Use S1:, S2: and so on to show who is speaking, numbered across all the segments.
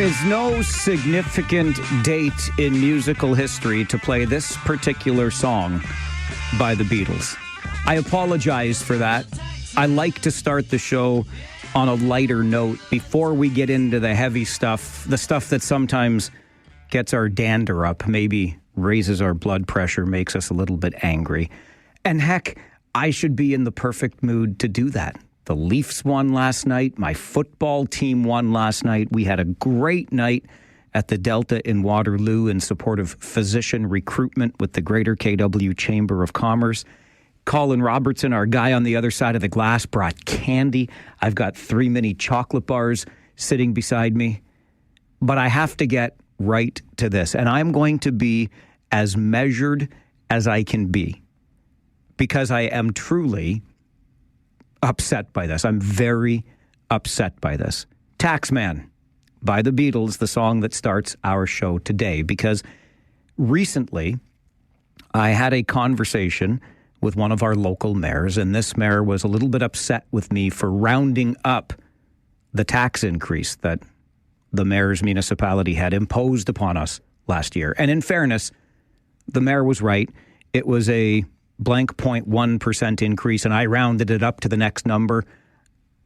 S1: is no significant date in musical history to play this particular song by the Beatles. I apologize for that. I like to start the show on a lighter note before we get into the heavy stuff, the stuff that sometimes gets our dander up, maybe raises our blood pressure, makes us a little bit angry. And heck, I should be in the perfect mood to do that. The Leafs won last night. My football team won last night. We had a great night at the Delta in Waterloo in support of physician recruitment with the Greater KW Chamber of Commerce. Colin Robertson, our guy on the other side of the glass, brought candy. I've got 3 mini chocolate bars sitting beside me. But I have to get right to this, and I'm going to be as measured as I can be because I am truly upset by this. I'm very upset by this. Taxman by the Beatles, the song that starts our show today, because recently I had a conversation with one of our local mayors, and this mayor was a little bit upset with me for rounding up the tax increase that the mayor's municipality had imposed upon us last year. And in fairness, the mayor was right. It was a blank 0.1% increase, and I rounded it up to the next number.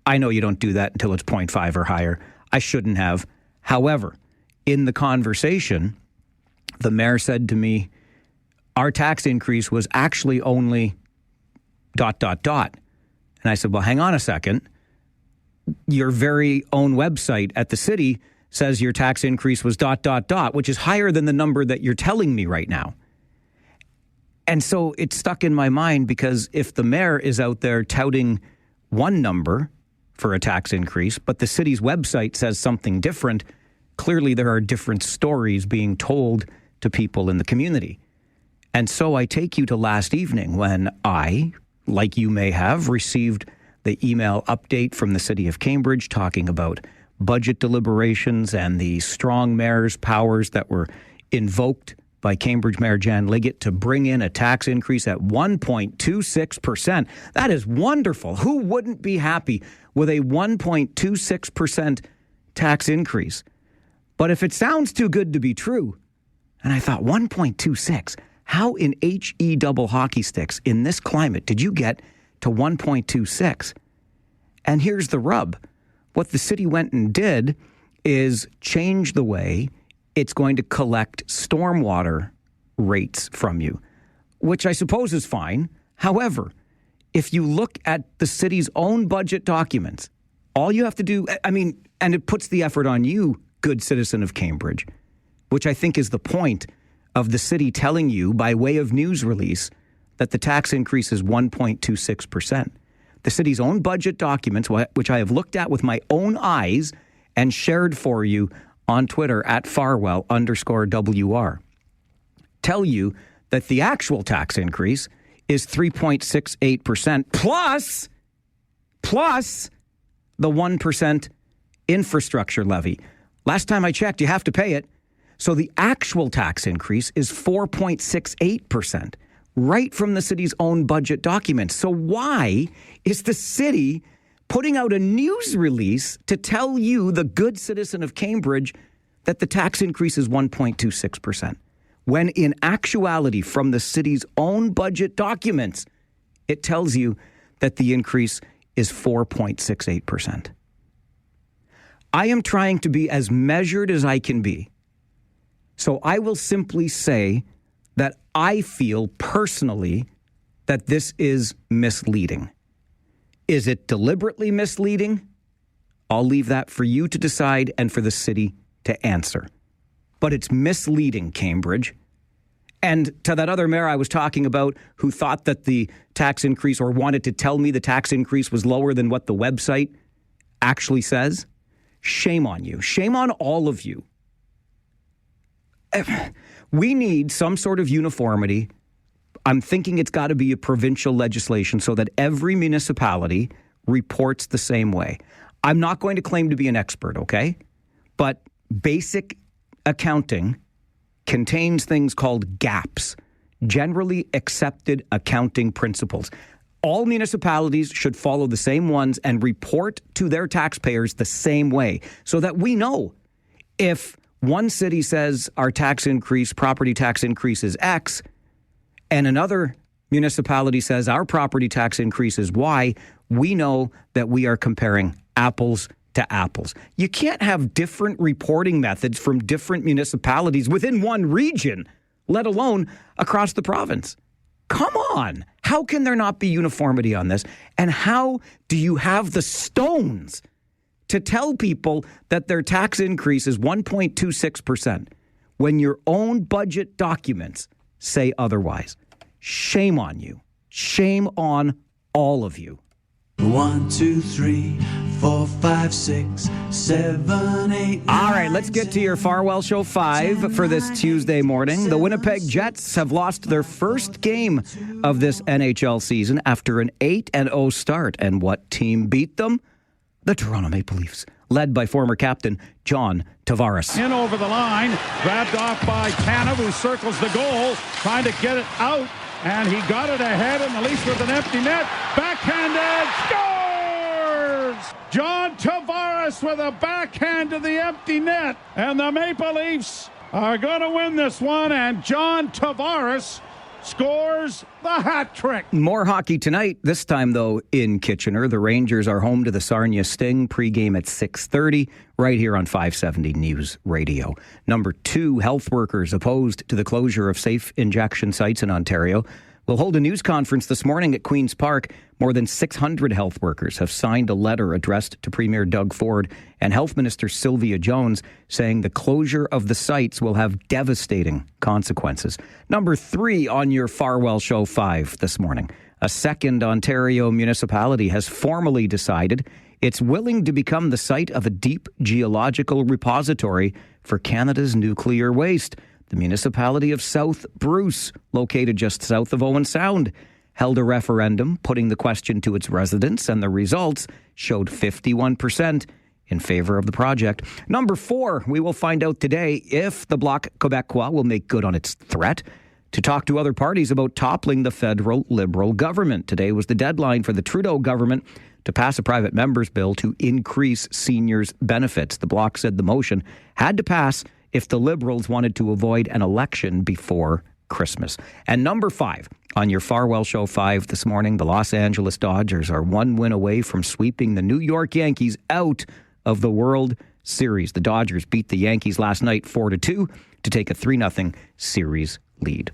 S1: I know you don't do that until it's 0.5 or higher. I shouldn't have. However, in the conversation, the mayor said to me, our tax increase was actually only ... And I said, well, hang on a second. Your very own website at the city says your tax increase was ... which is higher than the number that you're telling me right now. And so it stuck in my mind because if the mayor is out there touting one number for a tax increase, but the city's website says something different, clearly there are different stories being told to people in the community. And so I take you to last evening when I, like you may have, received the email update from the city of Cambridge talking about budget deliberations and the strong mayor's powers that were invoked by Cambridge Mayor Jan Liggett to bring in a tax increase at 1.26%. That is wonderful. Who wouldn't be happy with a 1.26% tax increase? But if it sounds too good to be true, and I thought 1.26, how in HE double hockey sticks in this climate did you get to 1.26? And here's the rub. What the city went and did is change the way it's going to collect stormwater rates from you, which I suppose is fine. However, if you look at the city's own budget documents, all you have to do, and it puts the effort on you, good citizen of Cambridge, which I think is the point of the city telling you by way of news release that the tax increase is 1.26%. The city's own budget documents, which I have looked at with my own eyes and shared for you on Twitter at Farwell_WR, tell you that the actual tax increase is 3.68% plus the 1% infrastructure levy. Last time I checked, you have to pay it. So the actual tax increase is 4.68%, right from the city's own budget documents. So why is the city putting out a news release to tell you, the good citizen of Cambridge, that the tax increase is 1.26%, when in actuality, from the city's own budget documents, it tells you that the increase is 4.68%. I am trying to be as measured as I can be. So I will simply say that I feel personally that this is misleading. Is it deliberately misleading? I'll leave that for you to decide and for the city to answer. But it's misleading, Cambridge. And to that other mayor I was talking about who thought that the tax increase, or wanted to tell me the tax increase was lower than what the website actually says, shame on you. Shame on all of you. We need some sort of uniformity. I'm thinking it's got to be a provincial legislation so that every municipality reports the same way. I'm not going to claim to be an expert, okay? But basic accounting contains things called GAPs, generally accepted accounting principles. All municipalities should follow the same ones and report to their taxpayers the same way so that we know If one city says our tax increase, property tax increase is X, and another municipality says our property tax increase is Y, we know that we are comparing apples to apples. You can't have different reporting methods from different municipalities within one region, let alone across the province. Come on. How can there not be uniformity on this? And how do you have the stones to tell people that their tax increase is 1.26% when your own budget documents say otherwise? Shame on you. Shame on all of you.
S2: 1, 2, 3, 4, 5, 6, 7, 8.
S1: All right, let's get to your Farwell Show 5 for this Tuesday morning. The Winnipeg Jets have lost their first game of this NHL season after an 8-0 start. And what team beat them? The Toronto Maple Leafs, led by former captain John Tavares.
S3: In over the line, grabbed off by Canada, who circles the goal, trying to get it out. And he got it ahead, and the Leafs with an empty net. Backhanded, scores! John Tavares with a backhand to the empty net. And the Maple Leafs are going to win this one, and John Tavares scores the hat trick.
S1: More hockey tonight, this time, though, in Kitchener. The Rangers are home to the Sarnia Sting, pregame at 6:30, right here on 570 News Radio. Number 2, health workers opposed to the closure of safe injection sites in Ontario will hold a news conference this morning at Queen's Park. More than 600 health workers have signed a letter addressed to Premier Doug Ford and Health Minister Sylvia Jones, saying the closure of the sites will have devastating consequences. Number 3 on your Farwell Show 5 this morning. A second Ontario municipality has formally decided it's willing to become the site of a deep geological repository for Canada's nuclear waste. The municipality of South Bruce, located just south of Owen Sound, held a referendum putting the question to its residents, and the results showed 51% in favor of the project. Number 4, we will find out today if the Bloc Québécois will make good on its threat to talk to other parties about toppling the federal Liberal government. Today was the deadline for the Trudeau government to pass a private member's bill to increase seniors' benefits. The Bloc said the motion had to pass if the Liberals wanted to avoid an election before Christmas. And number 5, on your Farwell Show 5 this morning, the Los Angeles Dodgers are one win away from sweeping the New York Yankees out of the World Series. The Dodgers beat the Yankees last night 4-2 to take a 3-0 series lead.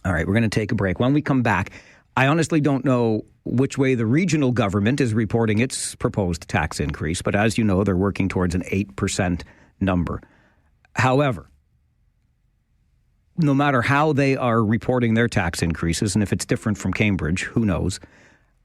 S1: All right, we're going to take a break. When we come back, I honestly don't know which way the regional government is reporting its proposed tax increase, but as you know, they're working towards an 8% number. However, no matter how they are reporting their tax increases, and if it's different from Cambridge, who knows,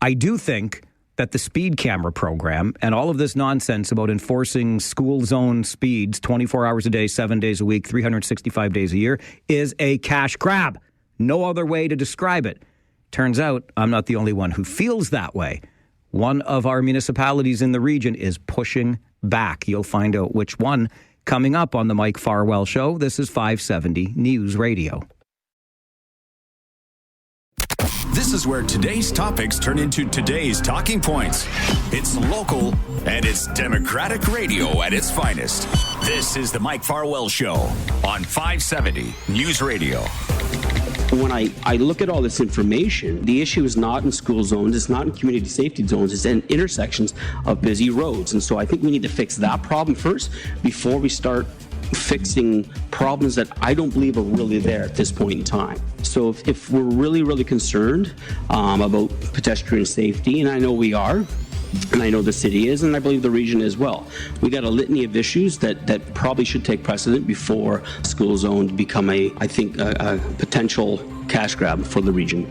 S1: I do think that the speed camera program and all of this nonsense about enforcing school zone speeds 24 hours a day, 7 days a week, 365 days a year is a cash grab. No other way to describe it. Turns out I'm not the only one who feels that way. One of our municipalities in the region is pushing back. You'll find out which one coming up on the Mike Farwell Show. This is 570 News Radio.
S4: This is where today's topics turn into today's talking points. It's local and it's Democratic radio at its finest. This is the Mike Farwell Show on 570 News Radio.
S5: When I look at all this information, the issue is not in school zones, it's not in community safety zones, it's in intersections of busy roads. And so I think we need to fix that problem first before we start fixing problems that I don't believe are really there at this point in time. So if we're really, really concerned about pedestrian safety, and I know we are, and I know the city is, and I believe the region as well, we got a litany of issues that probably should take precedent before school zone become a potential cash grab for the region.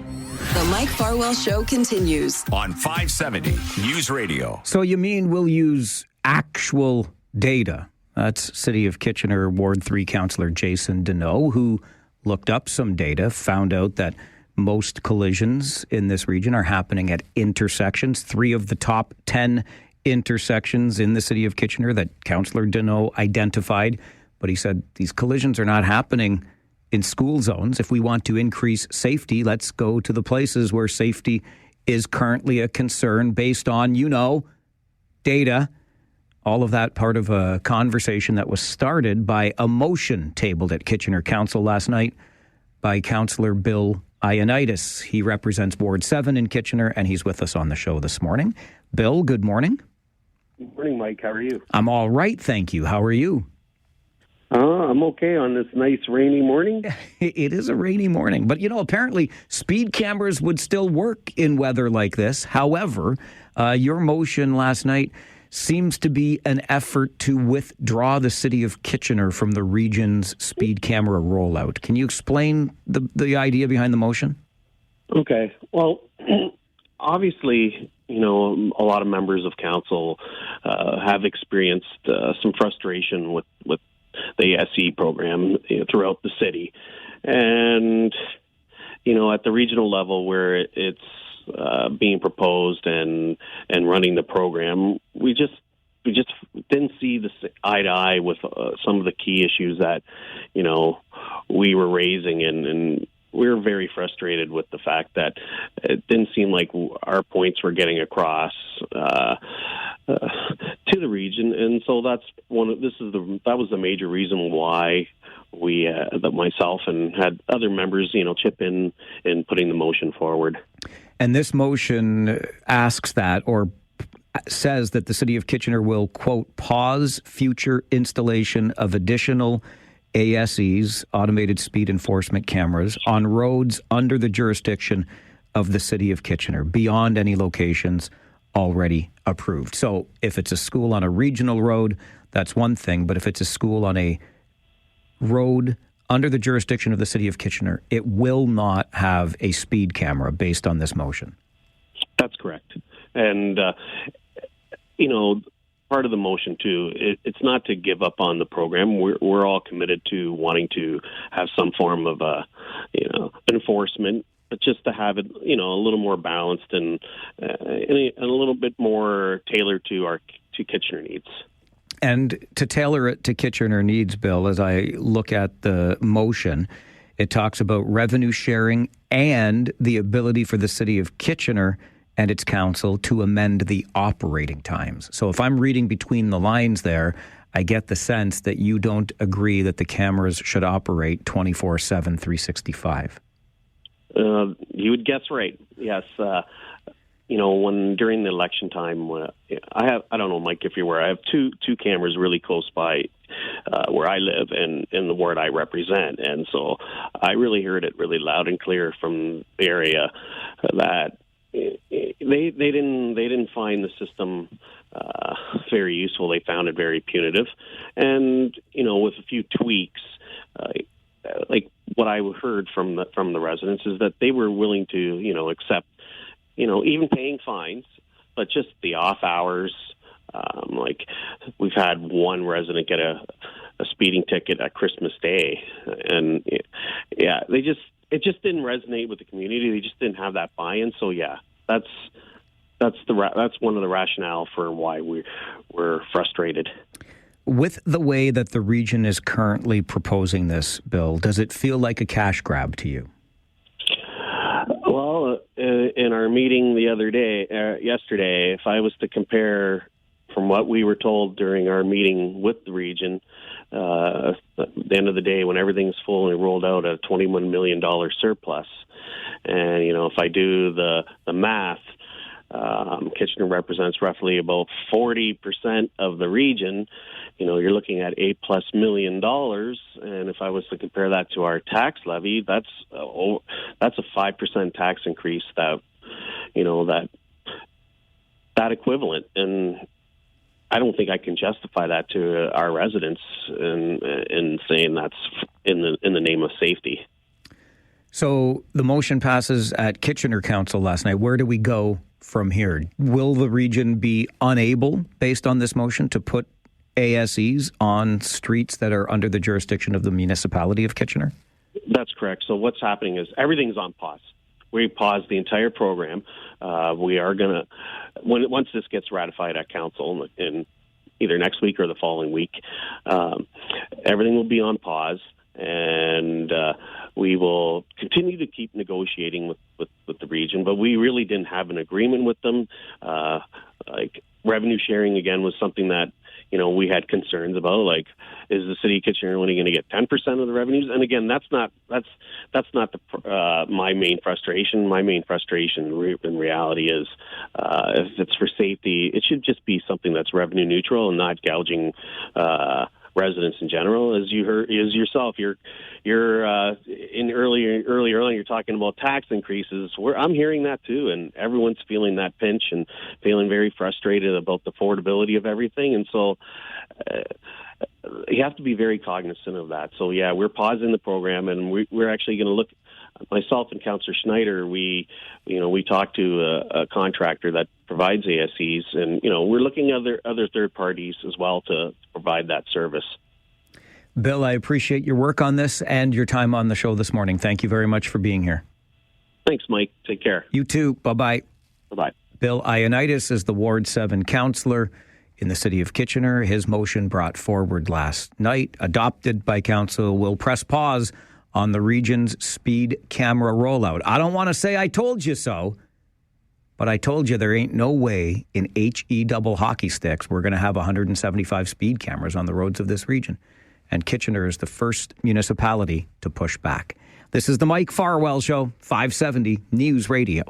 S6: The Mike Farwell Show continues
S4: on 570 News Radio.
S1: So you mean we'll use actual data? That's City of Kitchener Ward 3 Councillor Jason Deneau, who looked up some data, found out that most collisions in this region are happening at intersections. 3 of the top 10 intersections in the City of Kitchener that Councillor Deneau identified. But he said these collisions are not happening in school zones. If we want to increase safety, let's go to the places where safety is currently a concern based on, data. All of that part of a conversation that was started by a motion tabled at Kitchener Council last night by Councillor Bill Ioannidis. He represents Ward 7 in Kitchener, and he's with us on the show this morning. Bill, good morning.
S7: Good morning, Mike. How are you?
S1: I'm all right, thank you. How are you?
S7: I'm okay on this nice rainy morning.
S1: It is a rainy morning. But, apparently speed cameras would still work in weather like this. However, your motion last night seems to be an effort to withdraw the city of Kitchener from the region's speed camera rollout. Can you explain the idea behind the motion?
S7: Okay. Well, obviously, a lot of members of council have experienced some frustration with the SE program throughout the city. And, at the regional level where it's being proposed and running the program, we just didn't see the eye to eye with some of the key issues that we were raising, and we were very frustrated with the fact that it didn't seem like our points were getting across to the region, and so that was the major reason why we, myself and had other members, chip in putting the motion forward.
S1: And this motion asks that, or says that the city of Kitchener will, quote, pause future installation of additional ASEs, automated speed enforcement cameras, on roads under the jurisdiction of the city of Kitchener, beyond any locations already approved. So if it's a school on a regional road, that's one thing. But if it's a school on a road under the jurisdiction of the city of Kitchener, it will not have a speed camera based on this motion.
S7: That's correct. And, part of the motion, too, it's not to give up on the program. We're all committed to wanting to have some form of, enforcement, but just to have it, a little more balanced and a little bit more tailored to Kitchener needs.
S1: And to tailor it to Kitchener needs, Bill, as I look at the motion, it talks about revenue sharing and the ability for the city of Kitchener and its council to amend the operating times. So if I'm reading between the lines there, I get the sense that you don't agree that the cameras should operate 24/7, 365.
S7: You would guess right. Yes. When during the election time, I don't know, Mike, if you're aware, I have two cameras really close by where I live and in the ward I represent, and so I really heard it really loud and clear from the area that they didn't find the system very useful. They found it very punitive, and with a few tweaks, like what I heard from the residents is that they were willing to accept. Even paying fines, but just the off hours. Like we've had one resident get a speeding ticket at Christmas Day, and it just didn't resonate with the community. They just didn't have that buy-in. So that's one of the rationale for why we're frustrated.
S1: With the way that the region is currently proposing this bill, does it feel like a cash grab to you?
S7: Well, in our meeting yesterday, if I was to compare from what we were told during our meeting with the region, at the end of the day, when everything's fully rolled out, a $21 million surplus. And, if I do the math, Kitchener represents roughly about 40% of the region. You're looking at $8+ million, and if I was to compare that to our tax levy, that's a 5% tax increase. That equivalent, and I don't think I can justify that to our residents in saying that's in the name of safety.
S1: So the motion passes at Kitchener Council last night. Where do we go from here? Will the region be unable, based on this motion, to put ASEs on streets that are under the jurisdiction of the municipality of Kitchener?
S7: That's correct. So what's happening is everything's on pause. We paused the entire program. We are going to, once this gets ratified at council in either next week or the following week, everything will be on pause, and we will continue to keep negotiating with the region. But we really didn't have an agreement with them. Like revenue sharing, again, was something that we had concerns about, like, is the city of Kitchener only going to get 10% of the revenues? And again, that's not my main frustration. My main frustration in reality is if it's for safety, it should just be something that's revenue neutral and not gouging residents in general. As you heard, as yourself, you're in earlier on, you're talking about tax increases. I'm hearing that too, and everyone's feeling that pinch and feeling very frustrated about the affordability of everything. And so you have to be very cognizant of that. So yeah, we're pausing the program, and we're actually going to look. Myself and Councillor Schneider, we talked to a contractor that provides ASCs, and we're looking at other third parties as well to provide that service.
S1: Bill, I appreciate your work on this and your time on the show this morning. Thank you very much for being here.
S7: Thanks, Mike. Take care.
S1: You too. Bye-bye.
S7: Bye-bye.
S1: Bill Ioannidis is the Ward 7 councillor in the city of Kitchener. His motion brought forward last night, adopted by council, will press pause on the region's speed camera rollout. I don't want to say I told you so, but I told you there ain't no way in HE double hockey sticks we're going to have 175 speed cameras on the roads of this region. And Kitchener is the first municipality to push back. This is the Mike Farwell Show, 570 News Radio.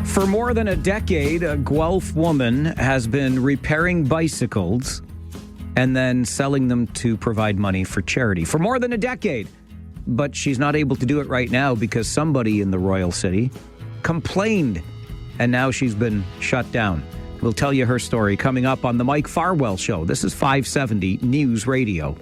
S1: For more than a decade, a Guelph woman has been repairing bicycles and then selling them to provide money for charity. For more than a decade. But she's not able to do it right now because somebody in the Royal City complained, and now she's been shut down. We'll tell you her story coming up on the Mike Farwell Show. This is 570 News Radio.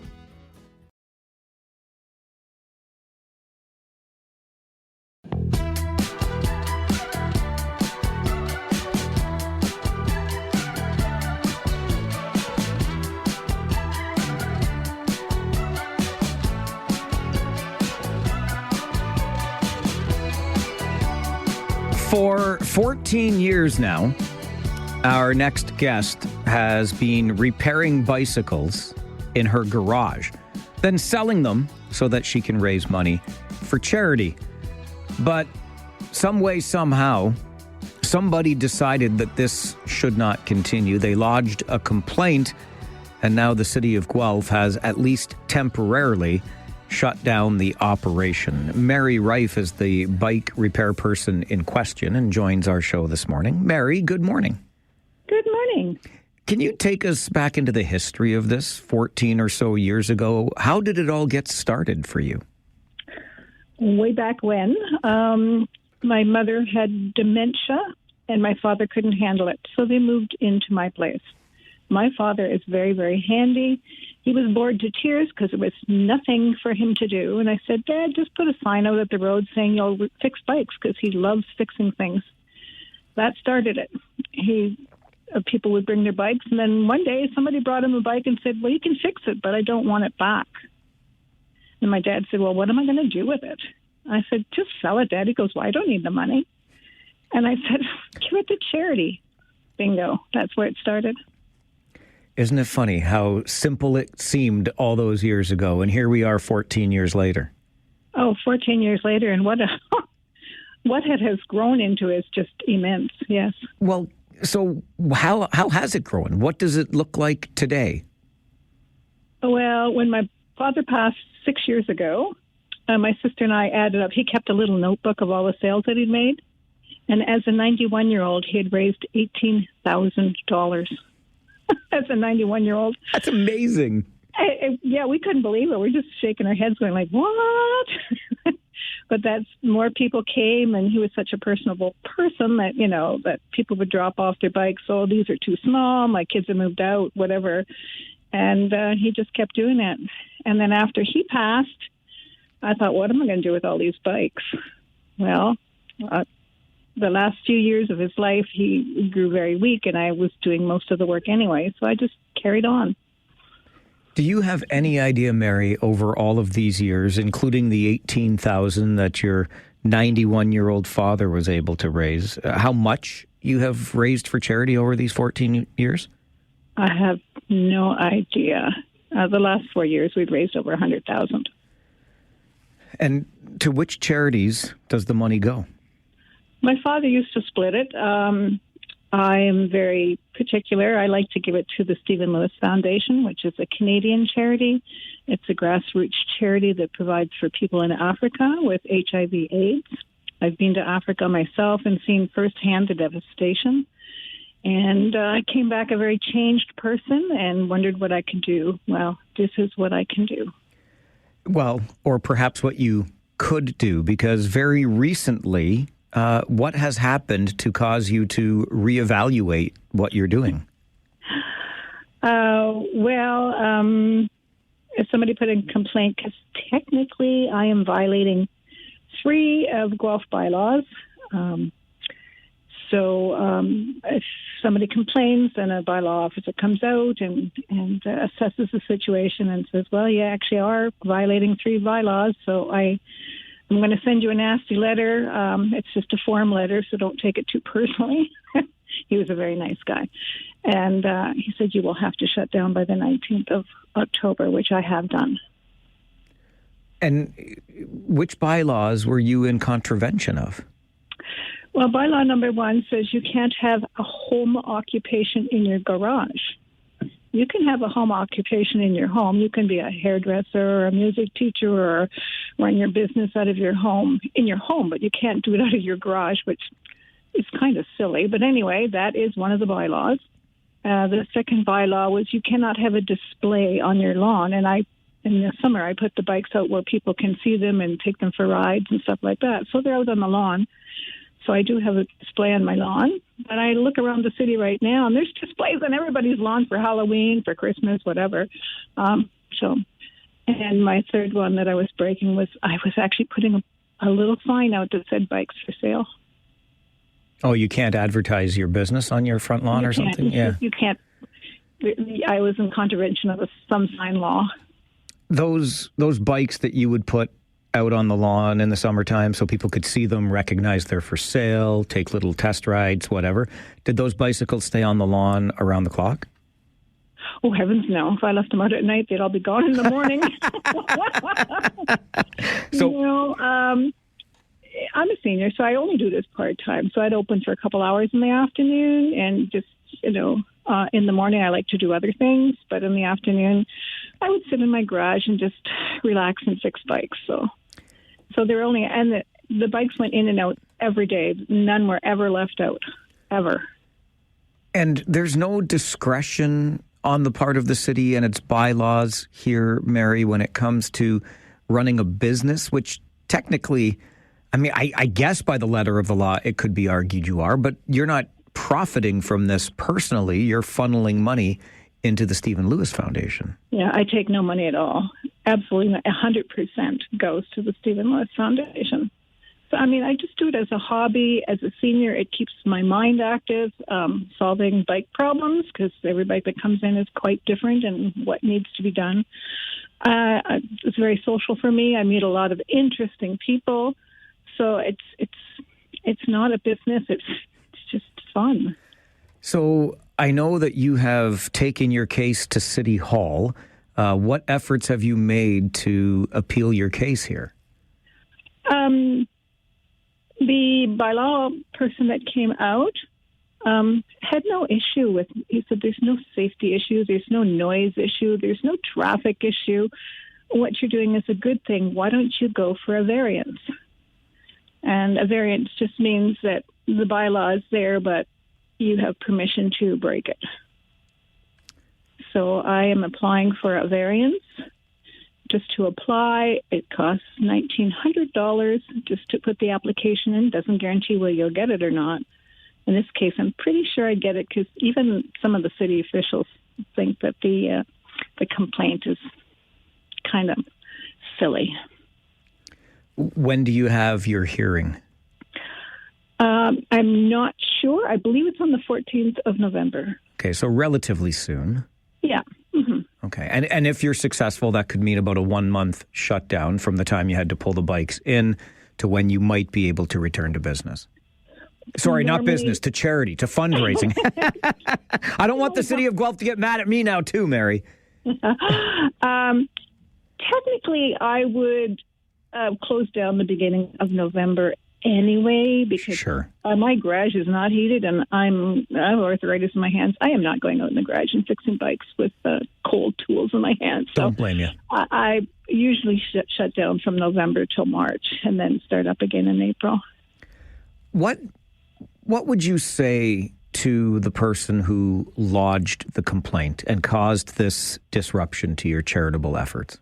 S1: For 14 years now, our next guest has been repairing bicycles in her garage, then selling them so that she can raise money for charity. But some way, somehow, somebody decided that this should not continue. They lodged a complaint, and now the city of Guelph has at least temporarily shut down the operation. Mary Rife is the bike repair person in question and joins our show this morning. Mary, good morning.
S8: Good morning.
S1: Can you take us back into the history of this 14 or so years ago? How did it all get started for you?
S8: Way back when, my mother had dementia and my father couldn't handle it, so they moved into my place. My father is very, very handy. He was bored to tears because there was nothing for him to do. And I said, Dad, just put a sign out at the road saying you'll fix bikes, because he loves fixing things. That started it. People would bring their bikes, and then one day somebody brought him a bike and said, well, you can fix it, but I don't want it back. And my dad said, well, what am I going to do with it? I said, just sell it, Dad. He goes, well, I don't need the money. And I said, give it to charity. Bingo. That's where it started.
S1: Isn't it funny how simple it seemed all those years ago, and here we are 14 years later?
S8: Oh, 14 years later, and what it has grown into is just immense, yes.
S1: Well, so how has it grown? What does it look like today?
S8: Well, when my father passed 6 years ago, my sister and I added up. He kept a little notebook of all the sales that he'd made, and as a 91-year-old, he had raised $18,000. As a 91-year-old.
S1: That's amazing.
S8: Yeah, we couldn't believe it. We're just shaking our heads going like, what? But that's more people came, and he was such a personable person that, that people would drop off their bikes. Oh, these are too small. My kids have moved out, whatever. And he just kept doing it. And then after he passed, I thought, what am I going to do with all these bikes? Well, the last few years of his life, he grew very weak, and I was doing most of the work anyway, so I just carried on.
S1: Do you have any idea, Mary, over all of these years, including the $18,000 that your 91-year-old father was able to raise, how much you have raised for charity over these 14 years?
S8: I have no idea. The last 4 years, we've raised over $100,000.
S1: And to which charities does the money go?
S8: My father used to split it. I am very particular. I like to give it to the Stephen Lewis Foundation, which is a Canadian charity. It's a grassroots charity that provides for people in Africa with HIV/AIDS. I've been to Africa myself and seen firsthand the devastation. And I came back a very changed person and wondered what I could do. Well, this is what I can do.
S1: Well, or perhaps what you could do, because very recently, what has happened to cause you to reevaluate what you're doing?
S8: If somebody put in a complaint, because technically I am violating 3 of Guelph bylaws. If somebody complains, then a bylaw officer comes out and assesses the situation and says, well, you actually are violating 3 bylaws, so I'm going to send you a nasty letter. It's just a form letter, so don't take it too personally. He was a very nice guy. And he said, you will have to shut down by the 19th of October, which I have done.
S1: And which bylaws were you in contravention of?
S8: Well, bylaw number 1 says you can't have a home occupation in your garage. You can have a home occupation in your home. You can be a hairdresser or a music teacher or run your business out of your home, but you can't do it out of your garage, which is kind of silly. But anyway, that is one of the bylaws. The second bylaw was you cannot have a display on your lawn. And in the summer, I put the bikes out where people can see them and take them for rides and stuff like that. So they're out on the lawn. So I do have a display on my lawn. But I look around the city right now, and there's displays on everybody's lawn for Halloween, for Christmas, whatever. And my third one that I was breaking was I was actually putting a little sign out that said bikes for sale.
S1: Oh, you can't advertise your business on your front lawn or something? Yeah.
S8: You can't. I was in contravention of some sign law.
S1: Those bikes that you would put out on the lawn in the summertime so people could see them, recognize they're for sale, take little test rides, whatever. Did those bicycles stay on the lawn around the clock?
S8: Oh, heavens no. If I left them out at night, they'd all be gone in the morning. I'm a senior, so I only do this part-time. So I'd open for a couple hours in the afternoon and just, in the morning I like to do other things. But in the afternoon, I would sit in my garage and just relax and fix bikes. So they're only, and the bikes went in and out every day. None were ever left out, ever.
S1: And there's no discretion on the part of the city and its bylaws here, Mary, when it comes to running a business, which technically, I mean, I guess by the letter of the law, it could be argued you are, but you're not profiting from this personally. You're funneling money into the Stephen Lewis Foundation. Yeah,
S8: I take no money at all. Absolutely not. 100% goes to the Stephen Lewis Foundation. So, I mean, I just do it as a hobby. As a senior, it keeps my mind active, solving bike problems, because every bike that comes in is quite different and what needs to be done. It's very social for me. I meet a lot of interesting people. So it's not a business. It's just fun.
S1: So I know that you have taken your case to City Hall. What efforts have you made to appeal your case here?
S8: The bylaw person that came out had no issue with, he said there's no safety issue, there's no noise issue, there's no traffic issue. What you're doing is a good thing. Why don't you go for a variance? And a variance just means that the bylaw is there, but you have permission to break it. So I am applying for a variance. Just to apply, it costs $1,900 just to put the application in. Doesn't guarantee whether you'll get it or not. In this case, I'm pretty sure I get it because even some of the city officials think that the complaint is kind of silly.
S1: When do you have your hearing?
S8: I'm not sure. I believe it's on the 14th of November.
S1: Okay, so relatively soon.
S8: Yeah. Mm-hmm.
S1: Okay, and if you're successful, that could mean about a 1-month shutdown from the time you had to pull the bikes in to when you might be able to return to business. Sorry, not business, to charity, to fundraising. I don't want the city of Guelph to get mad at me now too, Mary.
S8: Technically, I would close down the beginning of November anyway, because
S1: Sure.
S8: My garage is not heated, and I have arthritis in my hands. I am not going out in the garage and fixing bikes with cold tools in my hands. So
S1: Don't blame you.
S8: I usually shut down from November till March, and then start up again in April.
S1: What would you say to the person who lodged the complaint and caused this disruption to your charitable efforts?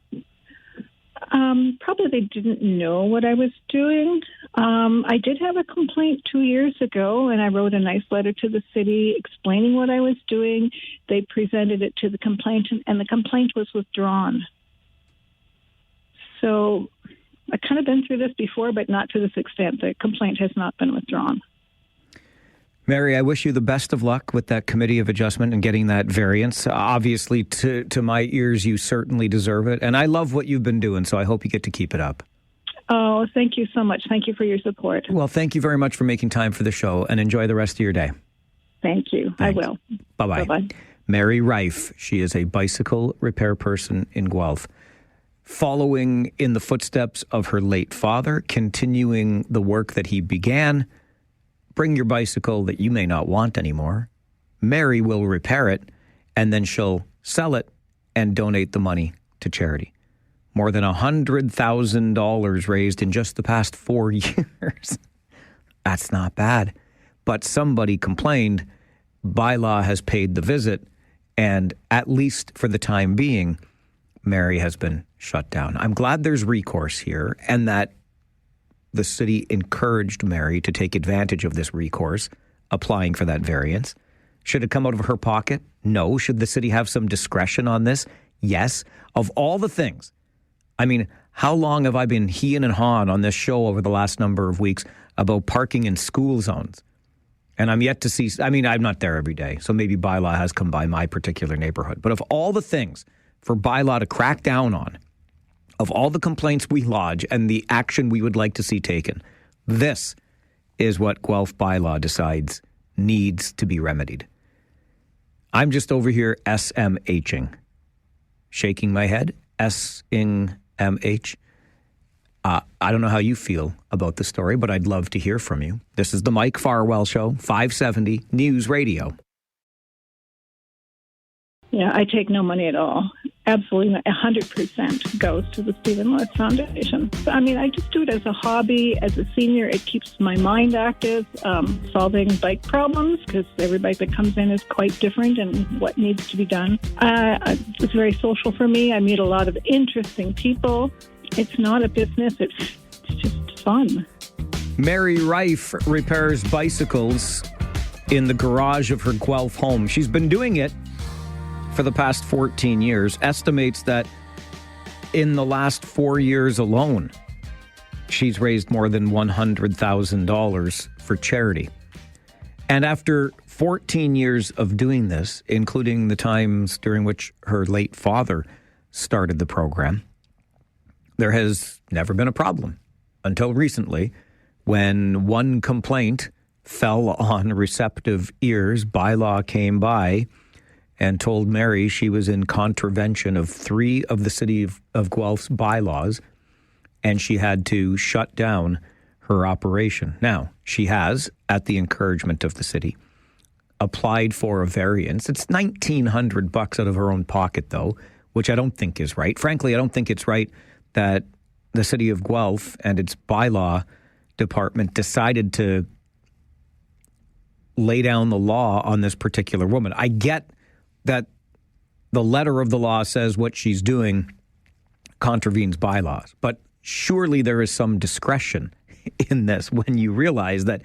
S8: Probably they didn't know what I was doing. I did have a complaint 2 years ago, and I wrote a nice letter to the city explaining what I was doing. They presented it to the complainant, and the complaint was withdrawn. So I've kind of been through this before, but not to this extent. The complaint has not been withdrawn.
S1: Mary, I wish you the best of luck with that committee of adjustment and getting that variance. Obviously, to my ears, you certainly deserve it. And I love what you've been doing, so I hope you get to keep it up.
S8: Oh, thank you so much. Thank you for your support.
S1: Well, thank you very much for making time for the show, and enjoy the rest of your day.
S8: Thank you.
S1: Thanks.
S8: I will.
S1: Bye-bye.
S8: Bye-bye.
S1: Mary Rife, she is a bicycle repair person in Guelph. Following in the footsteps of her late father, continuing the work that he began. Bring your bicycle that you may not want anymore. Mary will repair it, and then she'll sell it and donate the money to charity. More than $100,000 raised in just the past 4 years. That's not bad. But somebody complained, bylaw has paid the visit, and at least for the time being, Mary has been shut down. I'm glad there's recourse here, and that the city encouraged Mary to take advantage of this recourse, applying for that variance. Should it come out of her pocket? No. Should the city have some discretion on this? Yes. Of all the things, I mean, how long have I been heeing and hawing on this show over the last number of weeks about parking in school zones? And I'm yet to see, I mean, I'm not there every day, so maybe bylaw has come by my particular neighborhood. But of all the things for bylaw to crack down on, of all the complaints we lodge and the action we would like to see taken, this is what Guelph bylaw decides needs to be remedied. I'm just over here SMHing, shaking my head, S-ing-M-H. I don't know how you feel about the story, but I'd love to hear from you. This is the Mike Farwell Show, 570 News Radio.
S8: Yeah, I take no money at all. Absolutely, 100% goes to the Stephen Lewis Foundation. I mean, I just do it as a hobby. As a senior, it keeps my mind active, solving bike problems, because every bike that comes in is quite different and what needs to be done. It's very social for me. I meet a lot of interesting people. It's not a business. It's just fun.
S1: Mary Rife repairs bicycles in the garage of her Guelph home. She's been doing it for the past 14 years, estimates that in the last 4 years alone, she's raised more than $100,000 for charity. And after 14 years of doing this, including the times during which her late father started the program, there has never been a problem until recently when one complaint fell on receptive ears. Bylaw came by and told Mary she was in contravention of 3 of the city of Guelph's bylaws, and she had to shut down her operation. Now, she has, at the encouragement of the city, applied for a variance. It's $1,900 out of her own pocket, though, which I don't think is right. Frankly, I don't think it's right that the city of Guelph and its bylaw department decided to lay down the law on this particular woman. I get that the letter of the law says what she's doing contravenes bylaws, but surely there is some discretion in this when you realize that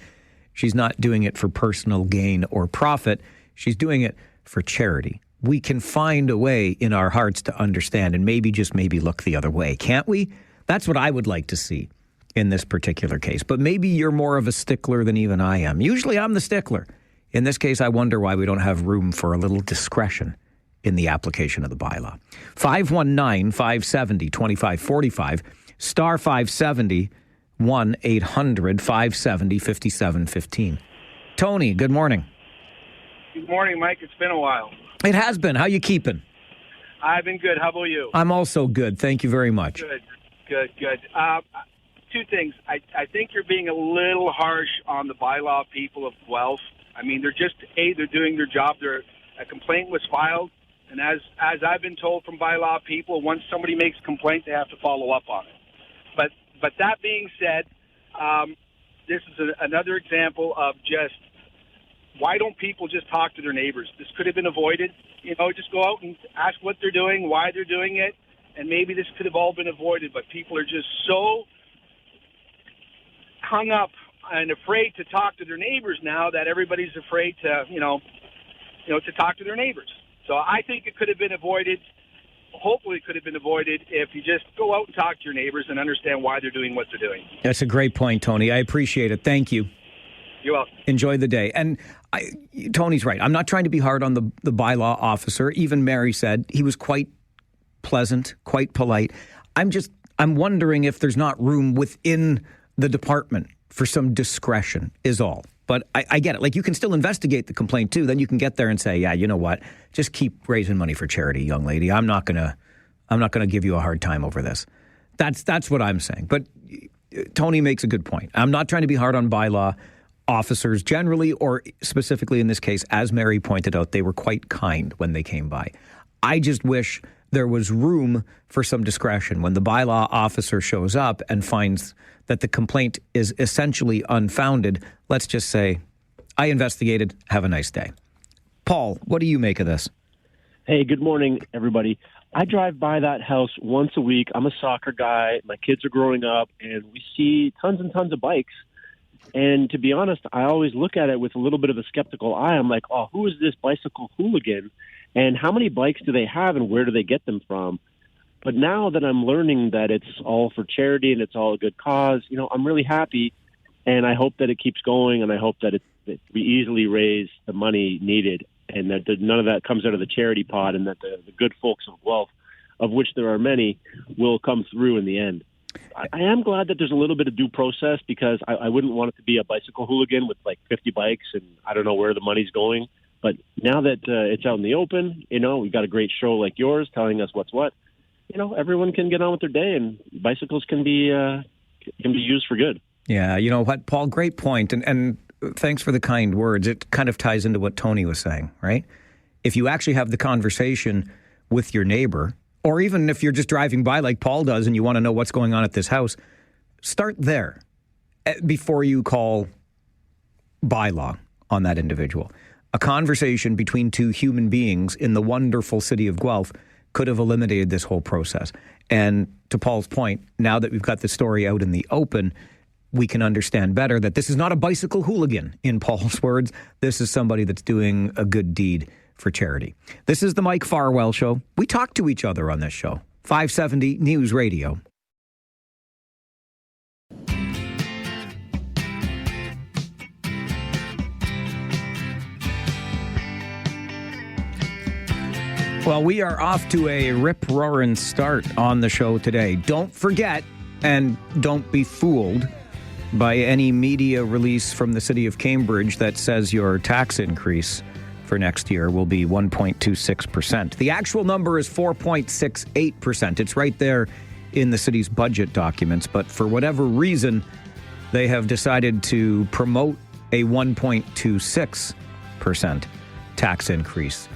S1: she's not doing it for personal gain or profit. She's doing it for charity. We can find a way in our hearts to understand and maybe, just maybe, look the other way, can't we? That's what I would like to see in this particular case. But maybe you're more of a stickler than even I am. Usually I'm the stickler. In this case, I wonder why we don't have room for a little discretion in the application of the bylaw. 519-570-2545, star 570, 1-800-570-5715. Tony, good morning.
S9: Good morning, Mike. It's been a while.
S1: It has been. How you keeping?
S9: I've been good. How about you?
S1: I'm also good. Thank you very much.
S9: Good. two things. I think you're being a little harsh on the bylaw people of Guelph. I mean, they're doing their job. A complaint was filed, and as I've been told from bylaw people, once somebody makes a complaint, they have to follow up on it. But that being said, this is another example of just why don't people just talk to their neighbors? This could have been avoided. Just go out and ask what they're doing, why they're doing it, and maybe this could have all been avoided. But people are just so hung up and afraid to talk to their neighbors now that everybody's afraid to, to talk to their neighbors. So I think it could have been avoided. Hopefully it could have been avoided if you just go out and talk to your neighbors and understand why they're doing what they're doing.
S1: That's a great point, Tony. I appreciate it. Thank you.
S9: You're welcome.
S1: Enjoy the day. And Tony's right. I'm not trying to be hard on the bylaw officer. Even Mary said he was quite pleasant, quite polite. I'm wondering if there's not room within the department for some discretion is all. But I get it. Like, you can still investigate the complaint, too. Then you can get there and say, yeah, you know what? Just keep raising money for charity, young lady. I'm not gonna give you a hard time over this. That's what I'm saying. But Tony makes a good point. I'm not trying to be hard on bylaw officers generally, or specifically in this case, as Mary pointed out, they were quite kind when they came by. I just wish there was room for some discretion when the bylaw officer shows up and finds that the complaint is essentially unfounded. Let's just say, I investigated, have a nice day. Paul, what do you make of this?
S10: Hey, good morning, everybody. I drive by that house once a week. I'm a soccer guy. My kids are growing up, and we see tons and tons of bikes. And to be honest, I always look at it with a little bit of a skeptical eye. I'm like, oh, who is this bicycle hooligan? And how many bikes do they have, and where do they get them from? But now that I'm learning that it's all for charity and it's all a good cause, I'm really happy, and I hope that it keeps going, and I hope that we easily raise the money needed, and that none of that comes out of the charity pot, and that the good folks of Guelph, of which there are many, will come through in the end. I am glad that there's a little bit of due process, because I wouldn't want it to be a bicycle hooligan with like 50 bikes, and I don't know where the money's going. But now that it's out in the open, we got a great show like yours telling us what's what. Everyone can get on with their day, and bicycles can be used for good.
S1: Yeah, you know what, Paul, great point. And thanks for the kind words. It kind of ties into what Tony was saying, right? If you actually have the conversation with your neighbor, or even if you're just driving by like Paul does and you want to know what's going on at this house, start there before you call bylaw on that individual. A conversation between two human beings in the wonderful city of Guelph could have eliminated this whole process. And to Paul's point, now that we've got the story out in the open, we can understand better that this is not a bicycle hooligan, in Paul's words. This is somebody that's doing a good deed for charity. This is the Mike Farwell Show. We talk to each other on this show. 570 News Radio. Well, we are off to a rip-roaring start on the show today. Don't forget, and don't be fooled by any media release from the city of Cambridge that says your tax increase for next year will be 1.26%. The actual number is 4.68%. It's right there in the city's budget documents, but for whatever reason, they have decided to promote a 1.26% tax increase.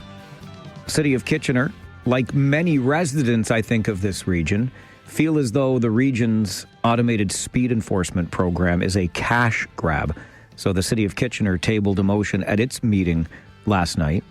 S1: City of Kitchener, like many residents, I think, of this region, feel as though the region's automated speed enforcement program is a cash grab. So the City of Kitchener tabled a motion at its meeting last night,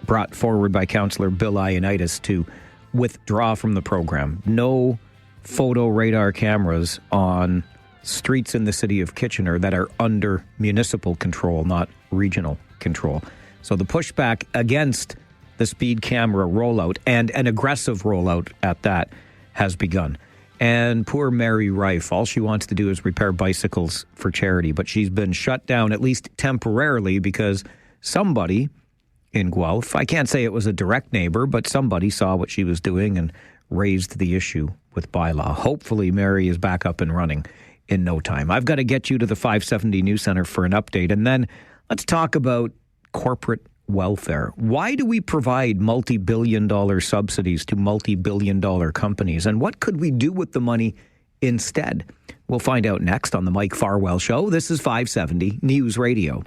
S1: brought forward by Councillor Bill Ioannidis, to withdraw from the program. No photo radar cameras on streets in the City of Kitchener that are under municipal control, not regional control. So the pushback against the speed camera rollout, and an aggressive rollout at that, has begun. And poor Mary Rife, all she wants to do is repair bicycles for charity, but she's been shut down, at least temporarily, because somebody in Guelph, I can't say it was a direct neighbor, but somebody saw what she was doing and raised the issue with bylaw. Hopefully Mary is back up and running in no time. I've got to get you to the 570 News Center for an update, and then let's talk about corporate welfare. Why do we provide multi-billion-dollar subsidies to multi-billion-dollar companies? And what could we do with the money instead? We'll find out next on the Mike Farwell Show. This is 570 News Radio.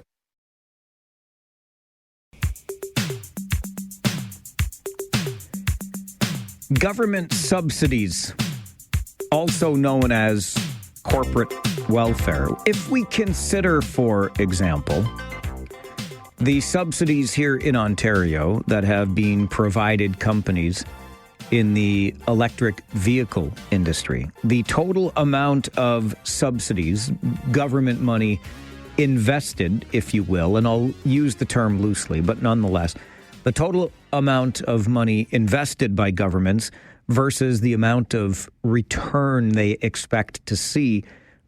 S1: Government subsidies, also known as corporate welfare. If we consider, for example, the subsidies here in Ontario that have been provided companies in the electric vehicle industry, the total amount of subsidies, government money invested, if you will, and I'll use the term loosely, but nonetheless, the total amount of money invested by governments versus the amount of return they expect to see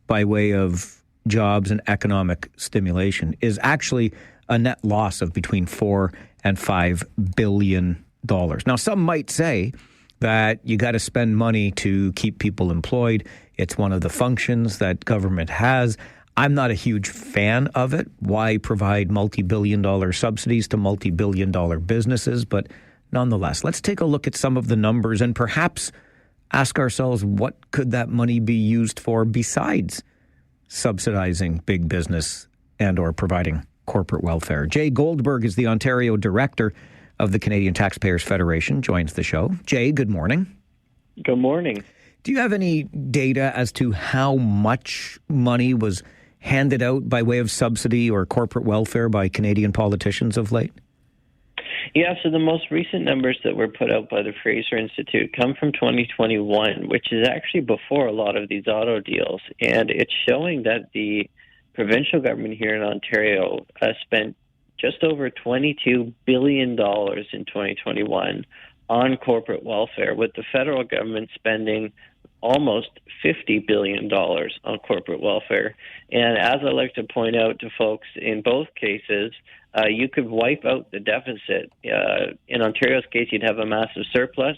S1: by way of jobs and economic stimulation is actually a net loss of between $4 and $5 billion. Now, some might say that you got to spend money to keep people employed. It's one of the functions that government has. I'm not a huge fan of it. Why provide multi-billion-dollar subsidies to multi-billion-dollar businesses? But nonetheless, let's take a look at some of the numbers and perhaps ask ourselves, what could that money be used for besides subsidizing big business and or providing corporate welfare? Jay Goldberg is the Ontario Director of the Canadian Taxpayers Federation, joins the show. Jay, good morning.
S11: Good morning.
S1: Do you have any data as to how much money was handed out by way of subsidy or corporate welfare by Canadian politicians of late?
S11: Yeah, so the most recent numbers that were put out by the Fraser Institute come from 2021, which is actually before a lot of these auto deals. And it's showing that the provincial government here in Ontario spent just over $22 billion in 2021 on corporate welfare, with the federal government spending almost $50 billion on corporate welfare. And as I like to point out to folks, in both cases, you could wipe out the deficit. In Ontario's case, you'd have a massive surplus.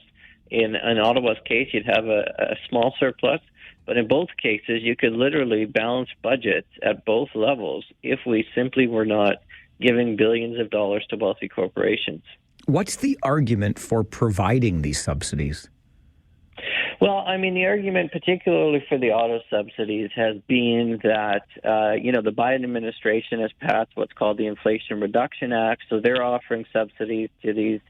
S11: In Ottawa's case, you'd have a small surplus. But in both cases, you could literally balance budgets at both levels if we simply were not giving billions of dollars to wealthy corporations.
S1: What's the argument for providing these subsidies?
S11: Well, I mean, the argument, particularly for the auto subsidies, has been that, the Biden administration has passed what's called the Inflation Reduction Act. So they're offering subsidies to these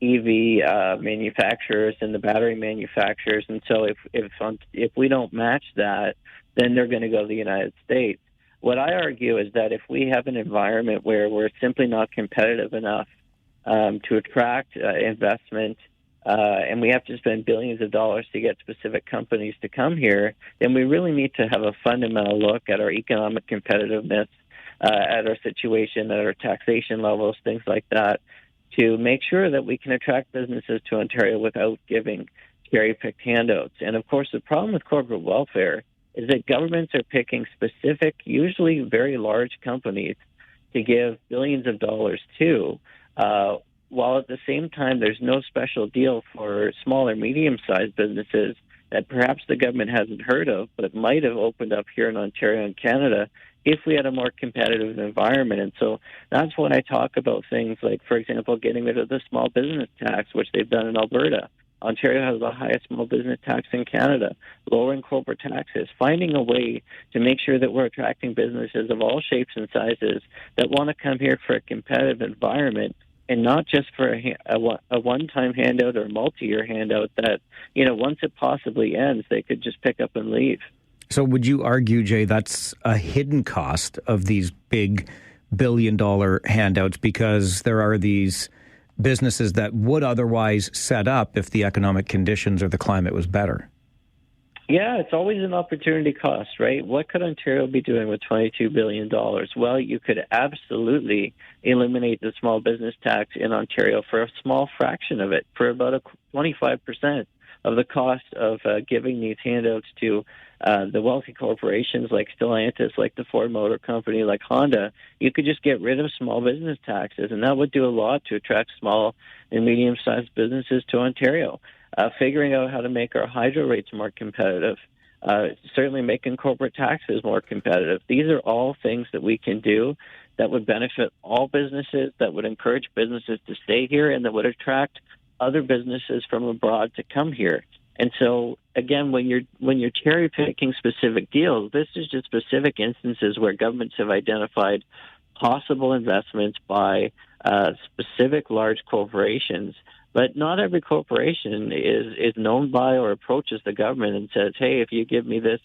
S11: EV manufacturers and the battery manufacturers. And so if we don't match that, then they're going to go to the United States. What I argue is that if we have an environment where we're simply not competitive enough to attract investment, and we have to spend billions of dollars to get specific companies to come here, then we really need to have a fundamental look at our economic competitiveness, at our situation, at our taxation levels, things like that, to make sure that we can attract businesses to Ontario without giving cherry-picked handouts. And, of course, the problem with corporate welfare is that governments are picking specific, usually very large companies to give billions of dollars to, while at the same time there's no special deal for small or medium-sized businesses that perhaps the government hasn't heard of, but might have opened up here in Ontario and Canada if we had a more competitive environment. And so that's when I talk about things like, for example, getting rid of the small business tax, which they've done in Alberta. Ontario has the highest small business tax in Canada, lowering corporate taxes, finding a way to make sure that we're attracting businesses of all shapes and sizes that want to come here for a competitive environment, and not just for a one-time handout or a multi-year handout that, once it possibly ends, they could just pick up and leave.
S1: So would you argue, Jay, that's a hidden cost of these big billion-dollar handouts, because there are these businesses that would otherwise set up if the economic conditions or the climate was better?
S11: Yeah, it's always an opportunity cost, right? What could Ontario be doing with $22 billion? Well, you could absolutely eliminate the small business tax in Ontario for a small fraction of it, for about 25% of the cost of giving these handouts to the wealthy corporations like Stellantis, like the Ford Motor Company, like Honda. You could just get rid of small business taxes, and that would do a lot to attract small and medium-sized businesses to Ontario. Figuring out how to make our hydro rates more competitive, certainly making corporate taxes more competitive. These are all things that we can do that would benefit all businesses, that would encourage businesses to stay here, and that would attract other businesses from abroad to come here. And so, again, when you're cherry picking specific deals, this is just specific instances where governments have identified possible investments by specific large corporations. But not every corporation is known by or approaches the government and says, hey, if you give me this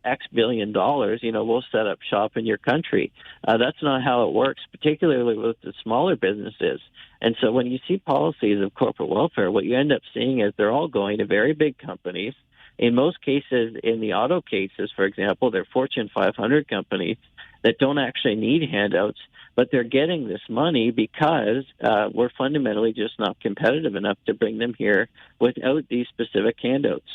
S11: X billion dollars, we'll set up shop in your country. That's not how it works, particularly with the smaller businesses. And so when you see policies of corporate welfare, what you end up seeing is they're all going to very big companies. In most cases, in the auto cases, for example, they're Fortune 500 companies that don't actually need handouts, but they're getting this money because we're fundamentally just not competitive enough to bring them here without these specific handouts.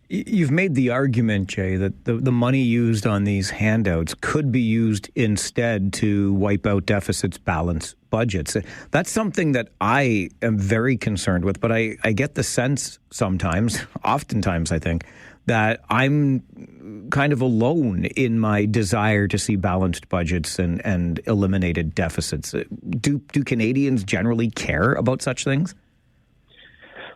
S1: You've made the argument, Jay, that the money used on these handouts could be used instead to wipe out deficits, balance budgets. That's something that I am very concerned with, but I get the sense sometimes, oftentimes I think, that I'm kind of alone in my desire to see balanced budgets and eliminated deficits. Do Canadians generally care about such things?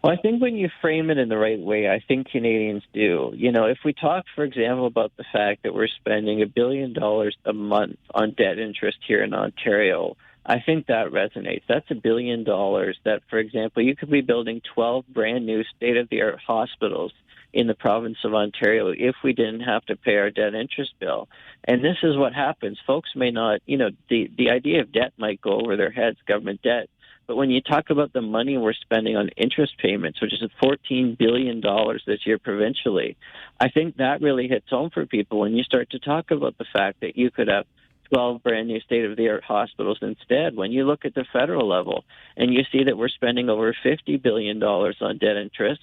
S11: Well, I think when you frame it in the right way, I think Canadians do. If we talk, for example, about the fact that we're spending $1 billion a month on debt interest here in Ontario, I think that resonates. That's $1 billion that, for example, you could be building 12 brand new state-of-the-art hospitals in the province of Ontario if we didn't have to pay our debt interest bill. And this is what happens. Folks may not, the idea of debt might go over their heads, government debt. But when you talk about the money we're spending on interest payments, which is $14 billion this year provincially, I think that really hits home for people when you start to talk about the fact that you could have 12 brand new state-of-the-art hospitals instead. When you look at the federal level and you see that we're spending over $50 billion on debt interest,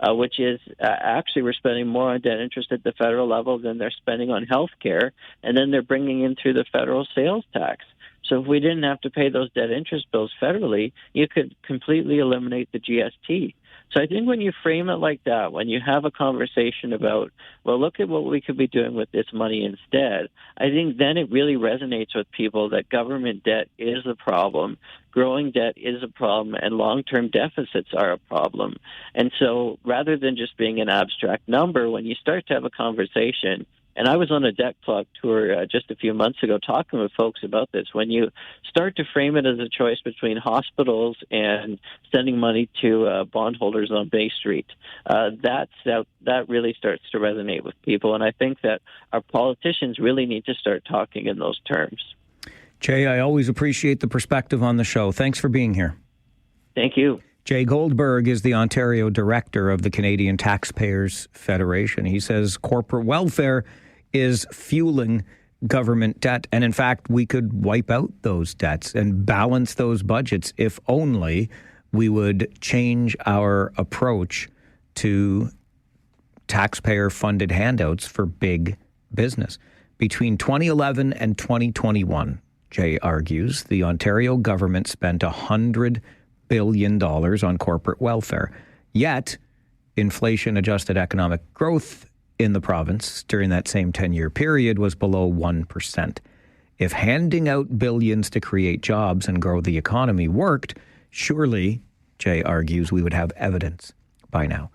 S11: which is actually we're spending more on debt interest at the federal level than they're spending on health care, and then they're bringing in through the federal sales tax. So if we didn't have to pay those debt interest bills federally, you could completely eliminate the GST. So I think when you frame it like that, when you have a conversation about, well, look at what we could be doing with this money instead, I think then it really resonates with people that government debt is a problem, growing debt is a problem, and long-term deficits are a problem. And so rather than just being an abstract number, when you start to have a conversation, and I was on a debt clock tour just a few months ago talking with folks about this. When you start to frame it as a choice between hospitals and sending money to bondholders on Bay Street, that really starts to resonate with people. And I think that our politicians really need to start talking in those terms.
S1: Jay, I always appreciate the perspective on the show. Thanks for being here.
S11: Thank you.
S1: Jay Goldberg is the Ontario director of the Canadian Taxpayers Federation. He says corporate welfare is fueling government debt. And in fact, we could wipe out those debts and balance those budgets if only we would change our approach to taxpayer-funded handouts for big business. Between 2011 and 2021, Jay argues, the Ontario government spent $100 billion on corporate welfare. Yet, inflation-adjusted economic growth in the province during that same 10-year period was below 1%. If handing out billions to create jobs and grow the economy worked, surely, Jay argues, we would have evidence by now.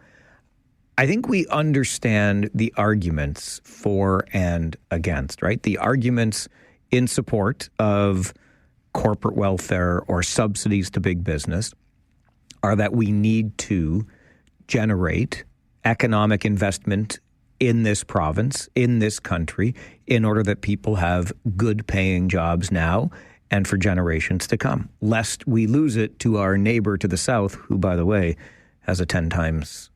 S1: I think we understand the arguments for and against, right? The arguments in support of corporate welfare or subsidies to big business are that we need to generate economic investment in this province, in this country, in order that people have good paying jobs now and for generations to come, lest we lose it to our neighbor to the south, who, by the way, has a 10 times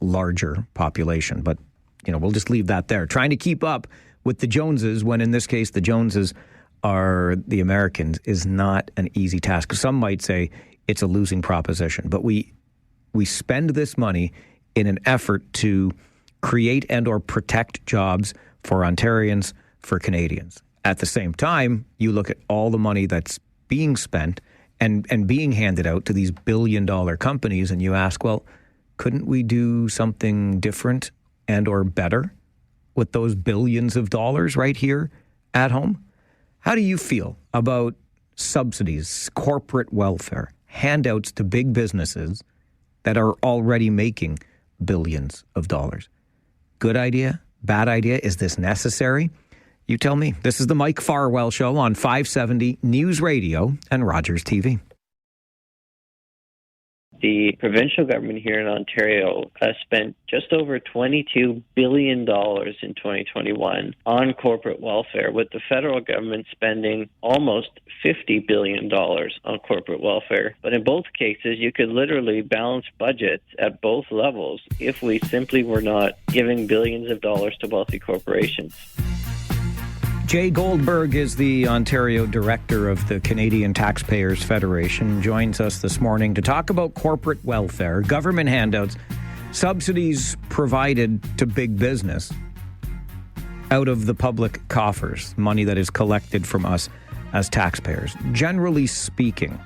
S1: larger population. But, we'll just leave that there. Trying to keep up with the Joneses, when in this case the Joneses are the Americans, is not an easy task. Some might say it's a losing proposition, but we spend this money in an effort to create and or protect jobs for Ontarians, for Canadians. At the same time, you look at all the money that's being spent and being handed out to these billion-dollar companies, and you ask, well, couldn't we do something different and or better with those billions of dollars right here at home? How do you feel about subsidies, corporate welfare, handouts to big businesses that are already making billions of dollars. Good idea? Bad idea? Is this necessary? You tell me. This is the Mike Farwell Show on 570 News Radio and Rogers TV.
S11: The provincial government here in Ontario spent just over $22 billion in 2021 on corporate welfare, with the federal government spending almost $50 billion on corporate welfare. But in both cases, you could literally balance budgets at both levels if we simply were not giving billions of dollars to wealthy corporations.
S1: Jay Goldberg is the Ontario director of the Canadian Taxpayers Federation, joins us this morning to talk about corporate welfare, government handouts, subsidies provided to big business out of the public coffers, money that is collected from us as taxpayers. Generally speaking,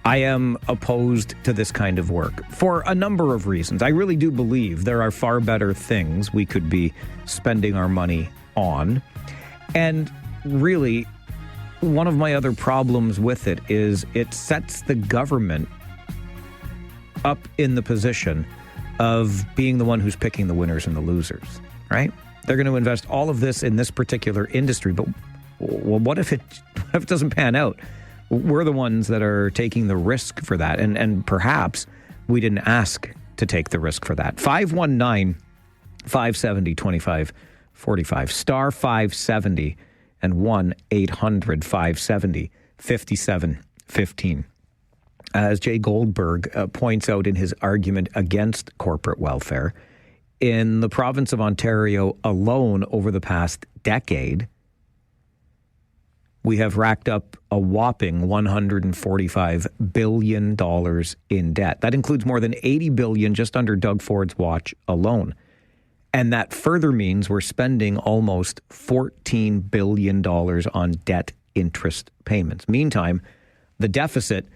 S1: I am opposed to this kind of work for a number of reasons. I really do believe there are far better things we could be spending our money on. And really, one of my other problems with it is it sets the government up in the position of being the one who's picking the winners and the losers, right? They're going to invest all of this in this particular industry, but well, what if it doesn't pan out? We're the ones that are taking the risk for that, and perhaps we didn't ask to take the risk for that. 519-570-2545, star 570 and 1-800-570-5715. As Jay Goldberg points out in his argument against corporate welfare, in the province of Ontario alone over the past decade, we have racked up a whopping $145 billion in debt. That includes more than $80 billion just under Doug Ford's watch alone. And that further means we're spending almost $14 billion on debt interest payments. Meantime, the deficit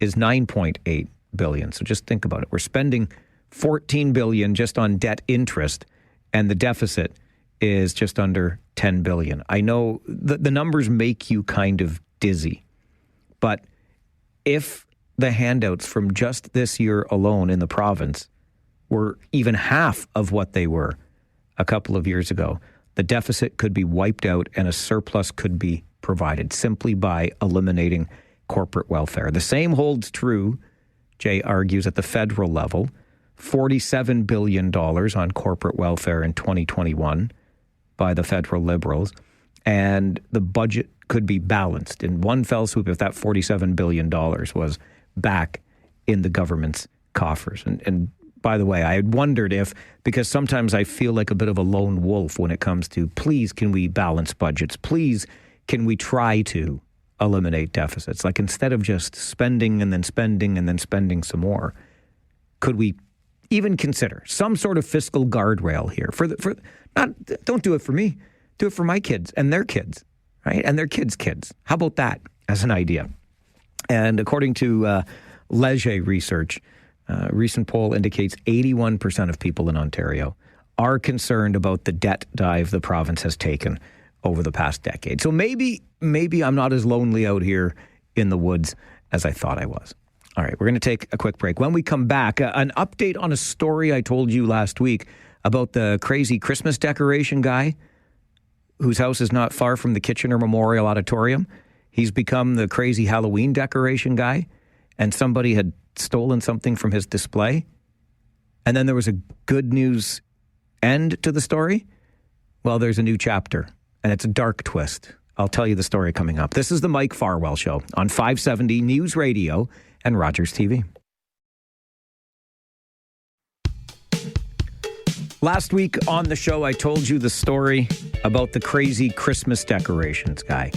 S1: is $9.8 billion. So just think about it. We're spending $14 billion just on debt interest, and the deficit is just under $10 billion. I know the numbers make you kind of dizzy, but if the handouts from just this year alone in the province were even half of what they were a couple of years ago, the deficit could be wiped out and a surplus could be provided simply by eliminating corporate welfare. The same holds true, Jay argues, at the federal level. $47 billion on corporate welfare in 2021 by the federal Liberals, and the budget could be balanced in one fell swoop if that $47 billion was back in the government's coffers. And by the way, I had wondered if, because sometimes I feel like a bit of a lone wolf when it comes to, please, can we balance budgets? Please, can we try to eliminate deficits? Like, instead of just spending and then spending and then spending some more, could we even consider some sort of fiscal guardrail here? Don't do it for me. Do it for my kids and their kids, right? And their kids' kids. How about that as an idea? And according to Leger research, recent poll indicates 81% of people in Ontario are concerned about the debt dive the province has taken over the past decade. So maybe I'm not as lonely out here in the woods as I thought I was. All right, we're going to take a quick break. When we come back, an update on a story I told you last week about the crazy Christmas decoration guy whose house is not far from the Kitchener Memorial Auditorium. He's become the crazy Halloween decoration guy, and somebody had stolen something from his display. And then there was a good news end to the story. Well, there's a new chapter, and it's a dark twist. I'll tell you the story coming up. This is the Mike Farwell Show on 570 News Radio and Rogers TV. Last week on the show, I told you the story about the crazy Christmas decorations guy.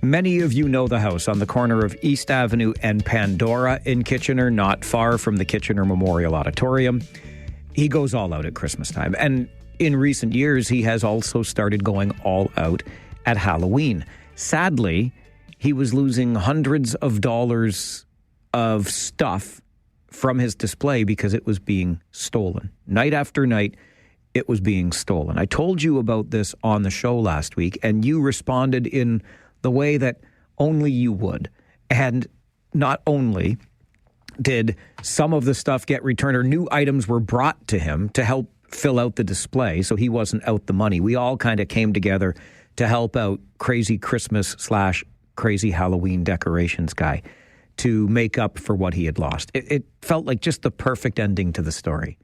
S1: Many of you know the house on the corner of East Avenue and Pandora in Kitchener, not far from the Kitchener Memorial Auditorium. He goes all out at Christmas time. And in recent years, he has also started going all out at Halloween. Sadly, he was losing hundreds of dollars of stuff from his display because it was being stolen. Night after night, it was being stolen. I told you about this on the show last week, and you responded in the way that only you would. And not only did some of the stuff get returned, or new items were brought to him to help fill out the display, so he wasn't out the money. We all kind of came together to help out crazy Christmas / crazy Halloween decorations guy to make up for what he had lost. It felt like just the perfect ending to the story.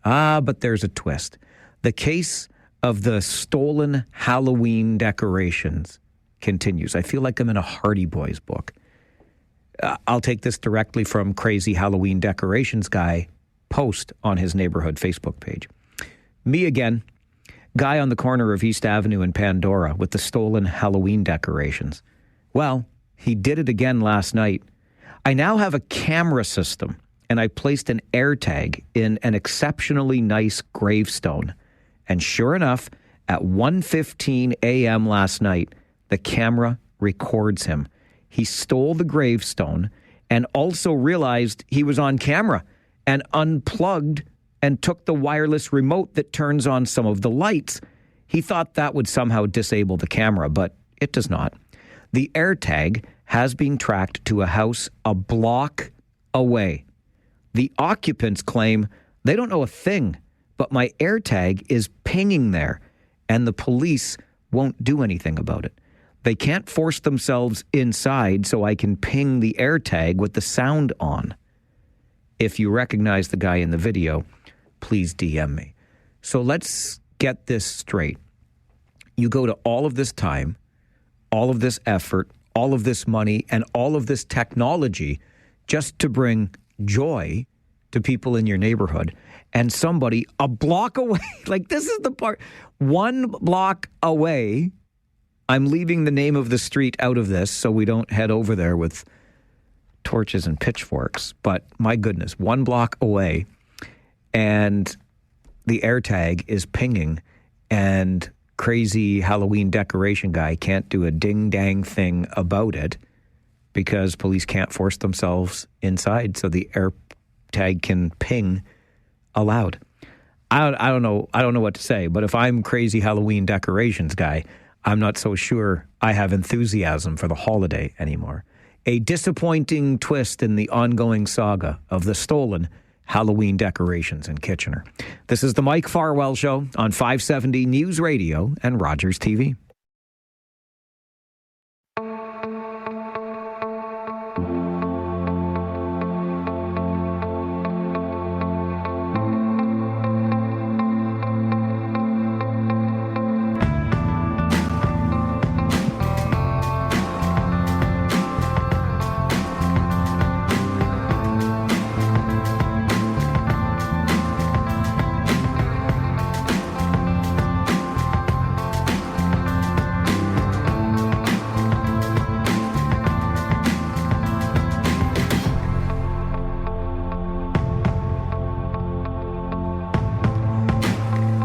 S1: But there's a twist. The case of the stolen Halloween decorations continues. I feel like I'm in a Hardy Boys book. I'll take this directly from Crazy Halloween Decorations Guy post on his neighborhood Facebook page. Me again, guy on the corner of East Avenue and Pandora with the stolen Halloween decorations. Well, he did it again last night. I now have a camera system, and I placed an AirTag in an exceptionally nice gravestone. And sure enough, at 1:15 a.m. last night, the camera records him. He stole the gravestone and also realized he was on camera and unplugged and took the wireless remote that turns on some of the lights. He thought that would somehow disable the camera, but it does not. The AirTag has been tracked to a house a block away. The occupants claim they don't know a thing, but my AirTag is pinging there, and the police won't do anything about it. They can't force themselves inside, so I can ping the AirTag with the sound on. If you recognize the guy in the video, please DM me. So let's get this straight. You go to all of this time, all of this effort, all of this money, and all of this technology just to bring joy to people in your neighborhood, and somebody a block away, like this is the part, 1 block away. I'm leaving the name of the street out of this so we don't head over there with torches and pitchforks. But my goodness, 1 block away, and the AirTag is pinging, and crazy Halloween decoration guy can't do a ding-dang thing about it because police can't force themselves inside, so the AirTag can ping aloud. I don't know what to say, but if I'm crazy Halloween decorations guy, I'm not so sure I have enthusiasm for the holiday anymore. A disappointing twist in the ongoing saga of the stolen Halloween decorations in Kitchener. This is the Mike Farwell Show on 570 News Radio and Rogers TV.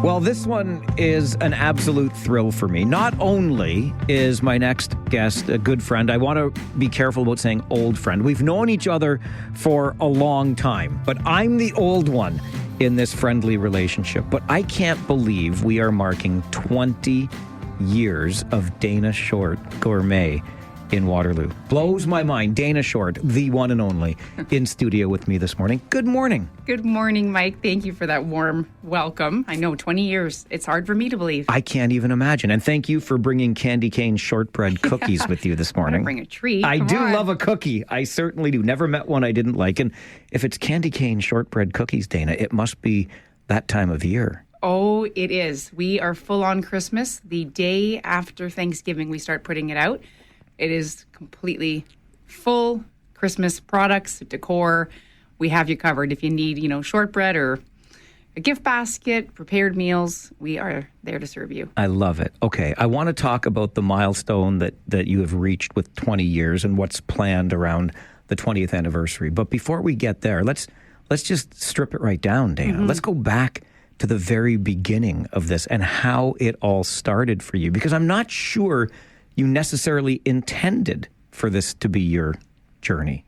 S1: Well, this one is an absolute thrill for me. Not only is my next guest a good friend, I want to be careful about saying old friend. We've known each other for a long time, but I'm the old one in this friendly relationship. But I can't believe we are marking 20 years of Dana Short Gourmet in Waterloo. Blows my mind. Dana Short, the one and only, in studio with me this morning. Good morning.
S12: Good morning, Mike. Thank you for that warm welcome. I know, 20 years. It's hard for me to believe.
S1: I can't even imagine. And thank you for bringing candy cane shortbread cookies with you this morning.
S12: Bring a treat.
S1: I do love a cookie. I certainly do. Never met one I didn't like. And if it's candy cane shortbread cookies, Dana, it must be that time of year.
S12: Oh, it is. We are full on Christmas. The day after Thanksgiving, we start putting it out. It is completely full Christmas products, decor. We have you covered. If you need, shortbread or a gift basket, prepared meals, we are there to serve you.
S1: I love it. Okay, I want to talk about the milestone that you have reached with 20 years and what's planned around the 20th anniversary. But before we get there, let's just strip it right down, Dana. Mm-hmm. Let's go back to the very beginning of this and how it all started for you, because I'm not sure you necessarily intended for this to be your journey.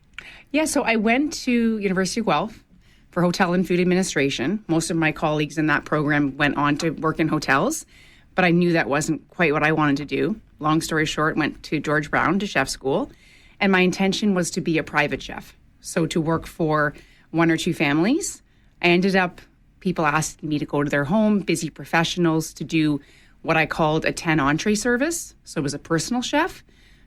S12: Yeah, so I went to University of Guelph for hotel and food administration. Most of my colleagues in that program went on to work in hotels, but I knew that wasn't quite what I wanted to do. Long story short, went to George Brown to chef school, and my intention was to be a private chef. So to work for one or two families, I ended up people asking me to go to their home, busy professionals, to do what I called a 10 entree service. So it was a personal chef.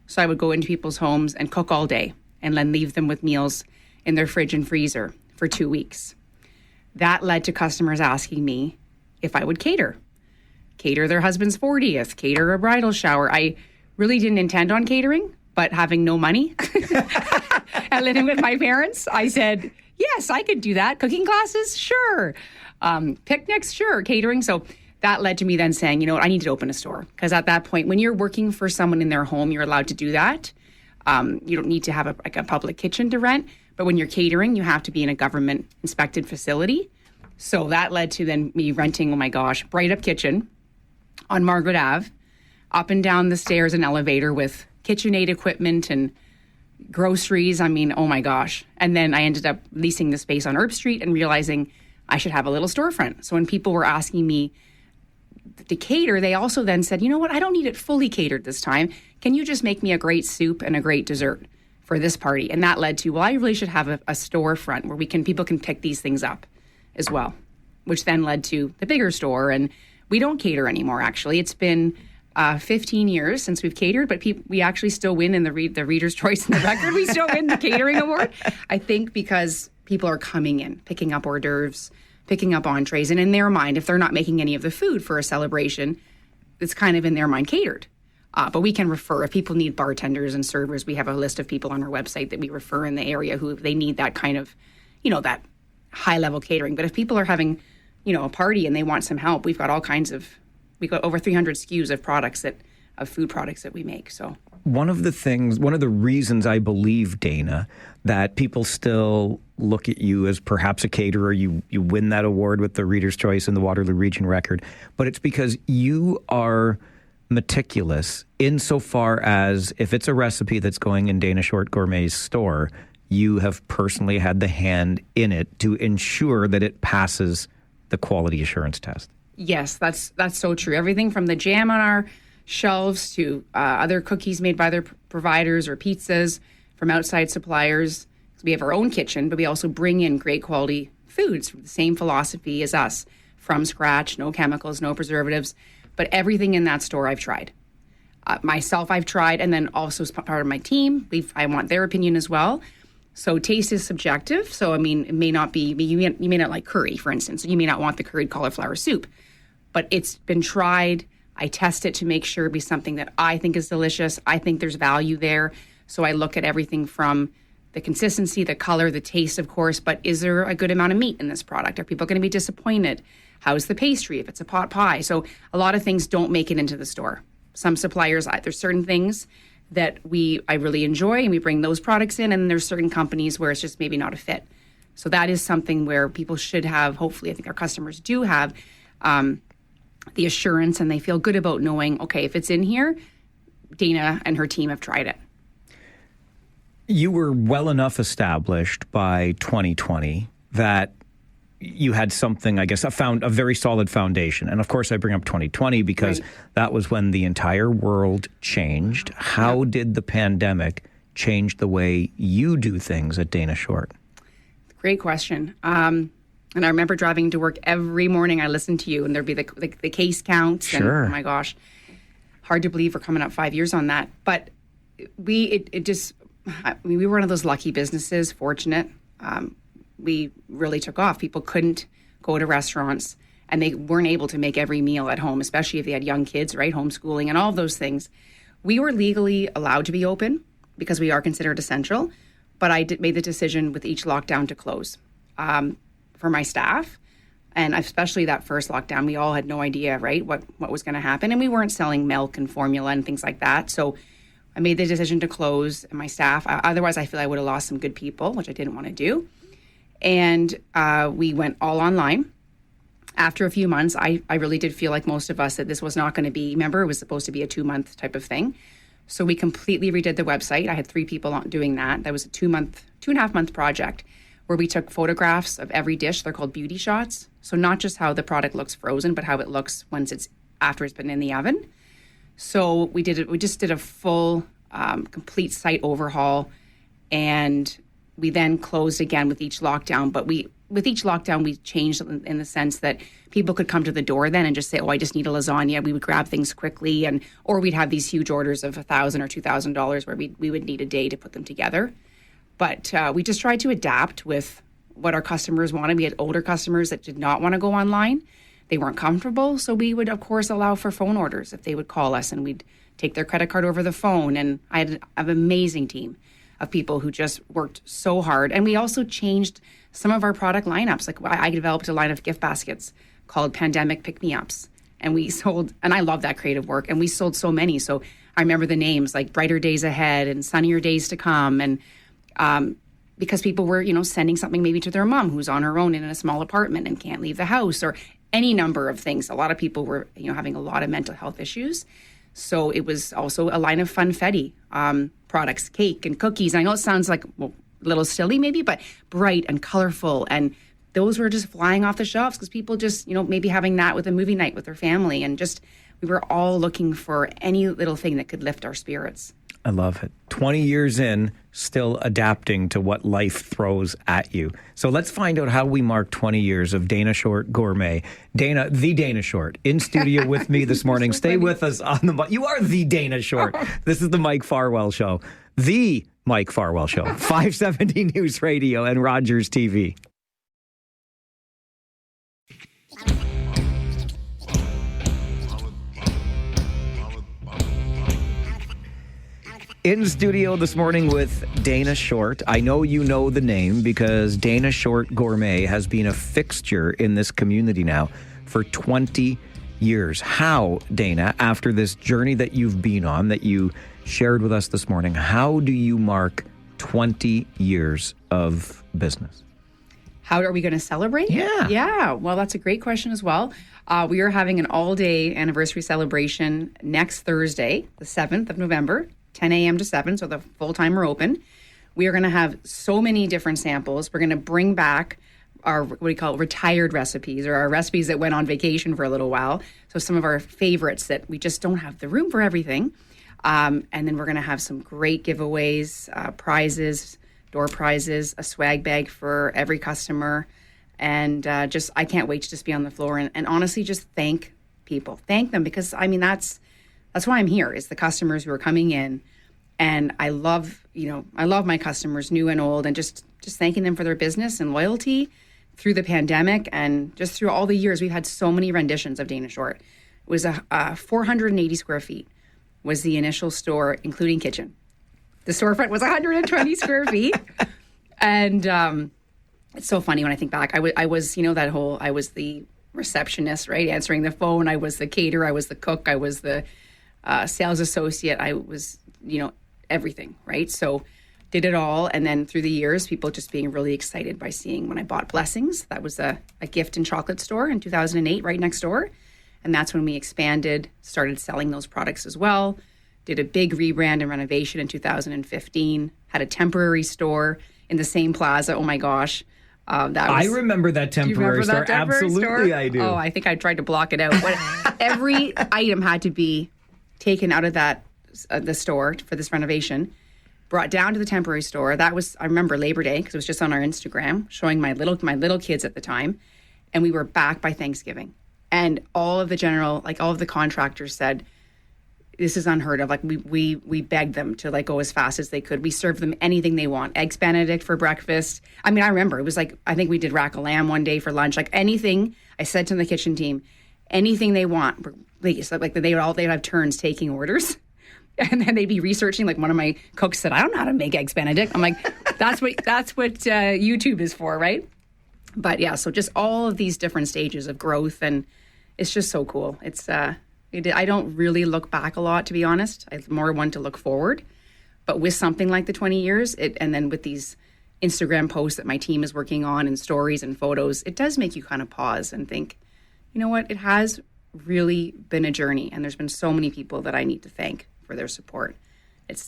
S12: So I would go into people's homes and cook all day and then leave them with meals in their fridge and freezer for 2 weeks. That led to customers asking me if I would cater their husband's 40th, cater a bridal shower. I really didn't intend on catering, but having no money and living with my parents, I said, yes, I could do that. Cooking classes? Sure. Picnics? Sure. Catering. So that led to me then saying, you know what, I need to open a store. Because at that point, when you're working for someone in their home, you're allowed to do that. You don't need to have a public kitchen to rent. But when you're catering, you have to be in a government inspected facility. So that led to then me renting, oh my gosh, Bright Up Kitchen on Margaret Ave, up and down the stairs and elevator with KitchenAid equipment and groceries. I mean, oh my gosh. And then I ended up leasing the space on Erb Street and realizing I should have a little storefront. So when people were asking me to cater, they also then said, you know what, I don't need it fully catered this time. Can you just make me a great soup and a great dessert for this party? And that led to, well, I really should have a storefront where people can pick these things up as well, which then led to the bigger store. And we don't cater anymore, actually. It's been 15 years since we've catered, but we actually still win in the Reader's Choice and the Record. We still win the catering award, I think, because people are coming in, picking up hors d'oeuvres, picking up entrees, and in their mind, if they're not making any of the food for a celebration, it's kind of in their mind catered. But we can refer. If people need bartenders and servers, we have a list of people on our website that we refer in the area who they need that kind of, that high-level catering. But if people are having, a party and they want some help, we've got over 300 SKUs of food products that we make. So
S1: one of the reasons I believe, Dana, that people still look at you as perhaps a caterer, you win that award with the Reader's Choice and the Waterloo Region Record, but it's because you are meticulous insofar as if it's a recipe that's going in Dana Short Gourmet's store, you have personally had the hand in it to ensure that it passes the quality assurance test.
S12: Yes, that's so true. Everything from the jam on our shelves to other cookies made by their providers or pizzas from outside suppliers. We have our own kitchen, but we also bring in great quality foods from the same philosophy as us, from scratch, no chemicals, no preservatives. But everything in that store I've tried. Myself, I've tried, and then also as part of my team, I want their opinion as well. So taste is subjective. So, it may not be, you may not like curry, for instance. You may not want the curried cauliflower soup. But it's been tried. I test it to make sure it be something that I think is delicious. I think there's value there. So I look at everything from the consistency, the color, the taste, of course. But is there a good amount of meat in this product? Are people going to be disappointed? How's the pastry if it's a pot pie? So a lot of things don't make it into the store. Some suppliers, there's certain things that I really enjoy and we bring those products in, and there's certain companies where it's just maybe not a fit. So that is something where people should have, hopefully I think our customers do have, the assurance, and they feel good about knowing, okay, if it's in here, Dana and her team have tried it.
S1: You were well enough established by 2020 that you had something, I guess, a very solid foundation. And of course, I bring up 2020 because that was when the entire world changed. How did the pandemic change the way you do things at Dana Short?
S12: Great question. And I remember driving to work every morning. I listened to you, and there'd be the case counts.
S1: Sure.
S12: And, oh my gosh, hard to believe we're coming up 5 years on that. But we were one of those lucky businesses, fortunate. We really took off. People couldn't go to restaurants, and they weren't able to make every meal at home, especially if they had young kids, right? Homeschooling and all of those things. We were legally allowed to be open because we are considered essential, but I made the decision with each lockdown to close. For my staff, and especially that first lockdown, we all had no idea, right, what was going to happen, and we weren't selling milk and formula and things like that. So I made the decision to close, and my staff. Otherwise, I feel I would have lost some good people, which I didn't want to do. And we went all online. After a few months, I really did feel like most of us that this was not going to be. Remember, it was supposed to be a 2-month type of thing. So we completely redid the website. I had 3 people doing that. That was a 2.5 month project, where we took photographs of every dish. They're called beauty shots. So not just how the product looks frozen, but how it looks after it's been in the oven. So we just did a full, complete site overhaul, and we then closed again with each lockdown, but with each lockdown, we changed in the sense that people could come to the door then and just say, oh, I just need a lasagna. We would grab things quickly, or we'd have these huge orders of $1,000 or $2,000 where we would need a day to put them together. But we just tried to adapt with what our customers wanted. We had older customers that did not want to go online. They weren't comfortable. So we would, of course, allow for phone orders if they would call us, and we'd take their credit card over the phone. And I had an amazing team of people who just worked so hard. And we also changed some of our product lineups. Like I developed a line of gift baskets called Pandemic Pick-Me-Ups. And we sold, and I love that creative work, and we sold so many. So I remember the names like Brighter Days Ahead and Sunnier Days to Come. And because people were, sending something maybe to their mom who's on her own in a small apartment and can't leave the house, or any number of things. A lot of people were, having a lot of mental health issues. So it was also a line of funfetti products, cake and cookies. I know it sounds like a little silly maybe, but bright and colorful. And those were just flying off the shelves because people just, maybe having that with a movie night with their family. And just, we were all looking for any little thing that could lift our spirits.
S1: I love it. 20 years in, still adapting to what life throws at you. So let's find out how we mark 20 years of Dana Short Gourmet. Dana, the Dana Short, in studio with me this morning. So stay with us on the... You are the Dana Short. This is the Mike Farwell Show. The Mike Farwell Show. 570 News Radio and Rogers TV. In studio this morning with Dana Short. I know you know the name because Dana Short Gourmet has been a fixture in this community now for 20 years. How, Dana, after this journey that you've been on, that you shared with us this morning, how do you mark 20 years of business?
S12: How are we going to celebrate? Yeah. Well, that's a great question as well. We are having an all-day anniversary celebration next Thursday, the 7th of November, 10 a.m. to 7, so the full time are open. We are going to have so many different samples. We're going to bring back our, what we call retired recipes, or our recipes that went on vacation for a little while. So some of our favorites that we just don't have the room for everything. And then we're going to have some great giveaways, prizes, door prizes, a swag bag for every customer. And I can't wait to just be on the floor and honestly just thank people. Thank them because, that's why I'm here, is the customers who are coming in. And I love my customers, new and old, and just thanking them for their business and loyalty through the pandemic and just through all the years. We've had so many renditions of Dana Short. It was 480 square feet was the initial store, including kitchen. The storefront was 120 square feet. And it's so funny when I think back. I was the receptionist, right? Answering the phone. I was the caterer. I was the cook. I was the sales associate. I was, everything, right? So did it all. And then through the years, people just being really excited by seeing when I bought Blessings. That was a gift and chocolate store in 2008, right next door. And that's when we expanded, started selling those products as well. Did a big rebrand and renovation in 2015. Had a temporary store in the same plaza. Oh my gosh.
S1: I remember that temporary store. Absolutely, I do.
S12: Oh, I think I tried to block it out. But every item had to be taken out of the store for this renovation, brought down to the temporary store. That was, I remember, Labor Day, because it was just on our Instagram, showing my little kids at the time. And we were back by Thanksgiving. And all of the contractors said, this is unheard of. Like we begged them to go as fast as they could. We served them anything they want. Eggs Benedict for breakfast. I remember it was I think we did rack of lamb one day for lunch. Anything. I said to the kitchen team, anything they want. They'd have turns taking orders. And then they'd be researching. One of my cooks said, I don't know how to make Eggs Benedict. I'm like, that's what YouTube is for, right? But yeah, so just all of these different stages of growth, and it's just so cool. It's I don't really look back a lot, to be honest. I'm more one to look forward. But with something like the 20 years, and then with these Instagram posts that my team is working on and stories and photos, it does make you kind of pause and think, you know what? It has really been a journey, and there's been so many people that I need to thank for their support.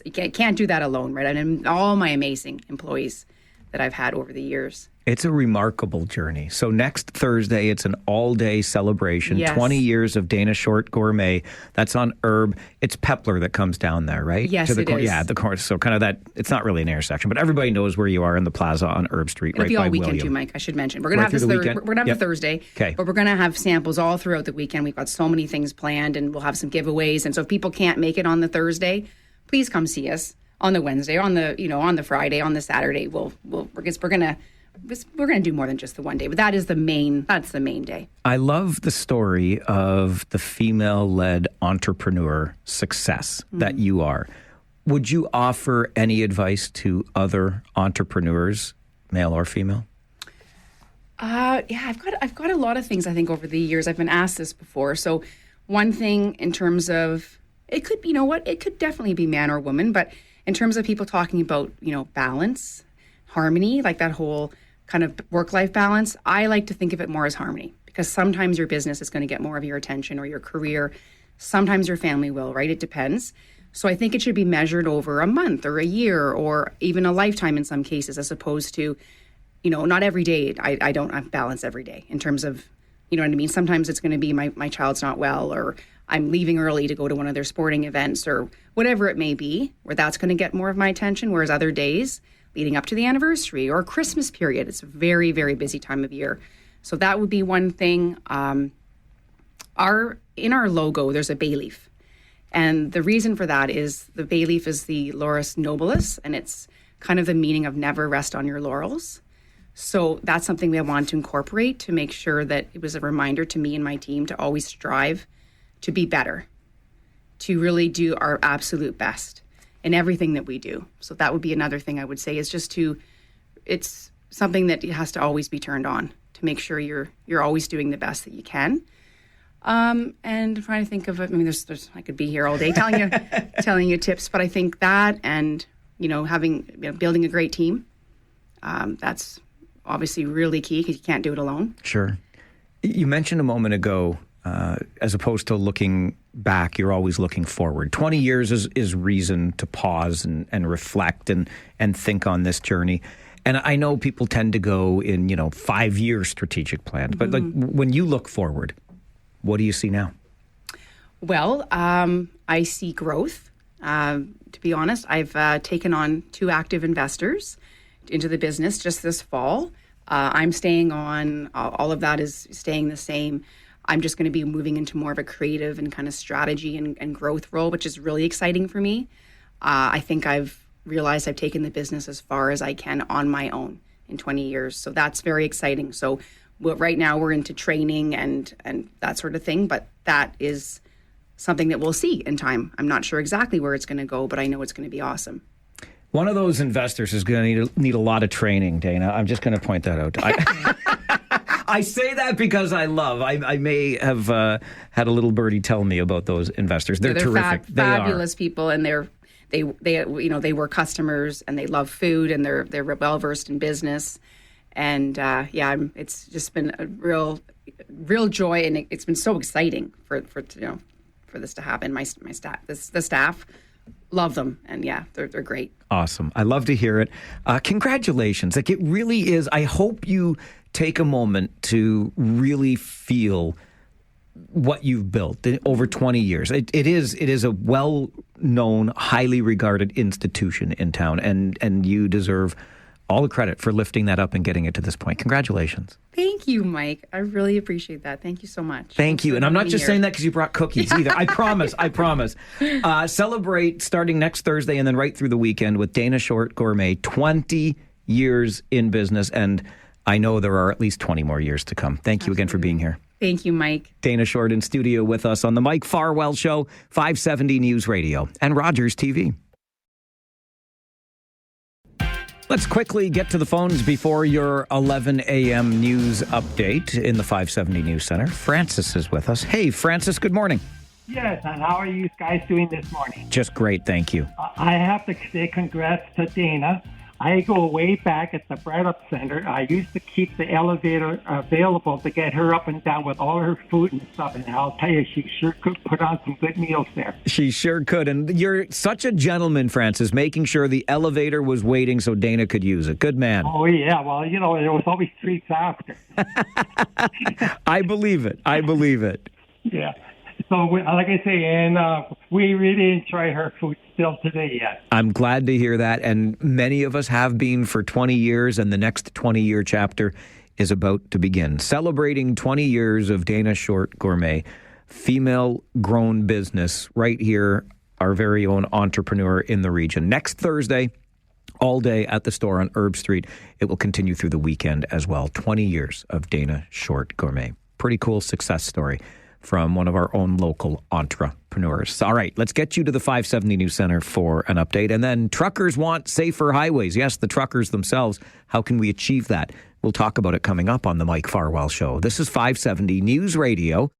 S12: You can't do that alone, right? And all my amazing employees that I've had over the years.
S1: It's a remarkable journey. So next Thursday, it's an all-day celebration.
S12: Yes.
S1: 20 years of Dana Short Gourmet. That's on Herb. It's Pepler that comes down there, right?
S12: Yes, it is.
S1: Yeah, the corner. So kind of that, it's not really an intersection, but everybody knows where you are in the plaza on Herb Street,
S12: It'll
S1: right
S12: be
S1: by
S12: all weekend
S1: William.
S12: too, Mike, I should mention. We're going to
S1: Right
S12: have
S1: through
S12: this
S1: the weekend?
S12: we're going to have
S1: Yep.
S12: a Thursday,
S1: Okay.
S12: but we're going to have samples all throughout the weekend. We've got so many things planned, and we'll have some giveaways. And so if people can't make it on the Thursday, please come see us on the Wednesday, on the Friday, on the Saturday. We're going to do more than just the one day, but that's the main day.
S1: I love the story of the female-led entrepreneur success that you are. Would you offer any advice to other entrepreneurs, male or female?
S12: Yeah, I've got a lot of things, I think, over the years. I've been asked this before. So one thing in terms of, it could, it could definitely be man or woman, but in terms of people talking about, balance, harmony, like that whole kind of work-life balance, I like to think of it more as harmony, because sometimes your business is going to get more of your attention, or your career. Sometimes your family will, right? It depends. So I think it should be measured over a month or a year or even a lifetime in some cases, as opposed to, not every day. I don't have balance every day in terms of, you know what I mean? Sometimes it's going to be my child's not well, or I'm leaving early to go to one of their sporting events, or whatever it may be, where that's going to get more of my attention. Whereas other days leading up to the anniversary or Christmas period, it's a very, very busy time of year. So that would be one thing. In our logo, there's a bay leaf. And the reason for that is the bay leaf is the Laurus Nobilis, and it's kind of the meaning of never rest on your laurels. So that's something we want to incorporate to make sure that it was a reminder to me and my team to always strive to be better, to really do our absolute best in everything that we do. So that would be another thing I would say, is just it's something that has to always be turned on to make sure you're always doing the best that you can. And I'm trying to think of, there's I could be here all day telling you tips, but I think that, and, building a great team, that's obviously really key, because you can't do it alone.
S1: Sure. You mentioned a moment ago, as opposed to looking back, you're always looking forward. 20 years is reason to pause and reflect and think on this journey. And I know people tend to go in, 5-year strategic plans, but like when you look forward, what do you see now?
S12: Well, I see growth. To be honest, I've taken on 2 active investors into the business just this fall. I'm staying on. All of that is staying the same. I'm just going to be moving into more of a creative and kind of strategy and growth role, which is really exciting for me. I think I've realized I've taken the business as far as I can on my own in 20 years. So that's very exciting. So right now we're into training and that sort of thing, but that is something that we'll see in time. I'm not sure exactly where it's going to go, but I know it's going to be awesome.
S1: One of those investors is going to need a lot of training, Dana. I'm just going to point that out. I say that because I may have had a little birdie tell me about those investors. They're terrific.
S12: Fabulous people, and they were customers, and they love food, and they're well versed in business. And it's just been a real joy, and it's been so exciting for this to happen. My staff, the staff, love them, and they're great.
S1: Awesome. I love to hear it. Congratulations. Like, it really is. I hope you take a moment to really feel what you've built over 20 years. It is a well-known, highly regarded institution in town, and you deserve all the credit for lifting that up and getting it to this point. Congratulations.
S12: Thank you, Mike. I really appreciate that. Thank you so much.
S1: Thank you. And I'm not just saying that because you brought cookies either. I promise. Celebrate starting next Thursday and then right through the weekend with Dana Short Gourmet. 20 years in business, and I know there are at least 20 more years to come. Thank you again for being here.
S12: Thank you, Mike.
S1: Dana Short in studio with us on the Mike Farwell Show, 570 News Radio and Rogers TV. Let's quickly get to the phones before your 11 a.m. news update in the 570 News Center. Francis is with us. Hey, Francis, good morning.
S13: Yes, and how are you guys doing this morning?
S1: Just great, thank you.
S13: I have to say congrats to Dana. I go way back at the Bread-Up Center. I used to keep the elevator available to get her up and down with all her food and stuff. And I'll tell you, she sure could put on some good meals there.
S1: She sure could. And you're such a gentleman, Francis, making sure the elevator was waiting so Dana could use it. Good man.
S13: Oh, yeah. Well, you know, there was always streets after.
S1: I believe it. I believe it.
S13: Yeah. So, like I say, and we really enjoy her food still today, yes.
S1: I'm glad to hear that, and many of us have been for 20 years, and the next 20-year chapter is about to begin. Celebrating 20 years of Dana Short Gourmet, female-grown business right here, our very own entrepreneur in the region. Next Thursday, all day at the store on Herb Street. It will continue through the weekend as well. 20 years of Dana Short Gourmet. Pretty cool success story from one of our own local entrepreneurs. All right, let's get you to the 570 News Center for an update. And then truckers want safer highways. Yes, the truckers themselves. How can we achieve that? We'll talk about it coming up on the Mike Farwell Show. This is 570 News Radio.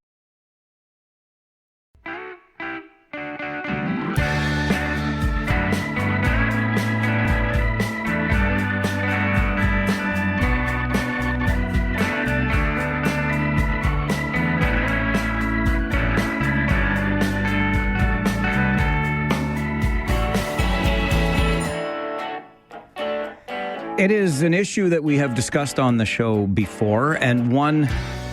S1: It is an issue that we have discussed on the show before, and one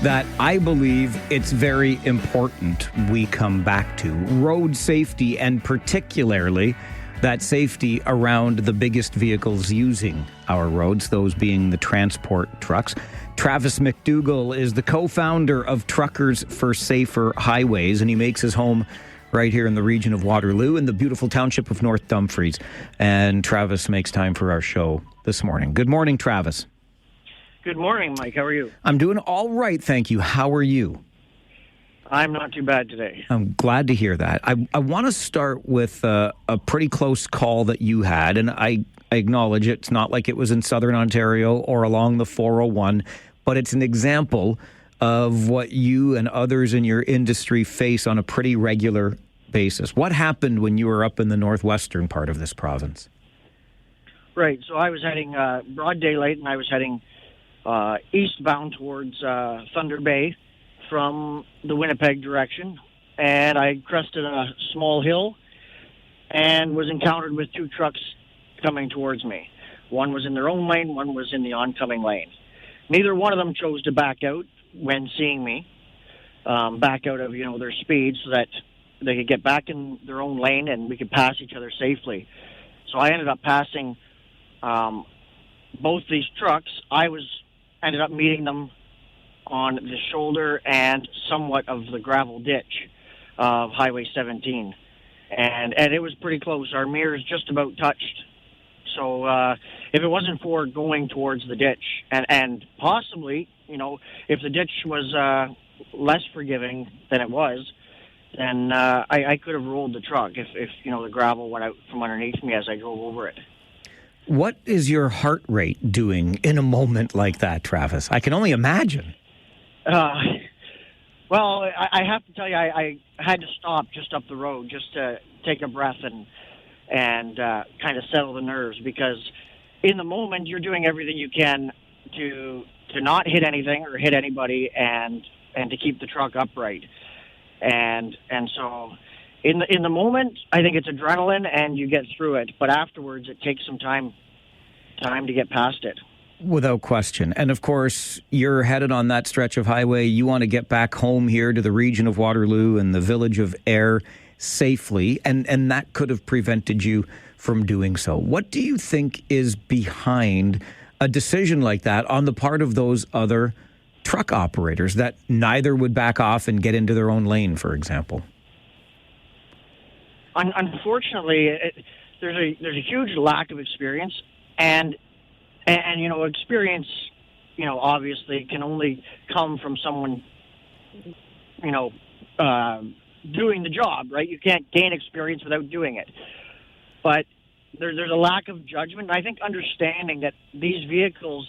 S1: that I believe it's very important we come back to. Road safety, and particularly that safety around the biggest vehicles using our roads, those being the transport trucks. Travis McDougall is the co-founder of Truckers for Safer Highways, and he makes his home right here in the region of Waterloo in the beautiful township of North Dumfries. And Travis makes time for our show this morning. Good morning, Travis.
S14: Good morning, Mike. How are you?
S1: I'm doing all right, thank you. How are you?
S14: I'm not too bad today.
S1: I'm glad to hear that. I want to start with a pretty close call that you had, and I acknowledge it's not like it was in Southern Ontario or along the 401, but it's an example of what you and others in your industry face on a pretty regular basis. What happened when you were up in the northwestern part of this province?
S14: Right. So I was heading broad daylight, and I was heading eastbound towards Thunder Bay from the Winnipeg direction. And I crested a small hill and was encountered with two trucks coming towards me. One was in their own lane, one was in the oncoming lane. Neither one of them chose to back out when seeing me, back out of, their speed so that they could get back in their own lane and we could pass each other safely. So I ended up passing both these trucks. I ended up meeting them on the shoulder and somewhat of the gravel ditch of Highway 17. And it was pretty close. Our mirrors just about touched. So if it wasn't for going towards the ditch and possibly, if the ditch was less forgiving than it was, then I could have rolled the truck if the gravel went out from underneath me as I drove over it.
S1: What is your heart rate doing in a moment like that, Travis? I can only imagine.
S14: Well, I have to tell you, I had to stop just up the road just to take a breath and kind of settle the nerves, because in the moment you're doing everything you can to not hit anything or hit anybody and to keep the truck upright. And so in the moment, I think it's adrenaline and you get through it, but afterwards it takes some time to get past it.
S1: Without question. And of course, you're headed on that stretch of highway. You want to get back home here to the region of Waterloo and the village of Ayr safely, and that could have prevented you from doing so. What do you think is behind a decision like that on the part of those other truck operators that neither would back off and get into their own lane, for example?
S14: Unfortunately, there's a huge lack of experience, and experience, obviously can only come from someone, doing the job, right? You can't gain experience without doing it. But there's a lack of judgment. I think understanding that these vehicles,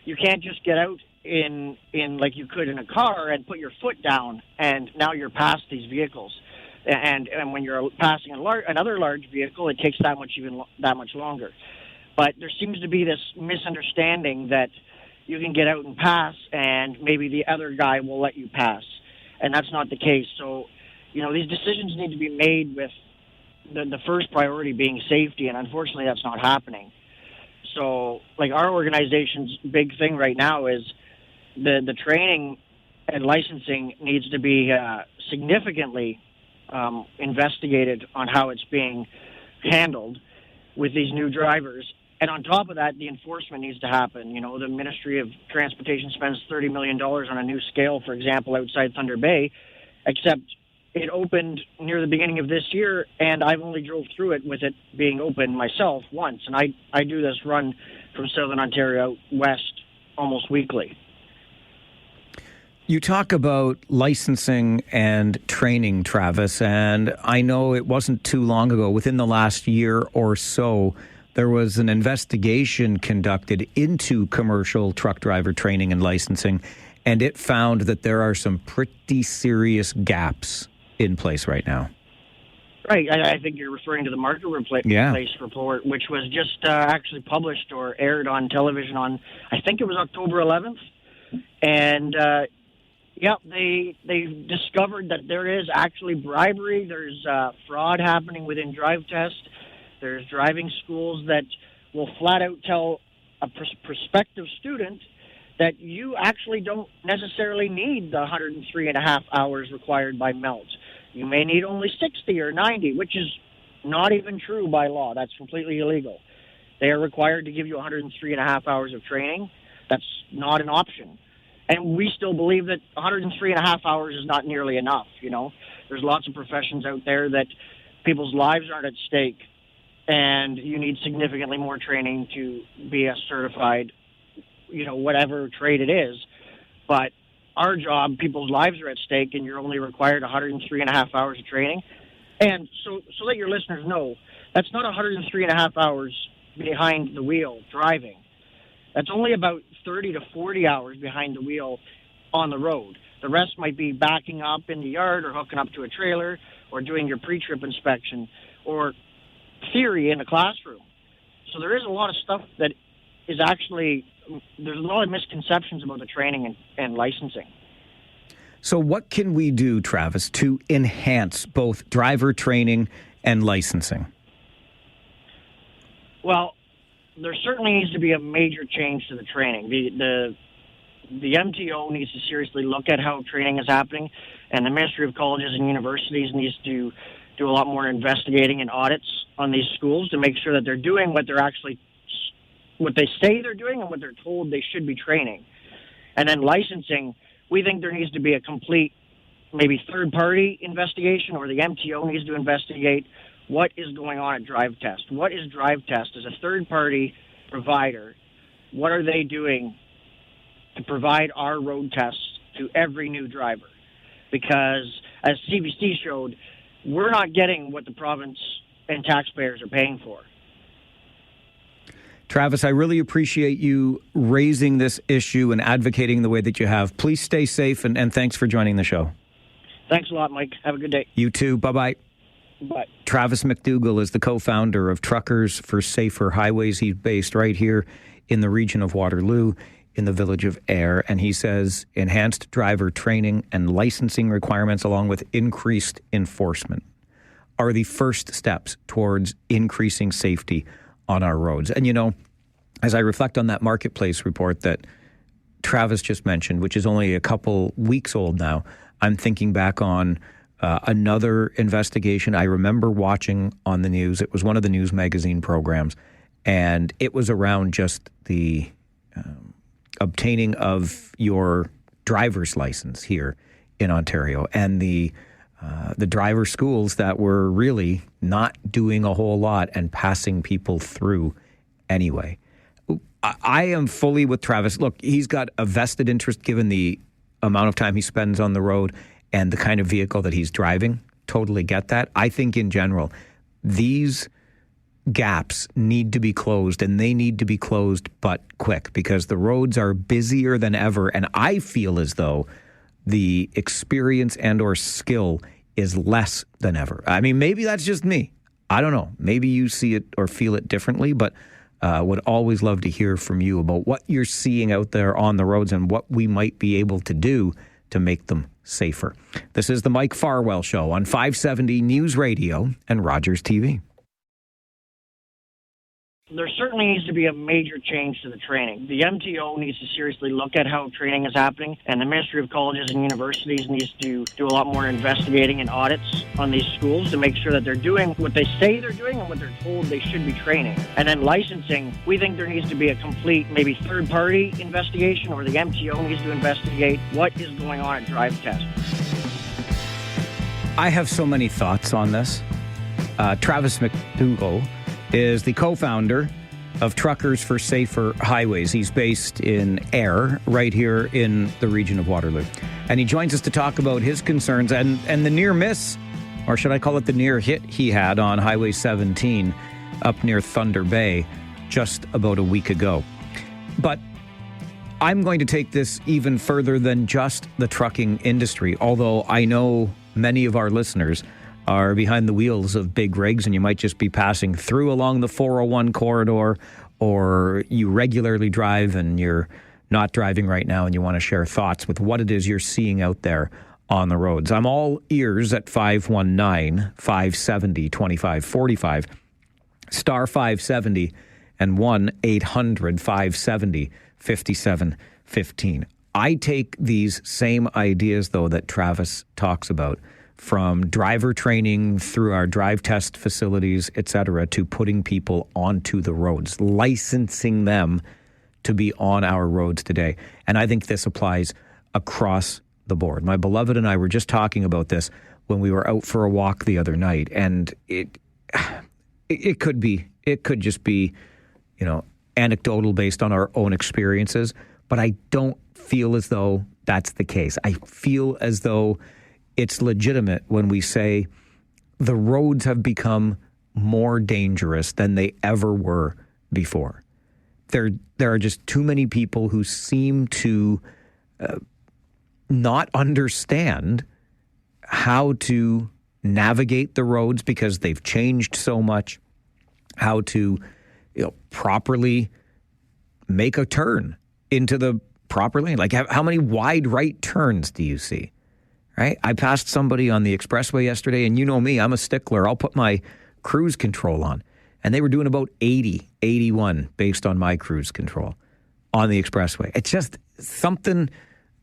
S14: you can't just get out in like you could in a car and put your foot down and now you're past these vehicles. And when you're passing another large vehicle, it takes that much longer. But there seems to be this misunderstanding that you can get out and pass, and maybe the other guy will let you pass. And that's not the case. So, these decisions need to be made with the first priority being safety, and unfortunately that's not happening. So, like, our organization's big thing right now is the training and licensing needs to be significantly investigated on how it's being handled with these new drivers. And on top of that, the enforcement needs to happen. The Ministry of Transportation spends $30 million on a new scale, for example, outside Thunder Bay, except it opened near the beginning of this year, and I've only drove through it with it being open myself once. And I do this run from Southern Ontario out west almost weekly.
S1: You talk about licensing and training, Travis, and I know it wasn't too long ago, within the last year or so, there was an investigation conducted into commercial truck driver training and licensing, and it found that there are some pretty serious gaps in place right now.
S14: Right. I think you're referring to the marketplace report, which was just actually published or aired on television on, I think it was October 11th. And, they discovered that there is actually bribery. There's fraud happening within drive test. There's driving schools that will flat out tell a prospective student that you actually don't necessarily need the 103.5 hours required by MELT. You may need only 60 or 90, which is not even true by law. That's completely illegal. They are required to give you 103.5 hours of training. That's not an option. And we still believe that 103.5 hours is not nearly enough. There's lots of professions out there that people's lives aren't at stake, and you need significantly more training to be a certified, whatever trade it is. But our job, people's lives are at stake, and you're only required 103.5 hours of training. And so that your listeners know, that's not 103.5 hours behind the wheel driving. That's only about 30 to 40 hours behind the wheel on the road. The rest might be backing up in the yard or hooking up to a trailer or doing your pre-trip inspection or theory in a classroom. So there is a lot of stuff that is actually, there's a lot of misconceptions about the training and licensing.
S1: So what can we do, Travis, to enhance both driver training and licensing?
S14: Well, there certainly needs to be a major change to the training. The MTO needs to seriously look at how training is happening, and the Ministry of Colleges and Universities needs to do a lot more investigating and audits on these schools to make sure that they're doing what they say they're doing and what they're told they should be training. And then licensing, we think there needs to be a complete, maybe third-party investigation, or the MTO needs to investigate what is going on at Drive Test. What is Drive Test as a third-party provider? What are they doing to provide our road tests to every new driver? Because as CBC showed, we're not getting what the province and taxpayers are paying for.
S1: Travis, I really appreciate you raising this issue and advocating the way that you have. Please stay safe, and thanks for joining the show.
S14: Thanks a lot, Mike. Have a good day.
S1: You too. Bye-bye.
S14: Bye.
S1: Travis McDougall is the co-founder of Truckers for Safer Highways. He's based right here in the region of Waterloo, in the village of Ayr, and he says enhanced driver training and licensing requirements along with increased enforcement are the first steps towards increasing safety on our roads. And as I reflect on that marketplace report that Travis just mentioned, which is only a couple weeks old now, I'm thinking back on another investigation I remember watching on the news. It was one of the news magazine programs, and it was around just the obtaining of your driver's license here in Ontario, and the driver schools that were really not doing a whole lot and passing people through anyway. I am fully with Travis. Look, he's got a vested interest given the amount of time he spends on the road and the kind of vehicle that he's driving. Totally get that. I think in general, these gaps need to be closed, and they need to be closed but quick, because the roads are busier than ever, and I feel as though the experience and or skill is less than ever. I mean, maybe that's just me. I don't know. Maybe you see it or feel it differently, but Would always love to hear from you about what you're seeing out there on the roads and what we might be able to do to make them safer. This is the Mike Farwell Show on 570 News Radio and Rogers TV.
S14: There certainly needs to be a major change to the training. The MTO needs to seriously look at how training is happening, and the Ministry of Colleges and Universities needs to do a lot more investigating and audits on these schools to make sure that they're doing what they say they're doing and what they're told they should be training. And then licensing, we think there needs to be a complete, maybe third-party investigation, or the MTO needs to investigate what is going on at drive tests.
S1: I have so many thoughts on this. Travis McDougall is the co-founder of Truckers for Safer Highways. He's based in Ayr, right here in the region of Waterloo. And he joins us to talk about his concerns and the near miss, or should I call it the near hit he had on Highway 17 up near Thunder Bay just about a week ago. But I'm going to take this even further than just the trucking industry, although I know many of our listeners are behind the wheels of big rigs, and you might just be passing through along the 401 corridor, or you regularly drive and you're not driving right now and you want to share thoughts with what it is you're seeing out there on the roads. I'm all ears at 519-570-2545, star 570, and 1-800-570-5715. I take these same ideas, though, that Travis talks about, from driver training through our drive test facilities, etc., to putting people onto the roads, licensing them to be on our roads today. And I think this applies across the board. My beloved and I were just talking about this when we were out for a walk the other night, and it could just be, anecdotal based on our own experiences, but I don't feel as though that's the case. I feel as though it's legitimate when we say the roads have become more dangerous than they ever were before. There are just too many people who seem to not understand how to navigate the roads because they've changed so much, how to properly make a turn into the proper lane. Like, how many wide right turns do you see? Right? I passed somebody on the expressway yesterday, and you know me, I'm a stickler. I'll put my cruise control on. And they were doing about 80, 81 based on my cruise control on the expressway. It's just something,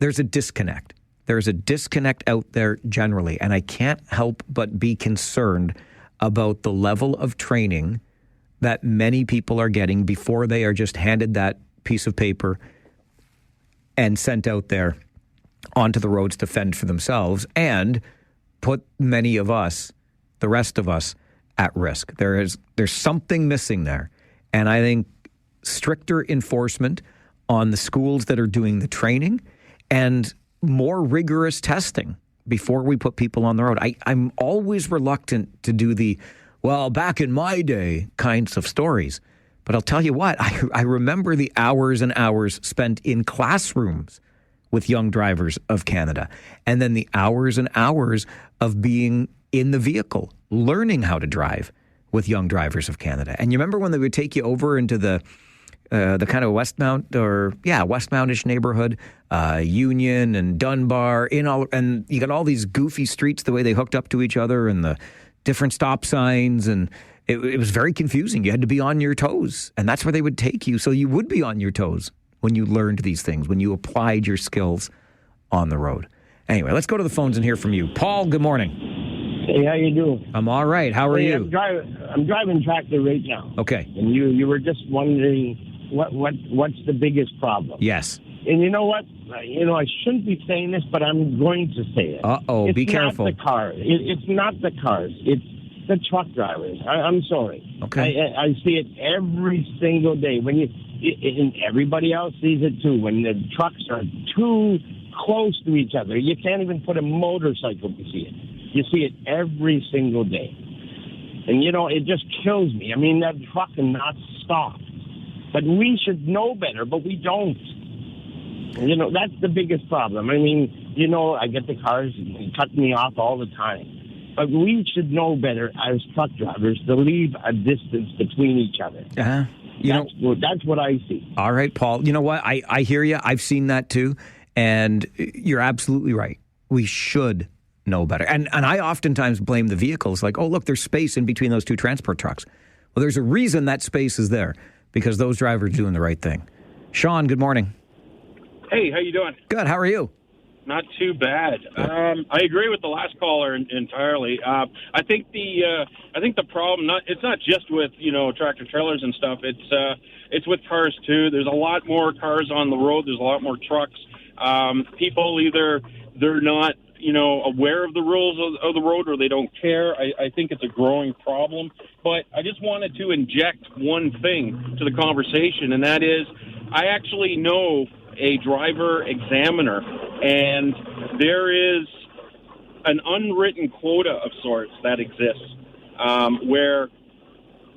S1: there's a disconnect. There's a disconnect out there generally, and I can't help but be concerned about the level of training that many people are getting before they are just handed that piece of paper and sent out there onto the roads to fend for themselves and put many of us, the rest of us, at risk. There's something missing there. And I think stricter enforcement on the schools that are doing the training and more rigorous testing before we put people on the road. I'm always reluctant to do the, well, back in my day kinds of stories. But I'll tell you what, I remember the hours and hours spent in classrooms with young drivers of Canada, and then the hours and hours of being in the vehicle, learning how to drive with young drivers of Canada. And you remember when they would take you over into the kind of Westmountish neighborhood, Union and Dunbar, and you got all these goofy streets, the way they hooked up to each other and the different stop signs, and it was very confusing. You had to be on your toes, and that's where they would take you, so you would be on your toes when you learned these things, when you applied your skills on the road. Anyway, let's go to the phones and hear from you. Paul, good morning.
S15: Hey, how you doing?
S1: I'm all right. How are you?
S15: I'm driving tractor right now.
S1: Okay.
S15: And you were just wondering what's the biggest problem?
S1: Yes.
S15: And you know what? I shouldn't be saying this, but I'm going to say it.
S1: Uh-oh, be careful.
S15: It's not the cars. It's not the cars. It's the truck drivers. I'm sorry.
S1: Okay.
S15: I see it every single day. And everybody else sees it too. When the trucks are too close to each other, you can't even put a motorcycle to see it. You see it every single day. And, it just kills me. I mean, that truck cannot stop. But we should know better, but we don't. That's the biggest problem. I mean, I get the cars cut me off all the time. But we should know better as truck drivers to leave a distance between each other.
S1: Uh-huh.
S15: That's what I see.
S1: All right, Paul. You know what? I hear you. I've seen that too. And you're absolutely right. We should know better. And I oftentimes blame the vehicles, like, oh, look, there's space in between those two transport trucks. Well, there's a reason that space is there, because those drivers are doing the right thing. Sean, good morning.
S16: Hey, how you doing?
S1: Good. How are you?
S16: Not too bad. I agree with the last caller entirely. I think the problem it's not just with tractor trailers and stuff. It's with cars too. There's a lot more cars on the road. There's a lot more trucks. People either they're not aware of the rules of the road, or they don't care. I think it's a growing problem. But I just wanted to inject one thing to the conversation, and that is I actually know a driver examiner, and there is an unwritten quota of sorts that exists where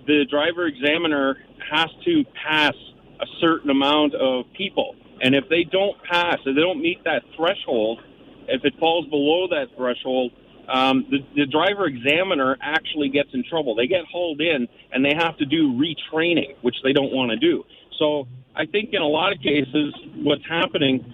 S16: the driver examiner has to pass a certain amount of people. And if they don't pass, if they don't meet that threshold, if it falls below that threshold, the driver examiner actually gets in trouble. They get hauled in, and they have to do retraining, which they don't want to do. So I think in a lot of cases what's happening,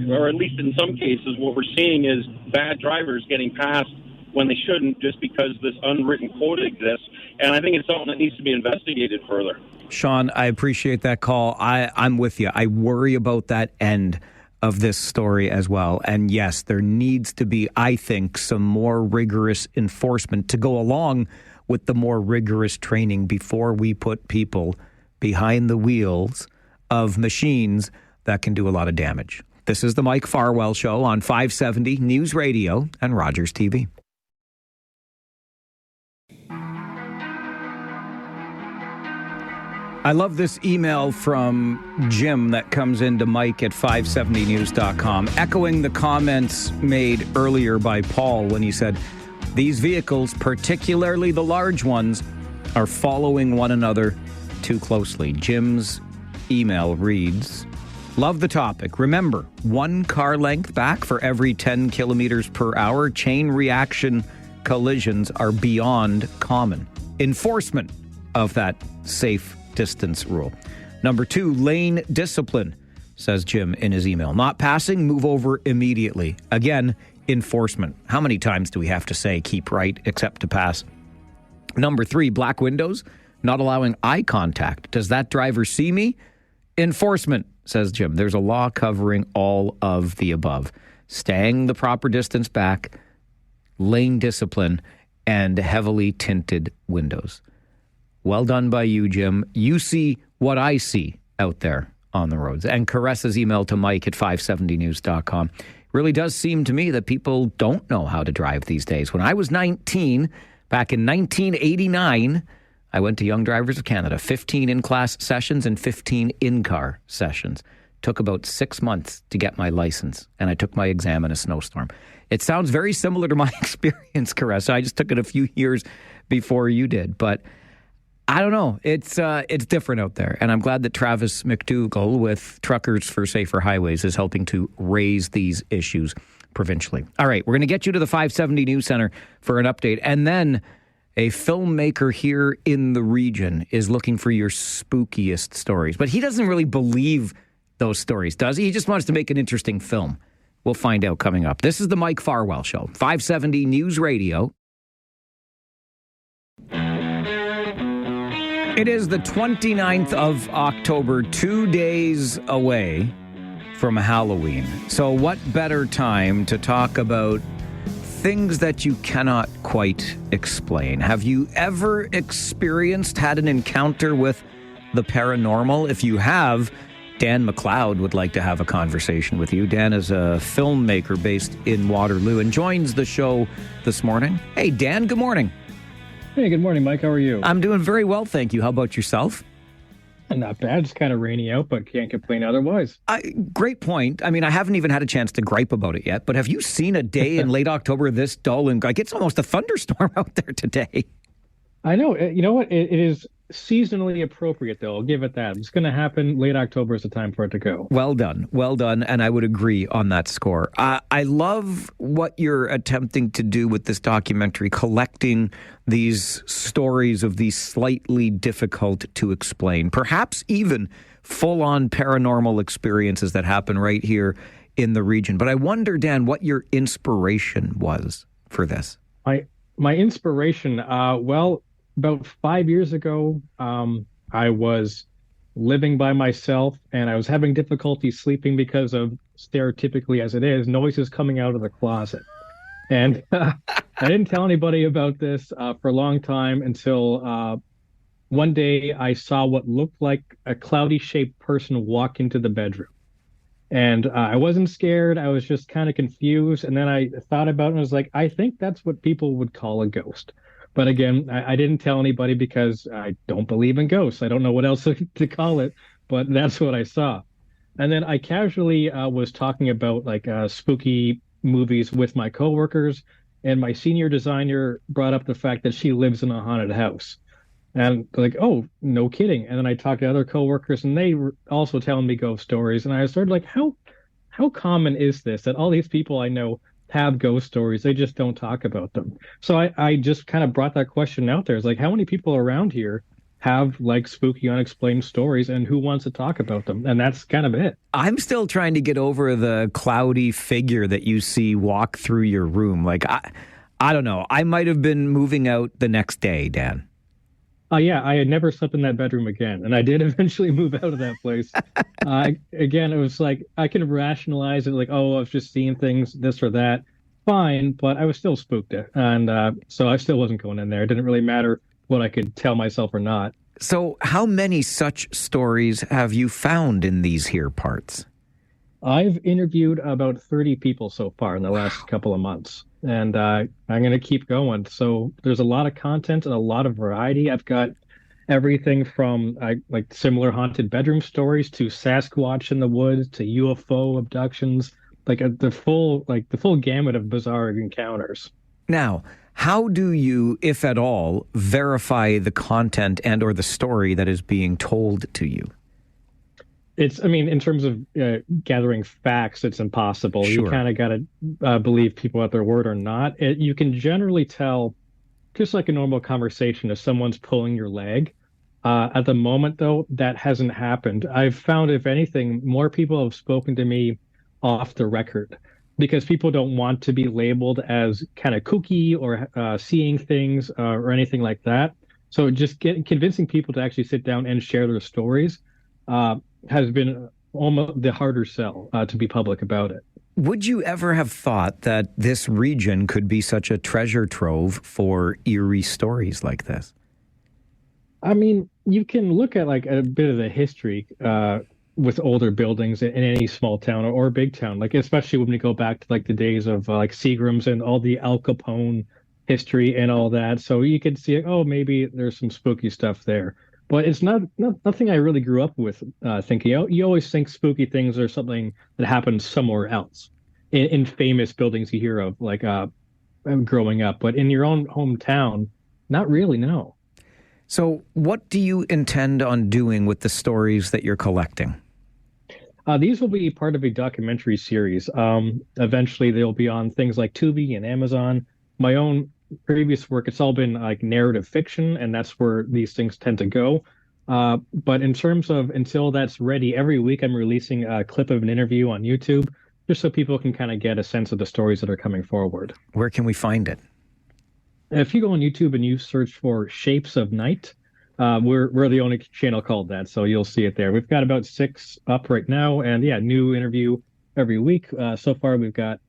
S16: or at least in some cases what we're seeing, is bad drivers getting passed when they shouldn't, just because this unwritten quota exists. And I think it's something that needs to be investigated further.
S1: Sean, I appreciate that call. I'm with you. I worry about that end of this story as well. And yes, there needs to be, I think, some more rigorous enforcement to go along with the more rigorous training before we put people behind the wheels of machines that can do a lot of damage. This is the Mike Farwell Show on 570 News Radio and Rogers TV. I love this email from Jim that comes into Mike at 570news.com, echoing the comments made earlier by Paul when he said, these vehicles, particularly the large ones, are following one another too closely. Jim's email reads, love the topic. Remember, 1 car length back for every 10 kilometers per hour. Chain reaction collisions are beyond common. Enforcement of that safe distance rule. Number 2, lane discipline, says Jim in his email. Not passing, move over immediately. Again, enforcement. How many times do we have to say keep right except to pass? Number 3, black windows, not allowing eye contact. Does that driver see me? Enforcement, says Jim. There's a law covering all of the above. Staying the proper distance back, lane discipline, and heavily tinted windows. Well done by you, Jim. You see what I see out there on the roads. And Caressa's email to Mike at 570news.com. Really does seem to me that people don't know how to drive these days. When I was 19, back in 1989, I went to Young Drivers of Canada, 15 in-class sessions and 15 in-car sessions. Took about 6 months to get my license, and I took my exam in a snowstorm. It sounds very similar to my experience, Caressa. I just took it a few years before you did, but I don't know. It's different out there, and I'm glad that Travis McDougall with Truckers for Safer Highways is helping to raise these issues provincially. All right, we're going to get you to the 570 News Center for an update, and then a filmmaker here in the region is looking for your spookiest stories, but he doesn't really believe those stories, does he? He just wants to make an interesting film. We'll find out coming up. This is the Mike Farwell Show, 570 News Radio. It is the 29th of October, 2 days away from Halloween. So what better time to talk about things that you cannot quite explain? Have you ever had an encounter with the paranormal? If you have, Dan McLeod would like to have a conversation with you. Dan is a filmmaker based in Waterloo and joins the show this morning. Hey, Dan, good morning.
S17: Hey, good morning, Mike. How are you?
S1: I'm doing very well, thank you. How about yourself?
S17: Not bad. It's kind of rainy out, but can't complain otherwise.
S1: Great point. I mean, I haven't even had a chance to gripe about it yet, but have you seen a day in late October this dull and like it's almost a thunderstorm out there today?
S17: I know. You know what? It is seasonally appropriate, though. I'll give it that. It's going to happen. Late October is the time for it to go.
S1: Well done. Well done. And I would agree on that score. I love what you're attempting to do with this documentary, collecting these stories of these slightly difficult to explain, perhaps even full-on paranormal experiences that happen right here in the region. But I wonder, Dan, what your inspiration was for this.
S17: My inspiration, well, about 5 years ago, I was living by myself and I was having difficulty sleeping because of, stereotypically as it is, noises coming out of the closet. And I didn't tell anybody about this for a long time until one day I saw what looked like a cloudy shaped person walk into the bedroom. And I wasn't scared. I was just kind of confused. And then I thought about it and I was like, I think that's what people would call a ghost. But again, I didn't tell anybody because I don't believe in ghosts. I don't know what else to call it, but that's what I saw. And then I casually was talking about like spooky movies with my coworkers, and my senior designer brought up the fact that she lives in a haunted house. And they're like, oh, no kidding. And then I talked to other coworkers, and they were also telling me ghost stories. And I started like, how common is this that all these people I know have ghost stories? They just don't talk about them. So I just kind of brought that question out there. It's like, how many people around here have like spooky, unexplained stories, and who wants to talk about them? And that's kind of it.
S1: I'm still trying to get over the cloudy figure that you see walk through your room. Like, I don't know. I might have been moving out the next day, Dan.
S17: Yeah, I had never slept in that bedroom again, and I did eventually move out of that place. Again, it was like I can rationalize it, like, oh, I was just seeing things, this or that. Fine, but I was still spooked, and so I still wasn't going in there. It didn't really matter what I could tell myself or not.
S1: So, how many such stories have you found in these here parts?
S17: I've interviewed about 30 people so far in the last couple of months, and I'm going to keep going. So there's a lot of content and a lot of variety. I've got everything from like similar haunted bedroom stories to Sasquatch in the woods to UFO abductions, like the full gamut of bizarre encounters.
S1: Now, how do you, if at all, verify the content and or the story that is being told to you?
S17: I mean, in terms of gathering facts, it's impossible.
S1: Sure.
S17: You kind of got to believe people at their word or not. You can generally tell, just like a normal conversation, if someone's pulling your leg. At the moment, though, that hasn't happened. I've found, if anything, more people have spoken to me off the record because people don't want to be labeled as kind of kooky or seeing things or anything like that. So just convincing people to actually sit down and share their stories has been almost the harder sell to be public about it.
S1: Would you ever have thought that this region could be such a treasure trove for eerie stories like this?
S17: I mean, you can look at like a bit of the history with older buildings in any small town or big town, like especially when we go back to like the days of like Seagram's and all the Al Capone history and all that. So you could see, oh, maybe there's some spooky stuff there. But it's nothing I really grew up with thinking. You always think spooky things are something that happens somewhere else in famous buildings you hear of, like growing up. But in your own hometown, not really, no.
S1: So what do you intend on doing with the stories that you're collecting?
S17: These will be part of a documentary series. Eventually, they'll be on things like Tubi and Amazon. My own previous work, it's all been like narrative fiction, and that's where these things tend to go. But in terms of until that's ready, every week I'm releasing a clip of an interview on YouTube, just so people can kind of get a sense of the stories that are coming forward.
S1: Where can we find it?
S17: If you go on YouTube and you search for Shapes of Night, we're the only channel called that, so you'll see it there. We've got about 6 up right now, and yeah, new interview every week. So far, we've got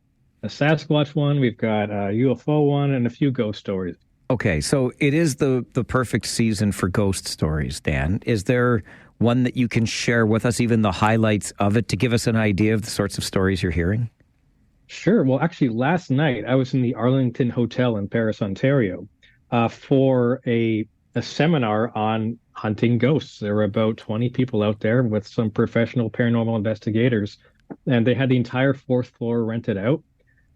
S17: a Sasquatch one, we've got a UFO one, and a few ghost stories.
S1: Okay, so it is the perfect season for ghost stories, Dan. Is there one that you can share with us, even the highlights of it, to give us an idea of the sorts of stories you're hearing?
S17: Sure. Well, actually, last night I was in the Arlington Hotel in Paris, Ontario, for a seminar on hunting ghosts. There were about 20 people out there with some professional paranormal investigators, and they had the entire 4th floor rented out.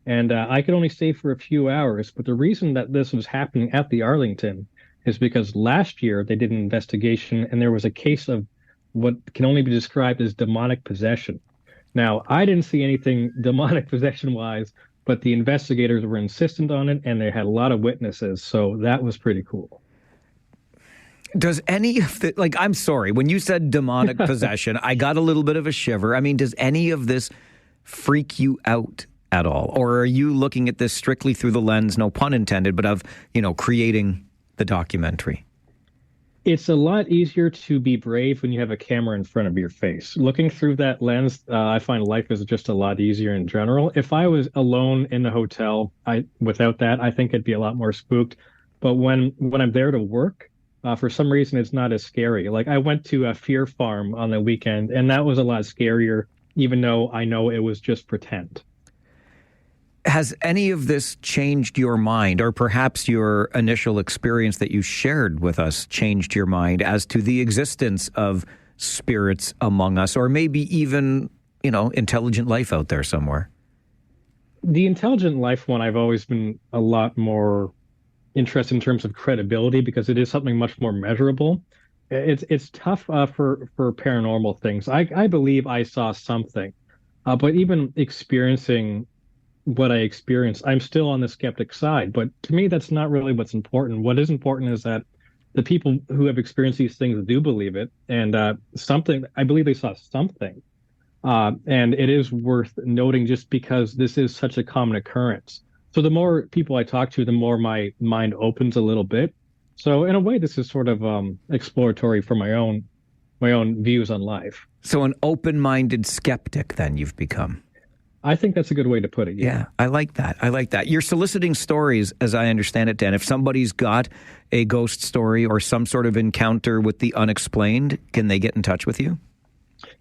S17: And I could only stay for a few hours, but the reason that this was happening at the Arlington is because last year they did an investigation and there was a case of what can only be described as demonic possession. Now, I didn't see anything demonic possession-wise, but the investigators were insistent on it, and they had a lot of witnesses, so that was pretty cool.
S1: Does any of the, like, I'm sorry, when you said demonic possession, I got a little bit of a shiver. I mean, does any of this freak you out at all? Or are you looking at this strictly through the lens, no pun intended, but of, creating the documentary?
S17: It's a lot easier to be brave when you have a camera in front of your face. Looking through that lens, I find life is just a lot easier in general. If I was alone in the hotel, without that, I think I'd be a lot more spooked. But when I'm there to work, for some reason, it's not as scary. Like, I went to a Fear Farm on the weekend, and that was a lot scarier, even though I know it was just pretend.
S1: Has any of this changed your mind, or perhaps your initial experience that you shared with us changed your mind as to the existence of spirits among us, or maybe even, intelligent life out there somewhere?
S17: The intelligent life one, I've always been a lot more interested in terms of credibility because it is something much more measurable. It's tough for paranormal things. I believe I saw something, but even experiencing what I experienced, I'm still on the skeptic side. But to me, that's not really what's important. What is important is that the people who have experienced these things do believe it, and I believe they saw something. And it is worth noting just because this is such a common occurrence. So the more people I talk to, the more my mind opens a little bit. So in a way, this is sort of exploratory for my own views on life.
S1: So an open-minded skeptic, then, you've become.
S17: I think that's a good way to put it.
S1: Yeah, I like that. You're soliciting stories, as I understand it, Dan. If somebody's got a ghost story or some sort of encounter with the unexplained, can they get in touch with you?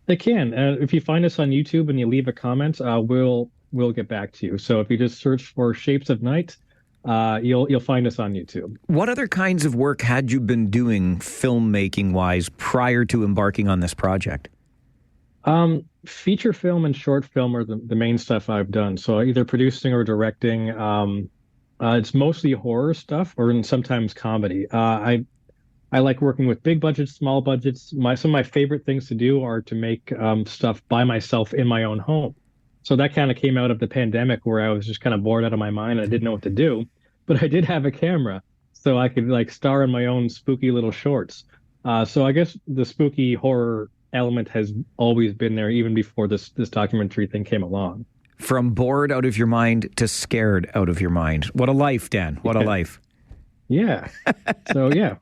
S17: They can. If you find us on YouTube and you leave a comment, we'll get back to you. So if you just search for Shapes of Night, you'll find us on YouTube.
S1: What other kinds of work had you been doing filmmaking-wise prior to embarking on this project?
S17: Feature film and short film are the main stuff I've done. So either producing or directing. It's mostly horror stuff or sometimes comedy. I like working with big budgets, small budgets. Some of my favorite things to do are to make stuff by myself in my own home. So that kind of came out of the pandemic where I was just kind of bored out of my mind and I didn't know what to do. But I did have a camera, so I could star in my own spooky little shorts. So I guess the spooky horror element has always been there even before this documentary thing came along.
S1: From bored out of your mind to scared out of your mind. What a life, Dan. What a life.
S17: Yeah. So, yeah.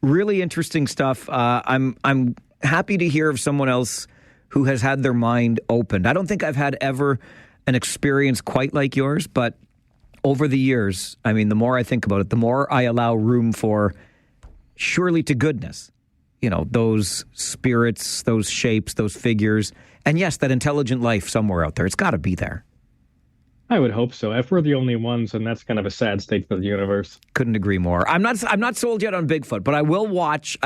S1: Really interesting stuff. I'm happy to hear of someone else who has had their mind opened. I don't think I've had ever an experience quite like yours, but over the years, I mean, the more I think about it, the more I allow room for surely to goodness. Those spirits, those shapes, those figures. And yes, that intelligent life somewhere out there. It's got to be there.
S17: I would hope so. If we're the only ones, then that's kind of a sad state for the universe.
S1: Couldn't agree more. I'm not sold yet on Bigfoot, but I will watch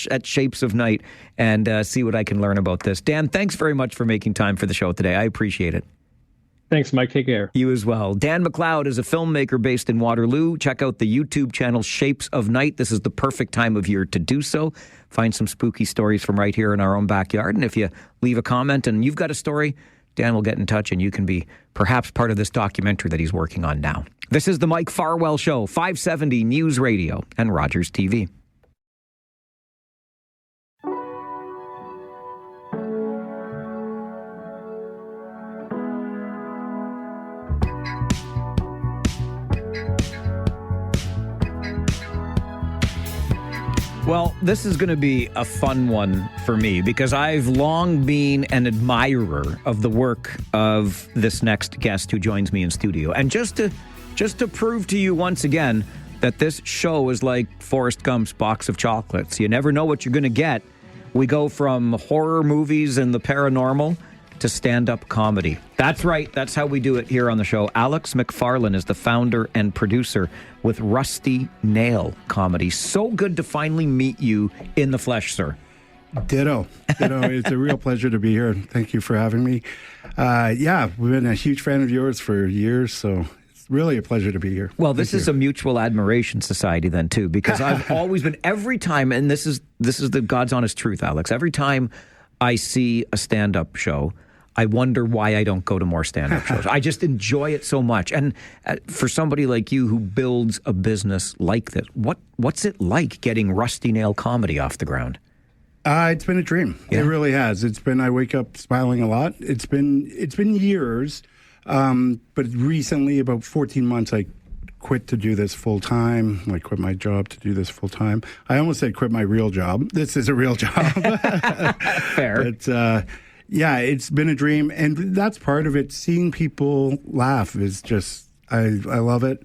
S1: at Shapes of Night and see what I can learn about this. Dan, thanks very much for making time for the show today. I appreciate it.
S17: Thanks, Mike. Take care.
S1: You as well. Dan McLeod is a filmmaker based in Waterloo. Check out the YouTube channel Shapes of Night. This is the perfect time of year to do so. Find some spooky stories from right here in our own backyard. And if you leave a comment and you've got a story, Dan will get in touch and you can be perhaps part of this documentary that he's working on now. This is the Mike Farwell Show, 570 News Radio and Rogers TV. Well, this is going to be a fun one for me because I've long been an admirer of the work of this next guest who joins me in studio. And just to prove to you once again that this show is like Forrest Gump's box of chocolates. You never know what you're going to get. We go from horror movies and the paranormal to stand-up comedy. That's right. That's how we do it here on the show. Alex McFarlane is the founder and producer with Rusty Nail Comedy. So good to finally meet you in the flesh, sir.
S18: Ditto. It's a real pleasure to be here. Thank you for having me. We've been a huge fan of yours for years, so really a pleasure to be here.
S1: Well, this is a mutual admiration society then, too, because I've always been, every time, and this is the God's honest truth, Alex, every time I see a stand-up show, I wonder why I don't go to more stand-up shows. I just enjoy it so much. And for somebody like you who builds a business like this, what's it like getting Rusty Nail Comedy off the ground?
S18: It's been a dream. Yeah. It really has. I wake up smiling a lot. It's been years, but recently, about 14 months, I quit to do this full time. I quit my job to do this full time. I almost said quit my real job. This is a real job.
S1: Fair.
S18: But yeah, it's been a dream, and that's part of it. Seeing people laugh is just, I love it.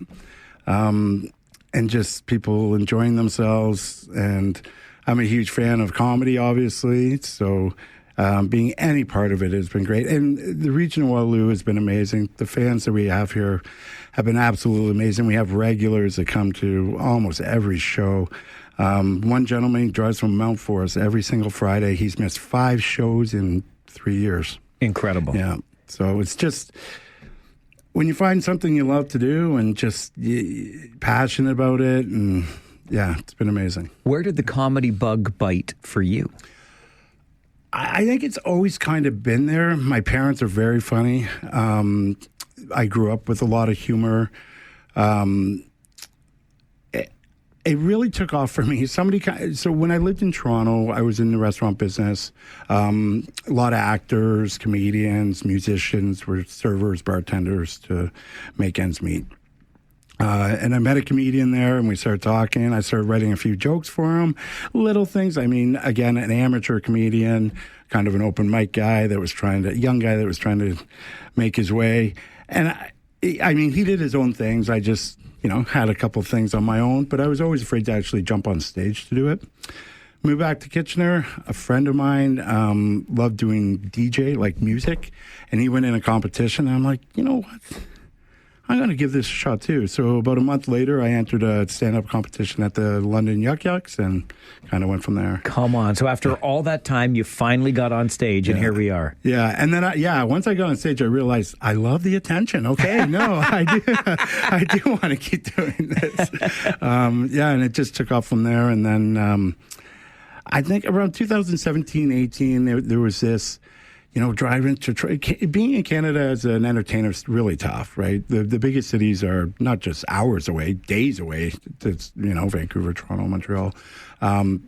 S18: And just people enjoying themselves, and I'm a huge fan of comedy, obviously, so being any part of it has been great. And the Region of Waterloo has been amazing. The fans that we have here have been absolutely amazing. We have regulars that come to almost every show. One gentleman drives from Mount Forest every single Friday. He's missed 5 shows in 3 years.
S1: Incredible.
S18: Yeah. So it's just, when you find something you love to do and just passionate about it, and yeah, it's been amazing.
S1: Where did the comedy bug bite for you?
S18: I think it's always kind of been there. My parents are very funny. I grew up with a lot of humor. It really took off for me. So when I lived in Toronto, I was in the restaurant business. A lot of actors, comedians, musicians were servers, bartenders to make ends meet. And I met a comedian there, and we started talking. I started writing a few jokes for him, little things. I mean, again, an amateur comedian, kind of an open mic guy young guy that was trying to make his way. And I mean, he did his own things. I just, had a couple of things on my own, but I was always afraid to actually jump on stage to do it. Moved back to Kitchener. A friend of mine loved doing DJ, like music, and he went in a competition. And I'm like, you know what? I'm going to give this a shot too. So about a month later, I entered a stand-up competition at the London Yuck Yucks and kind of went from there.
S1: Come on. So after all that time, you finally got on stage, and here we are.
S18: Yeah. And then, once I got on stage, I realized I love the attention. Okay. No, I do want to keep doing this. And it just took off from there. And then I think around 2017, 18, there was this, driving to being in Canada as an entertainer is really tough, right? The biggest cities are not just hours away, days away. It's, Vancouver, Toronto, Montreal.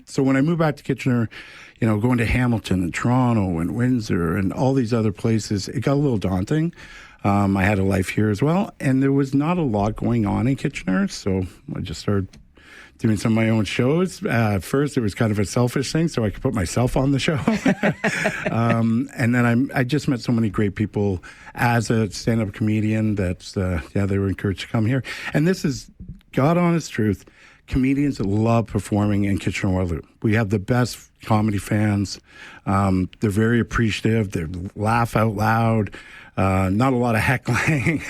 S18: So when I moved back to Kitchener, going to Hamilton and Toronto and Windsor and all these other places, it got a little daunting. I had a life here as well, and there was not a lot going on in Kitchener, so I just started doing some of my own shows. First, it was kind of a selfish thing, so I could put myself on the show. And then I just met so many great people as a stand-up comedian that, they were encouraged to come here. And this is God honest truth. Comedians love performing in Kitchener-Waterloo. We have the best comedy fans. They're very appreciative. They laugh out loud. Not a lot of heckling.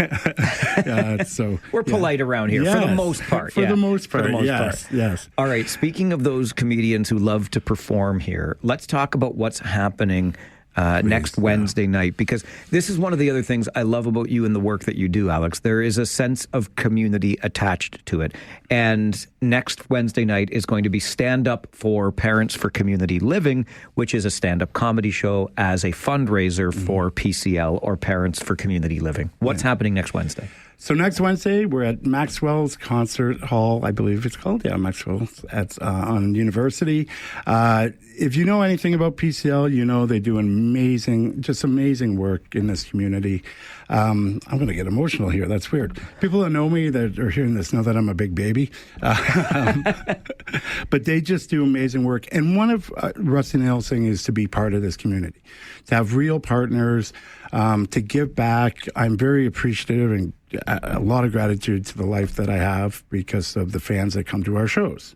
S18: So
S1: we're polite around here for the most part.
S18: For the most part, yes.
S1: All right. Speaking of those comedians who love to perform here, let's talk about what's happening next Wednesday night, because this is one of the other things I love about you and the work that you do, Alex. There is a sense of community attached to it. And next Wednesday night is going to be Stand Up for Parents for Community Living, which is a stand-up comedy show as a fundraiser for PCL, or Parents for Community Living. What's happening next Wednesday?
S18: So next Wednesday, we're at Maxwell's Concert Hall, I believe it's called. Yeah, Maxwell's on University. If you know anything about PCL, they do amazing work in this community. I'm going to get emotional here. That's weird. People that know me that are hearing this know that I'm a big baby. But they just do amazing work. And one of Rusty Nail's thing is to be part of this community, to have real partners, to give back. I'm very appreciative and a lot of gratitude to the life that I have because of the fans that come to our shows.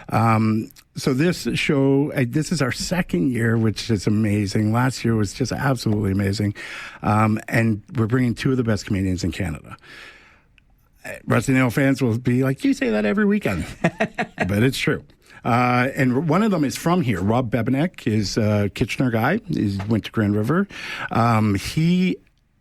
S18: So this show, this is our second year, which is amazing. Last year was just absolutely amazing. And we're bringing 2 of the best comedians in Canada. Rusty Nail fans will be like, you say that every weekend. But it's true. And one of them is from here. Rob Bebenek is a Kitchener guy. He went to Grand River. He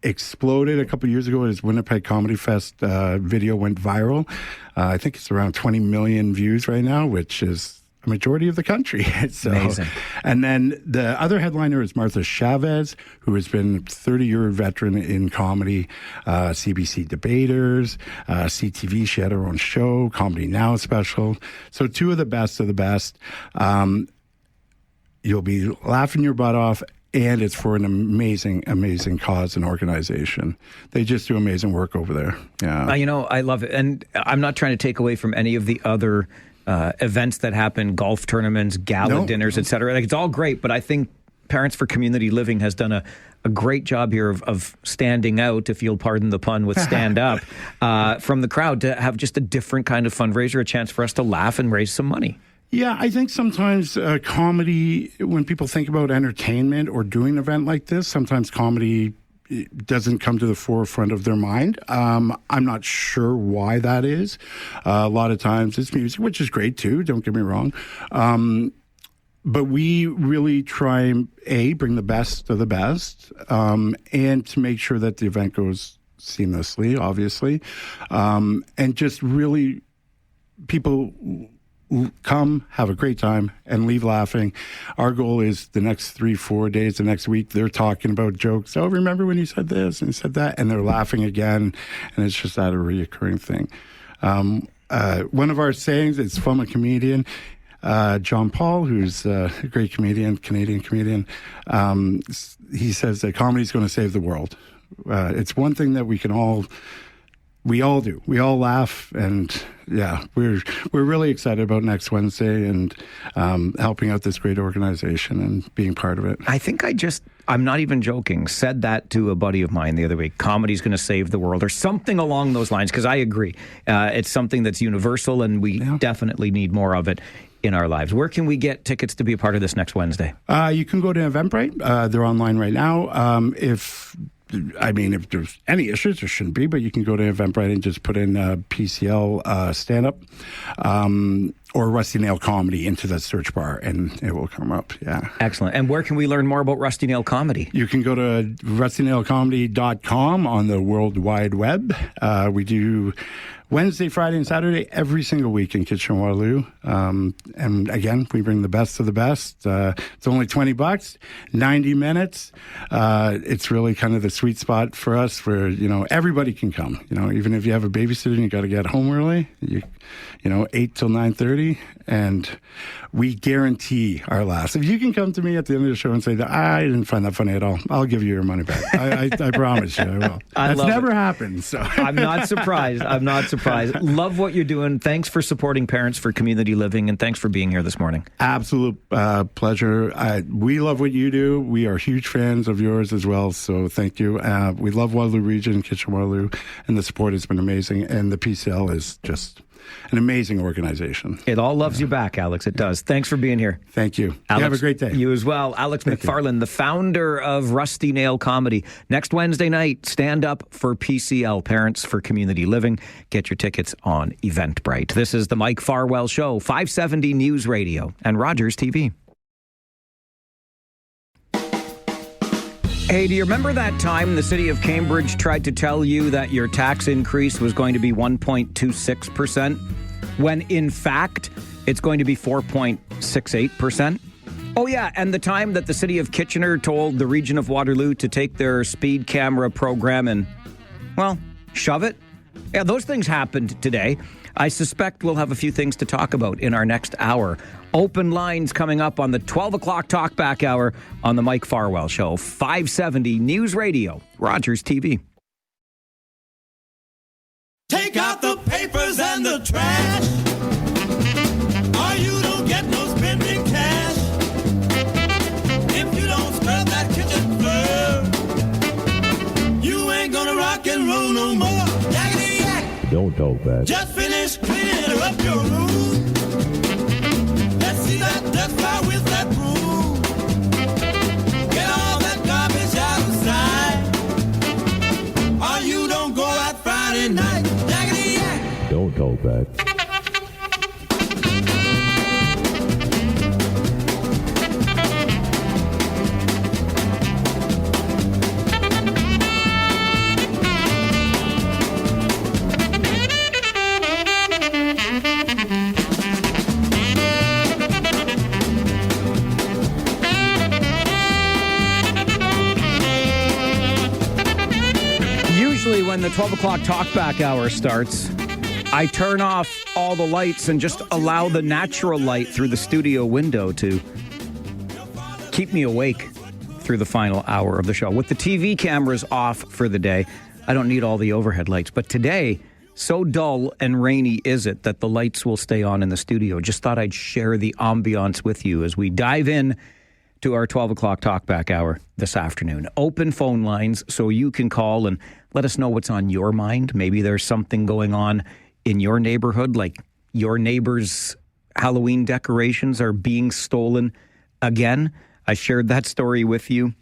S18: exploded a couple years ago. His Winnipeg Comedy Fest video went viral. I think it's around 20 million views right now, which is a majority of the country. So,
S1: amazing.
S18: And then the other headliner is Martha Chavez, who has been a 30-year veteran in comedy, CBC Debaters, CTV. She had her own show, Comedy Now special. So two of the best of the best. You'll be laughing your butt off, and it's for an amazing, amazing cause and organization. They just do amazing work over there. Yeah.
S1: I love it. And I'm not trying to take away from any of the other events that happen, golf tournaments, gala dinners, et cetera. Like, it's all great, but I think Parents for Community Living has done a great job here of standing out, if you'll pardon the pun with stand up, from the crowd, to have just a different kind of fundraiser, a chance for us to laugh and raise some money.
S18: Yeah, I think sometimes comedy, when people think about entertainment or doing an event like this, sometimes comedy doesn't come to the forefront of their mind. I'm not sure why that is. A lot of times it's music, which is great too, don't get me wrong. But we really try and, bring the best of the best, and to make sure that the event goes seamlessly, obviously. And just really, people come, have a great time, and leave laughing. Our goal is the next 3-4 days, the next week, they're talking about jokes. Oh, remember when you said this and said that? And they're laughing again, and it's just that a reoccurring thing. One of our sayings, it's from a comedian, John Paul, who's a great comedian, Canadian comedian. He says that comedy is going to save the world. It's one thing that we all do. We all laugh, and yeah, we're really excited about next Wednesday and helping out this great organization and being part of it.
S1: I think I'm not even joking, said that to a buddy of mine the other week. Comedy's going to save the world, or something along those lines, because I agree. It's something that's universal, and we definitely need more of it in our lives. Where can we get tickets to be a part of this next Wednesday?
S18: You can go to Eventbrite. They're online right now. If there's any issues, there shouldn't be, but you can go to Eventbrite and just put in PCL stand-up or Rusty Nail Comedy into the search bar, and it will come up. Yeah.
S1: Excellent. And where can we learn more about Rusty Nail Comedy?
S18: You can go to rustynailcomedy.com on the World Wide Web. We do Wednesday, Friday, and Saturday every single week in Kitchener-Waterloo. And again, we bring the best of the best. It's only $20, 90 minutes. It's really kind of the sweet spot for us where, everybody can come. Even if you have a babysitter and you got to get home early, 8 till 9:30. And we guarantee our laughs. If you can come to me at the end of the show and say that I didn't find that funny at all, I'll give you your money back. I promise you I will. That's never happened. So
S1: I'm not surprised. Love what you're doing. Thanks for supporting Parents for Community Living, and thanks for being here this morning.
S18: Absolute pleasure. We love what you do. We are huge fans of yours as well, so thank you. We love Waterloo Region, Kitchener-Waterloo, and the support has been amazing, and the PCL is just an amazing organization.
S1: It all loves you back, Alex. It does. Thanks for being here.
S18: Thank you.
S1: Alex,
S18: you have a great day.
S1: You as well. Alex McFarland, the founder of Rusty Nail Comedy. Next Wednesday night, stand up for PCL, Parents for Community Living. Get your tickets on Eventbrite. This is the Mike Farwell Show, 570 News Radio and Rogers TV. Hey, do you remember that time the city of Cambridge tried to tell you that your tax increase was going to be 1.26%, when in fact it's going to be 4.68%? Oh yeah, and the time that the city of Kitchener told the region of Waterloo to take their speed camera program and, well, shove it? Yeah, those things happened today. I suspect we'll have a few things to talk about in our next hour. Open lines coming up on the 12 o'clock Talkback Hour on the Mike Farwell Show, 570 News Radio, Rogers TV.
S2: Take out the papers and the trash, or you don't get no spending cash. If you don't scrub that kitchen floor, you ain't gonna rock and roll no more. Yakety yak.
S19: Don't talk back.
S2: Just finish cleaning up your room. Let's see that dust fly with that broom. Get all that garbage outside, or you don't go out Friday night. Yakety yak.
S19: Don't talk back.
S1: when the 12 o'clock Talkback Hour starts, I turn off all the lights and just allow the natural light through the studio window to keep me awake through the final hour of the show. With the TV cameras off for the day, I don't need all the overhead lights. But today, so dull and rainy is it that the lights will stay on in the studio. Just thought I'd share the ambiance with you as we dive in to our 12 o'clock Talkback Hour this afternoon. Open phone lines so you can call and let us know what's on your mind. Maybe there's something going on in your neighborhood, like your neighbor's Halloween decorations are being stolen again. I shared that story with you.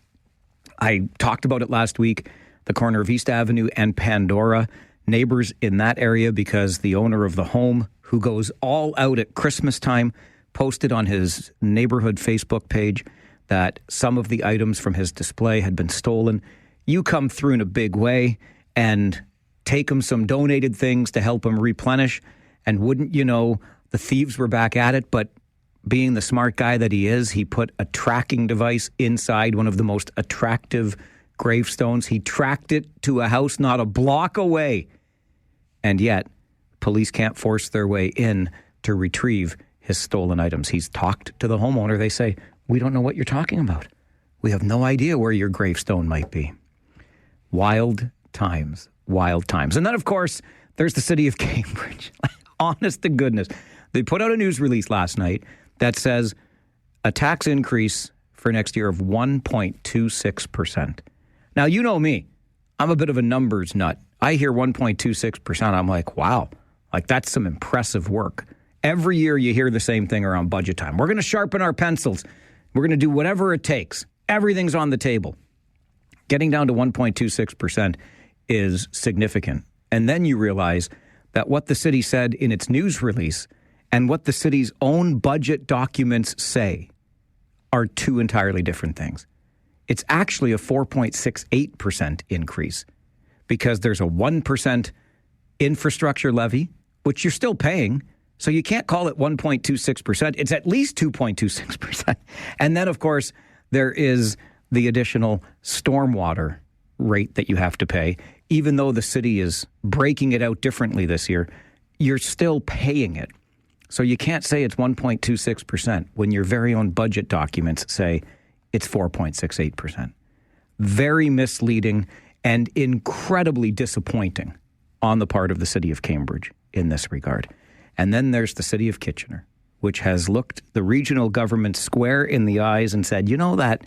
S1: I talked about it last week, the corner of East Avenue and Pandora. Neighbors in that area, because the owner of the home, who goes all out at Christmas time, posted on his neighborhood Facebook page that some of the items from his display had been stolen. You come through in a big way and take him some donated things to help him replenish. And wouldn't you know, the thieves were back at it. But being the smart guy that he is, he put a tracking device inside one of the most attractive gravestones. He tracked it to a house not a block away. And yet, police can't force their way in to retrieve his stolen items. He's talked to the homeowner. They say, "We don't know what you're talking about. We have no idea where your gravestone might be." Wild times, wild times. And then, of course, there's the city of Cambridge. Honest to goodness. They put out a news release last night that says a tax increase for next year of 1.26%. Now, you know me. I'm a bit of a numbers nut. I hear 1.26%. I'm like, wow, like that's some impressive work. Every year you hear the same thing around budget time. We're going to sharpen our pencils. We're going to do whatever it takes. Everything's on the table. Getting down to 1.26% is significant. And then you realize that what the city said in its news release and what the city's own budget documents say are two entirely different things. It's actually a 4.68% increase because there's a 1% infrastructure levy, which you're still paying. So you can't call it 1.26%. It's at least 2.26%. And then, of course, there is the additional stormwater rate that you have to pay. Even though the city is breaking it out differently this year, you're still paying it. So you can't say it's 1.26% when your very own budget documents say it's 4.68%. Very misleading and incredibly disappointing on the part of the city of Cambridge in this regard. And then there's the city of Kitchener, which has looked the regional government square in the eyes and said, you know that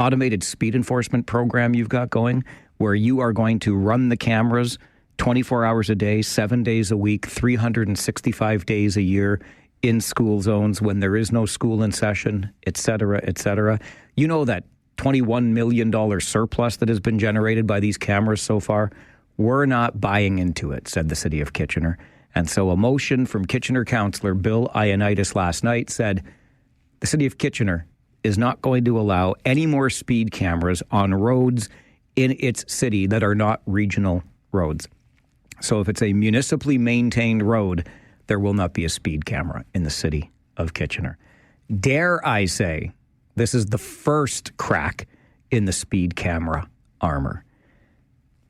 S1: automated speed enforcement program you've got going where you are going to run the cameras 24 hours a day, 7 days a week, 365 days a year in school zones when there is no school in session, et cetera, et cetera. You know that $21 million surplus that has been generated by these cameras so far? We're not buying into it, said the city of Kitchener. And so a motion from Kitchener Councillor Bill Ioannidis last night said the city of Kitchener is not going to allow any more speed cameras on roads in its city that are not regional roads. So if it's a municipally maintained road, there will not be a speed camera in the city of Kitchener. Dare I say, this is the first crack in the speed camera armor.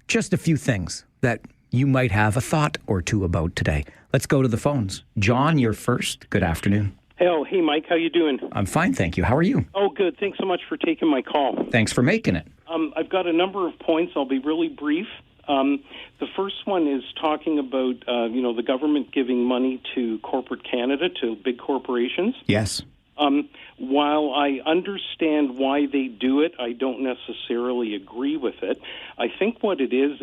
S1: Just a few things that you might have a thought or two about today. Let's go to the phones. John, you're first. Good afternoon.
S19: Hey, Mike, how you doing?
S1: I'm fine, thank you. How are you?
S19: Oh, good. Thanks so much for taking my call.
S1: Thanks for making it.
S19: I've got a number of points. I'll be really brief. The first one is talking about, the government giving money to corporate Canada, to big corporations.
S1: Yes.
S19: While I understand why they do it, I don't necessarily agree with it. I think what it is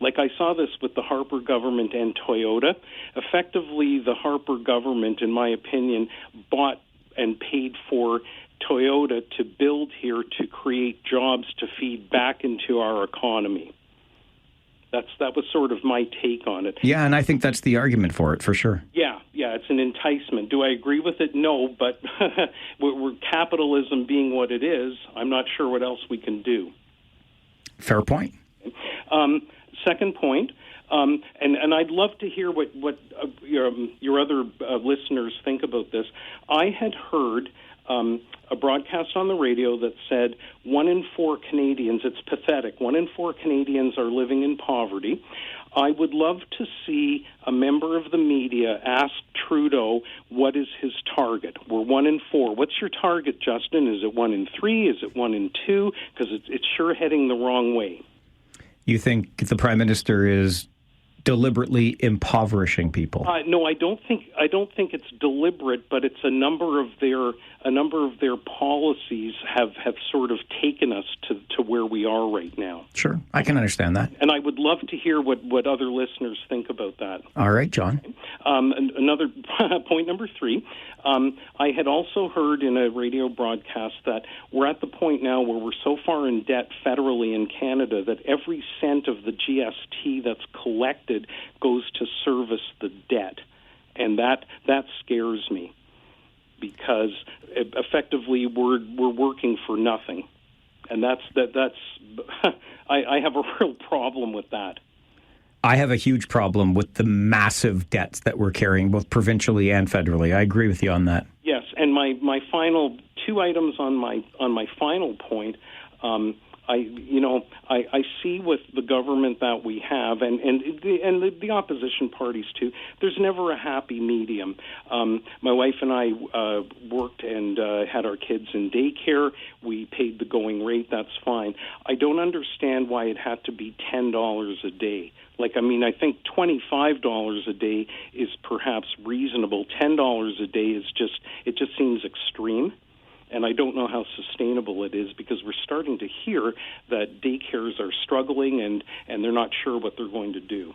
S19: like I saw this with the Harper government and Toyota. Effectively, the Harper government, in my opinion, bought and paid for Toyota to build here to create jobs to feed back into our economy. That was sort of my take on it.
S1: Yeah, and I think that's the argument for it, for sure.
S19: Yeah, it's an enticement. Do I agree with it? No, but we're capitalism being what it is, I'm not sure what else we can do.
S1: Fair point.
S19: Second point, And I'd love to hear what your other listeners think about this. I had heard a broadcast on the radio that said 1 in 4 Canadians, it's pathetic, 1 in 4 Canadians are living in poverty. I would love to see a member of the media ask Trudeau what is his target. We're 1 in 4. What's your target, Justin? Is it 1 in 3? Is it 1 in 2? Because it's sure heading the wrong way.
S1: You think the Prime Minister is deliberately impoverishing people?
S19: No, I don't think it's deliberate, but it's a number of their policies have sort of taken us to where we are right now.
S1: Sure, I can understand that.
S19: And I would love to hear what other listeners think about that.
S1: All right, John.
S19: Another point number 3. I had also heard in a radio broadcast that we're at the point now where we're so far in debt federally in Canada that every cent of the GST that's collected goes to service the debt. And that scares me, because effectively we're working for nothing. And that's I have a real problem with that.
S1: I have a huge problem with the massive debts that we're carrying, both provincially and federally. I agree with you on that.
S19: Yes, and my final 2 items on my final point. I see with the government that we have, and the opposition parties too, there's never a happy medium. My wife and I worked and had our kids in daycare. We paid the going rate. That's fine. I don't understand why it had to be $10 a day. I think $25 a day is perhaps reasonable. $10 a day it just seems extreme. And I don't know how sustainable it is, because we're starting to hear that daycares are struggling and they're not sure what they're going to do.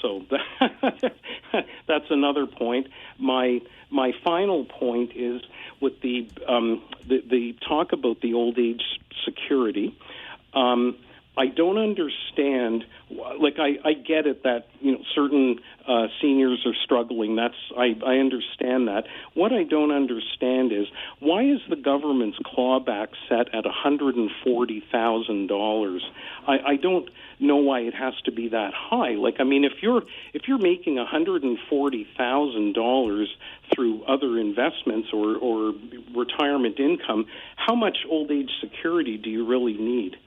S19: So that's another point. My final point is with the talk about the old age security. I don't understand. I get it that certain seniors are struggling. I understand that. What I don't understand is, why is the government's clawback set at $140,000? I don't know why it has to be that high. If you're making $140,000 through other investments or retirement income, how much old age security do you really need?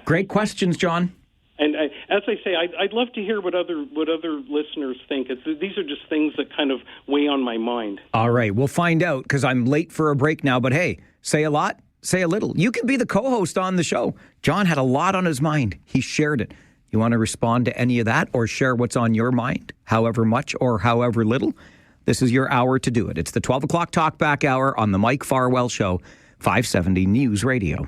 S1: Great questions, John.
S19: And as I say, I'd love to hear what other listeners think. These are just things that kind of weigh on my mind.
S1: All right, we'll find out, because I'm late for a break now. But hey, say a lot, say a little. You can be the co-host on the show. John had a lot on his mind. He shared it. You want to respond to any of that or share what's on your mind, however much or however little? This is your hour to do it. It's the 12 o'clock Talkback Hour on the Mike Farwell Show, 570 News Radio.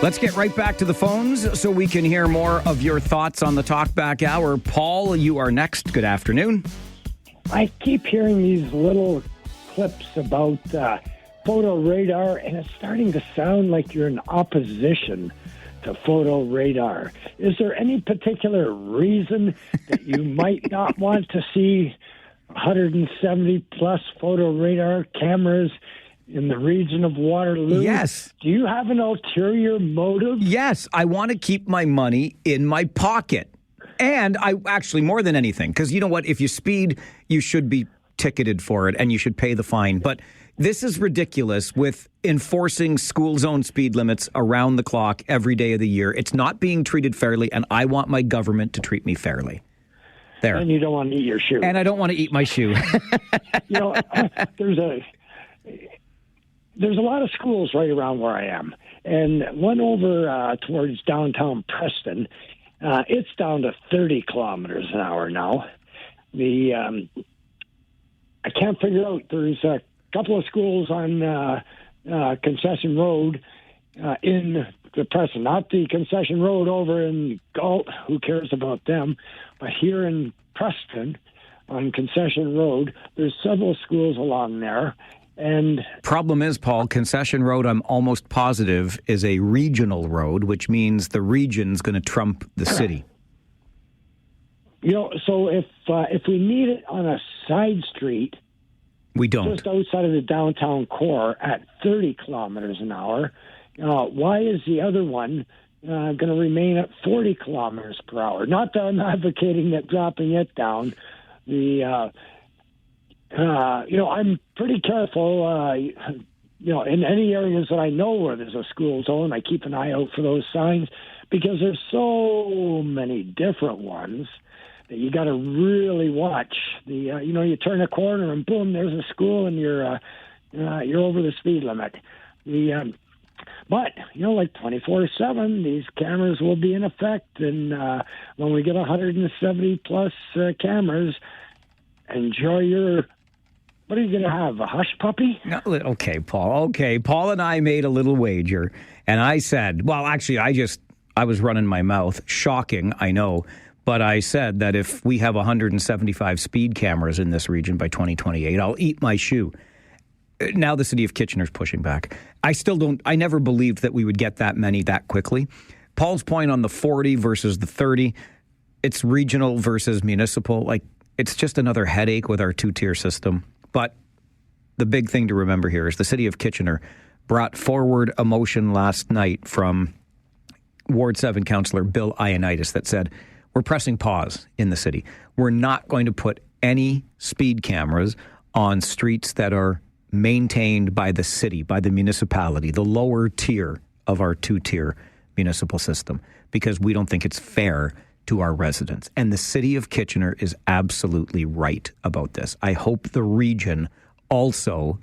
S1: Let's get right back to the phones so we can hear more of your thoughts on the Talkback Hour. Paul, you are next. Good afternoon.
S20: I keep hearing these little clips about photo radar, and it's starting to sound like you're in opposition to photo radar. Is there any particular reason that you might not want to see 170-plus photo radar cameras in the region of Waterloo?
S1: Yes.
S20: Do you have an ulterior motive?
S1: Yes. I want to keep my money in my pocket. And I actually, more than anything, because you know what? If you speed, you should be ticketed for it and you should pay the fine. But this is ridiculous with enforcing school zone speed limits around the clock every day of the year. It's not being treated fairly, and I want my government to treat me fairly. There.
S20: And you don't want to eat your shoe.
S1: And I don't want to eat my shoe.
S20: There's a lot of schools right around where I am, and one over towards downtown Preston, it's down to 30 kilometers an hour now. I can't figure out. There's a couple of schools on Concession Road in the Preston, not the Concession Road over in Galt. Who cares about them? But here in Preston, on Concession Road, there's several schools along there. And
S1: problem is, Paul, Concession Road, I'm almost positive, is a regional road, which means the region's going to trump the city.
S20: So if we need it on a side street,
S1: We don't.
S20: Just outside of the downtown core at 30 kilometers an hour. Why is the other one going to remain at 40 kilometers per hour? Not that I'm advocating that dropping it down. I'm pretty careful. In any areas that I know where there's a school zone, I keep an eye out for those signs because there's so many different ones that you got to really watch. You turn a corner and boom, there's a school and you're over the speed limit. But, like 24/7, these cameras will be in effect. And when we get 170-plus cameras, enjoy your... What are you going to have, a hush puppy?
S1: No, okay, Paul. Okay, Paul and I made a little wager. And I said, well, actually, I was running my mouth. Shocking, I know. But I said that if we have 175 speed cameras in this region by 2028, I'll eat my shoe. Now the city of Kitchener's pushing back. I never believed that we would get that many that quickly. Paul's point on the 40 versus the 30, it's regional versus municipal. It's just another headache with our two-tier system. But the big thing to remember here is the city of Kitchener brought forward a motion last night from Ward 7 Councillor Bill Ioannidis that said, we're pressing pause in the city. We're not going to put any speed cameras on streets that are maintained by the city, by the municipality, the lower tier of our two-tier municipal system, because we don't think it's fair to our residents. And the city of Kitchener is absolutely right about this. I hope the region also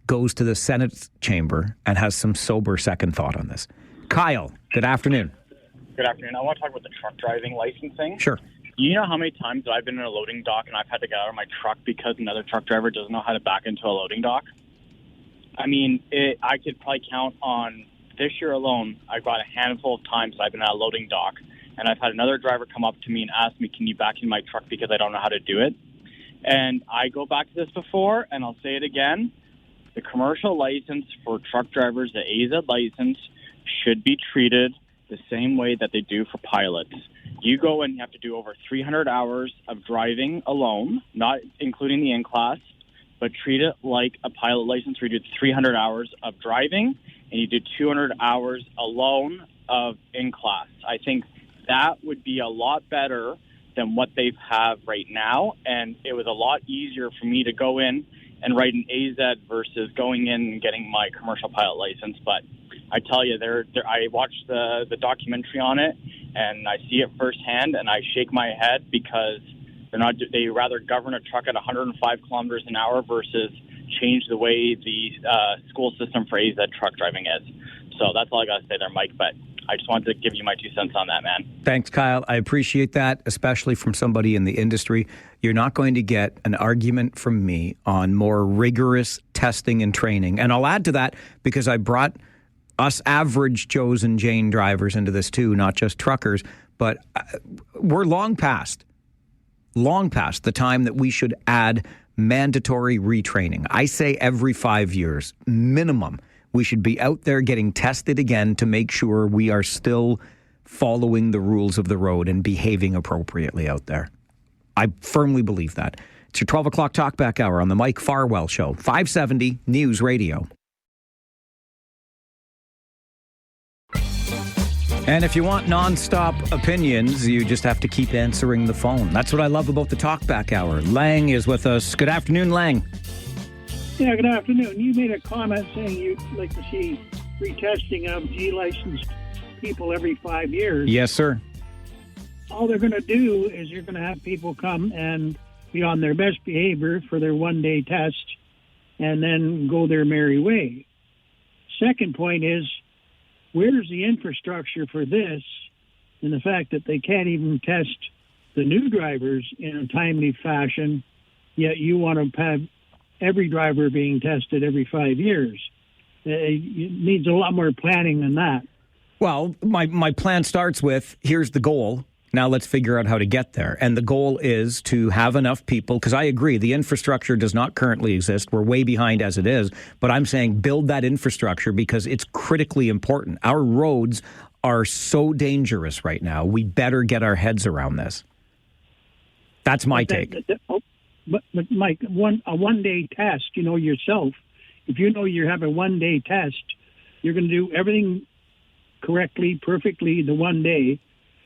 S1: goes to the Senate chamber and has some sober second thought on this. Kyle, good afternoon.
S21: Good afternoon. I want to talk about the truck driving licensing.
S1: Sure.
S21: You know how many times that I've been in a loading dock and I've had to get out of my truck because another truck driver doesn't know how to back into a loading dock? I mean, I could probably count on this year alone, I've got a handful of times I've been at a loading dock and I've had another driver come up to me and ask me, can you back in my truck because I don't know how to do it? And I go back to this before, and I'll say it again. The commercial license for truck drivers, the AZ license, should be treated the same way that they do for pilots. You go and you have to do over 300 hours of driving alone, not including the in-class, but treat it like a pilot license where you do 300 hours of driving and you do 200 hours alone of in-class. I think that would be a lot better than what they have right now, and it was a lot easier for me to go in and write an AZ versus going in and getting my commercial pilot license. But I tell you, I watched the documentary on it, and I see it firsthand, and I shake my head because they rather govern a truck at 105 kilometers an hour versus change the way the school system for AZ truck driving is. So that's all I got to say there, Mike, but I just wanted to give you my 2 cents on that, man.
S1: Thanks, Kyle. I appreciate that, especially from somebody in the industry. You're not going to get an argument from me on more rigorous testing and training. And I'll add to that because I brought us average Joes and Jane drivers into this too, not just truckers, but we're long past the time that we should add mandatory retraining. I say every 5 years, minimum. We should be out there getting tested again to make sure we are still following the rules of the road and behaving appropriately out there. I firmly believe that. It's your 12 o'clock Talkback Hour on the Mike Farwell Show, 570 News Radio. And if you want nonstop opinions, you just have to keep answering the phone. That's what I love about the Talkback Hour. Lang is with us. Good afternoon, Lang.
S22: Yeah, good afternoon. You made a comment saying you'd like to see retesting of G-licensed people every 5 years.
S1: Yes, sir.
S22: All they're going to do is you're going to have people come and be on their best behavior for their one-day test and then go their merry way. Second point is, where's the infrastructure for this and the fact that they can't even test the new drivers in a timely fashion, yet you want to have every driver being tested every 5 years? It needs a lot more planning than that.
S1: Well, my plan starts with, here's the goal. Now let's figure out how to get there. And the goal is to have enough people, because I agree, the infrastructure does not currently exist. We're way behind as it is. But I'm saying build that infrastructure because it's critically important. Our roads are so dangerous right now. We better get our heads around this. That's my take.
S22: But Mike, a 1 day test, you know yourself, if you know you have a 1 day test, you're going to do everything correctly, perfectly the 1 day,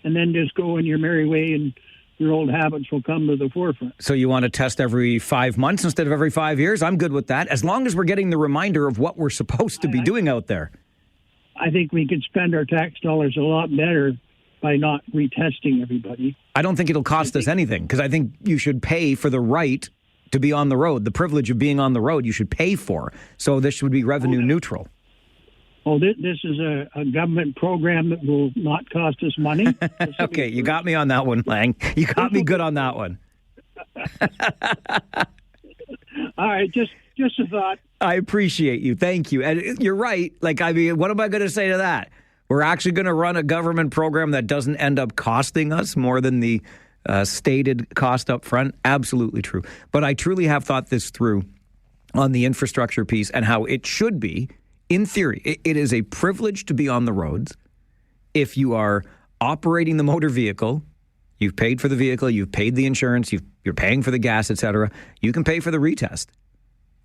S22: and then just go in your merry way and your old habits will come to the forefront.
S1: So you want to test every 5 months instead of every 5 years? I'm good with that, as long as we're getting the reminder of what we're supposed to be doing out there.
S22: I think we could spend our tax dollars a lot better by not retesting everybody.
S1: I don't think it'll cost us anything, because I think you should pay for the right to be on the road. The privilege of being on the road, you should pay for. So this would be revenue neutral.
S22: Oh, this is a government program that will not cost us money.
S1: Okay, you got me on that one, Lang. You got me good on that one.
S22: All right, just a thought.
S1: I appreciate you. Thank you. And you're right. Like, I mean, what am I going to say to that? We're actually going to run a government program that doesn't end up costing us more than the stated cost up front. Absolutely true. But I truly have thought this through on the infrastructure piece and how it should be. In theory, it is a privilege to be on the roads. If you are operating the motor vehicle, you've paid for the vehicle, you've paid the insurance, you're paying for the gas, etc. You can pay for the retest.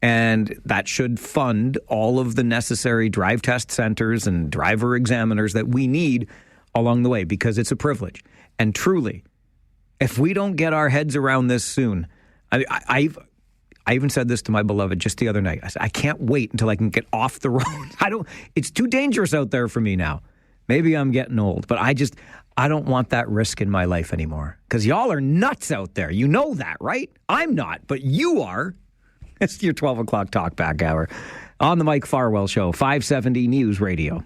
S1: And that should fund all of the necessary drive test centers and driver examiners that we need along the way, because it's a privilege. And truly, if we don't get our heads around this soon, I even said this to my beloved just the other night. I said, I can't wait until I can get off the road. It's too dangerous out there for me now. Maybe I'm getting old, but I don't want that risk in my life anymore, because y'all are nuts out there. You know that, right? I'm not, but you are. It's your 12 o'clock Talkback Hour on the Mike Farwell Show, 570 News Radio.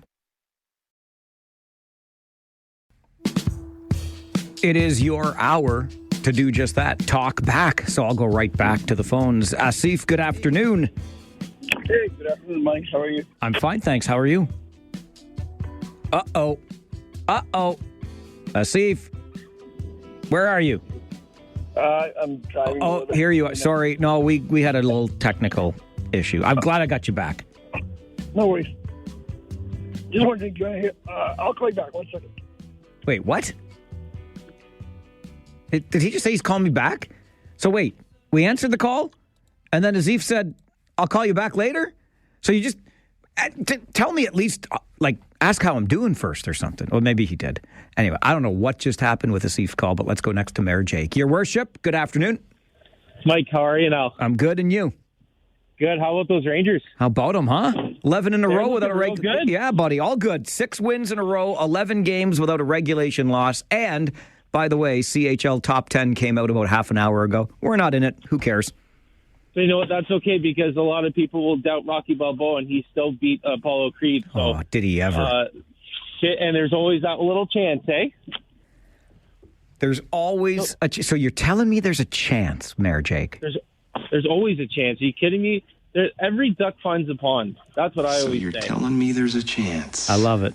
S1: It is your hour to do just that, talk back. So I'll go right back to the phones. Asif, good afternoon.
S3: Hey, good afternoon, Mike. How are you?
S1: I'm fine, thanks. How are you? Uh-oh. Asif, where are you?
S3: I'm driving.
S1: Oh, here you are. Sorry. No, we had a little technical issue. I'm glad I got you back.
S3: No worries. Just wanted to go ahead. I'll call you back. 1 second.
S1: Wait, what? Did he just say he's calling me back? So wait, we answered the call, and then Azif said, I'll call you back later? So you just tell me at least, ask how I'm doing first or something. Well, maybe he did. Anyway, I don't know what just happened with Azif's call, but let's go next to Mayor Jake. Your worship, good afternoon.
S5: Mike, how are you now?
S1: I'm good, and you?
S5: Good. How about those Rangers?
S1: How about them, huh? 11 in a row without a
S5: regulation.
S1: Good? Yeah, buddy, all good. 6 wins in a row, 11 games without a regulation loss, and... By the way, CHL Top 10 came out about half an hour ago. We're not in it. Who cares?
S5: So you know what? That's okay, because a lot of people will doubt Rocky Balboa, and he still beat Apollo Creed. So,
S1: oh, did he ever?
S5: And there's always that little chance, eh?
S1: There's always so you're telling me there's a chance, Mayor Jake?
S5: There's always a chance. Are you kidding me? Every duck finds a pond. That's what I always say.
S23: So you're telling me there's a chance.
S1: I love it.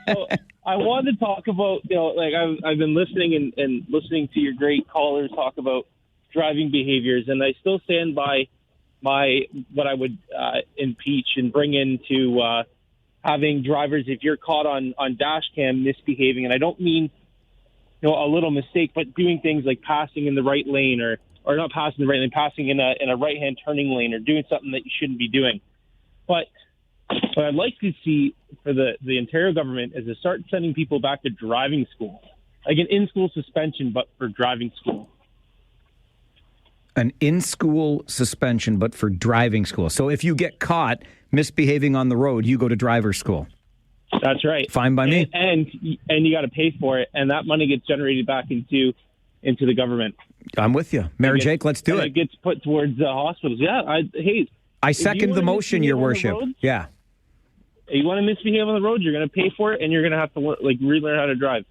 S5: So, I wanted to talk about, I've been listening and listening to your great callers talk about driving behaviors, and I still stand by what I would impeach and bring into having drivers, if you're caught on dash cam misbehaving, and I don't mean a little mistake, but doing things like passing in the right lane or not passing in the right lane, passing in a right-hand turning lane, or doing something that you shouldn't be doing. But what I'd like to see for the Ontario government is to start sending people back to driving school, like an in-school suspension, but for driving school.
S1: An in-school suspension, but for driving school. So if you get caught misbehaving on the road, you go to driver's school.
S5: That's right.
S1: Fine by me.
S5: And you got to pay for it, and that money gets generated back into the government.
S1: I'm with you, Mayor Jake. Let's do it.
S5: It gets put towards hospitals. Yeah.
S1: I second the motion, Your Worship. Yeah.
S5: You want to misbehave on the road, you're going to pay for it, and you're going to have to relearn how to drive.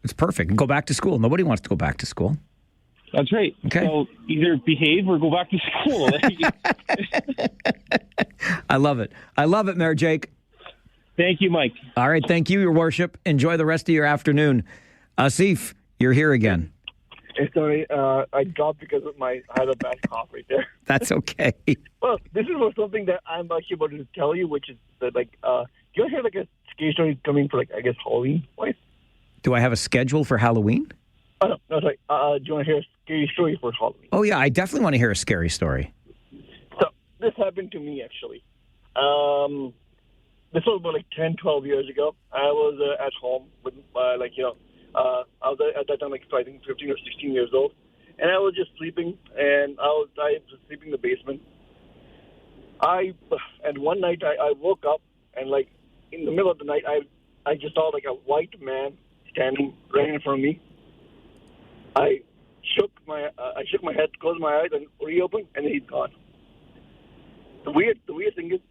S1: It's perfect. Go back to school. Nobody wants to go back to school.
S5: That's right.
S1: Okay.
S5: So either behave or go back to school.
S1: I love it. I love it, Mayor Jake.
S5: Thank you, Mike.
S1: All right. Thank you, Your Worship. Enjoy the rest of your afternoon. Asif, you're here again.
S3: Sorry, I dropped because I had a bad cough right there.
S1: That's okay.
S3: Well, this is something that I'm actually about to tell you, which is that, do you guys have a scary story coming for, I guess, Halloween? What?
S1: Do I have a schedule for Halloween?
S3: Oh, no, sorry. Do you want to hear a scary story for Halloween?
S1: Oh, yeah, I definitely want to hear a scary story.
S3: So, this happened to me, actually. This was about 10, 12 years ago. I was at home with, I was at that time, I think 15 or 16 years old. And I was just sleeping, and I was sleeping in the basement. And one night I woke up, and in the middle of the night, I just saw a white man standing right in front of me. I shook my head, closed my eyes, and reopened, and he's gone. The weird thing is,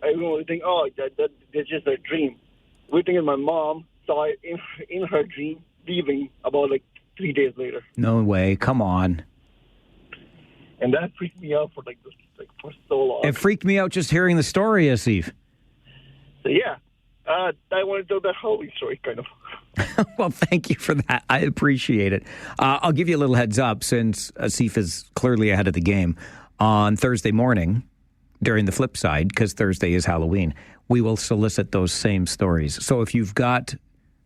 S3: everyone would think, oh, that's just a dream. Weird thing is, my mom saw it in her dream, leaving about 3 days later.
S1: No way. Come on.
S3: And that freaked me out for for so long.
S1: It freaked me out just hearing the story, Asif.
S3: So yeah, I want to tell that Halloween story, kind of.
S1: Well, thank you for that. I appreciate it. I'll give you a little heads up, since Asif is clearly ahead of the game. On Thursday morning, during the flip side, because Thursday is Halloween, we will solicit those same stories. So if you've got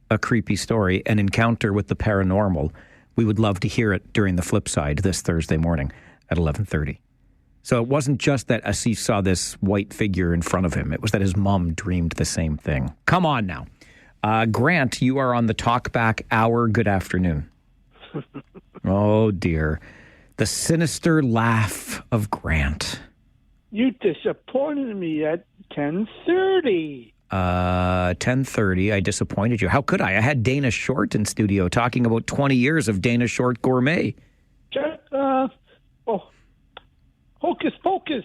S1: a creepy story, an encounter with the paranormal, we would love to hear it during the flip side this Thursday morning at 11:30. So it wasn't just that Asif saw this white figure in front of him. It was that his mom dreamed the same thing. Come on now. Grant, you are on the Talkback Hour. Good afternoon. Oh, dear. The sinister laugh of Grant.
S4: You disappointed me at 10:30.
S1: 10:30. I disappointed you. How could I? I had Dana Short in studio talking about 20 years of Dana Short Gourmet.
S4: Hocus Pocus,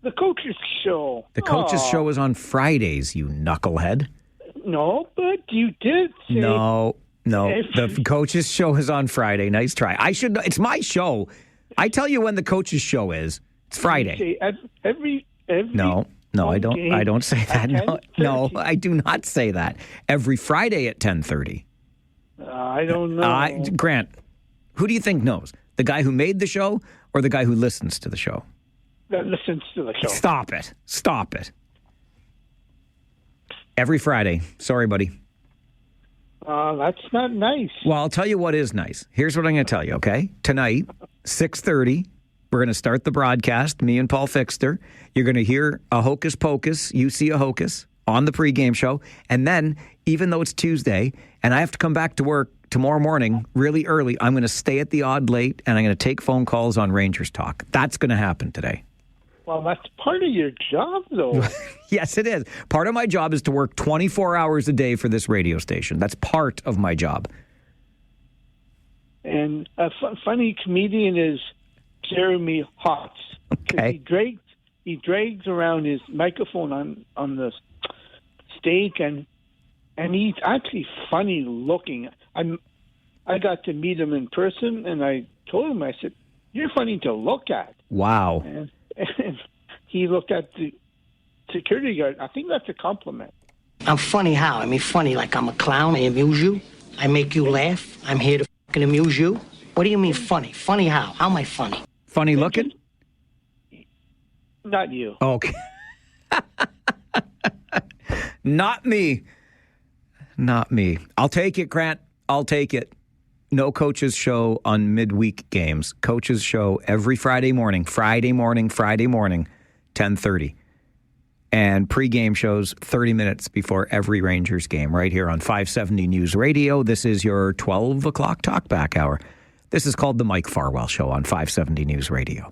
S4: the Coach's Show.
S1: The Coach's Show is on Fridays, you knucklehead.
S4: No, but you did say...
S1: No. The Coach's Show is on Friday. Nice try. It's my show. I tell you when the Coach's Show is. It's Friday.
S4: Every
S1: No, I don't. I don't say that. No, I do not say that. Every Friday at 10:30.
S4: I don't know.
S1: Grant, who do you think knows? The guy who made the show or the guy who listens to the show?
S4: That listens to the show.
S1: Stop it. Every Friday. Sorry, buddy.
S4: That's not nice.
S1: Well, I'll tell you what is nice. Here's what I'm going to tell you, okay? Tonight, 6:30, we're going to start the broadcast, me and Paul Fixter. You're going to hear a Hocus Pocus, you see a Hocus, on the pregame show. And then, even though it's Tuesday, and I have to come back to work tomorrow morning really early, I'm going to stay at the odd late, and I'm going to take phone calls on Rangers Talk. That's going to happen today.
S4: Well, that's part of your job, though.
S1: Yes, it is. Part of my job is to work 24 hours a day for this radio station. That's part of my job.
S4: And a funny comedian is Jeremy Hotz.
S1: Okay.
S4: He drags around his microphone on the stage, and he's actually funny looking. I got to meet him in person, and I told him, I said, "You're funny to look at."
S1: Wow.
S4: And he looked at the security guard. I think that's a compliment.
S6: I'm funny how? I mean, funny like I'm a clown. I amuse you. I make you laugh. I'm here to fucking amuse you. What do you mean funny? Funny how? How am I funny?
S1: Funny looking?
S4: Not you.
S1: Okay. Not me. I'll take it, Grant. I'll take it. No Coach's Show on midweek games. Coach's Show every Friday morning, 10:30. And pregame shows 30 minutes before every Rangers game right here on 570 News Radio. This is your 12 o'clock Talkback Hour. This is called the Mike Farwell Show on 570 News Radio.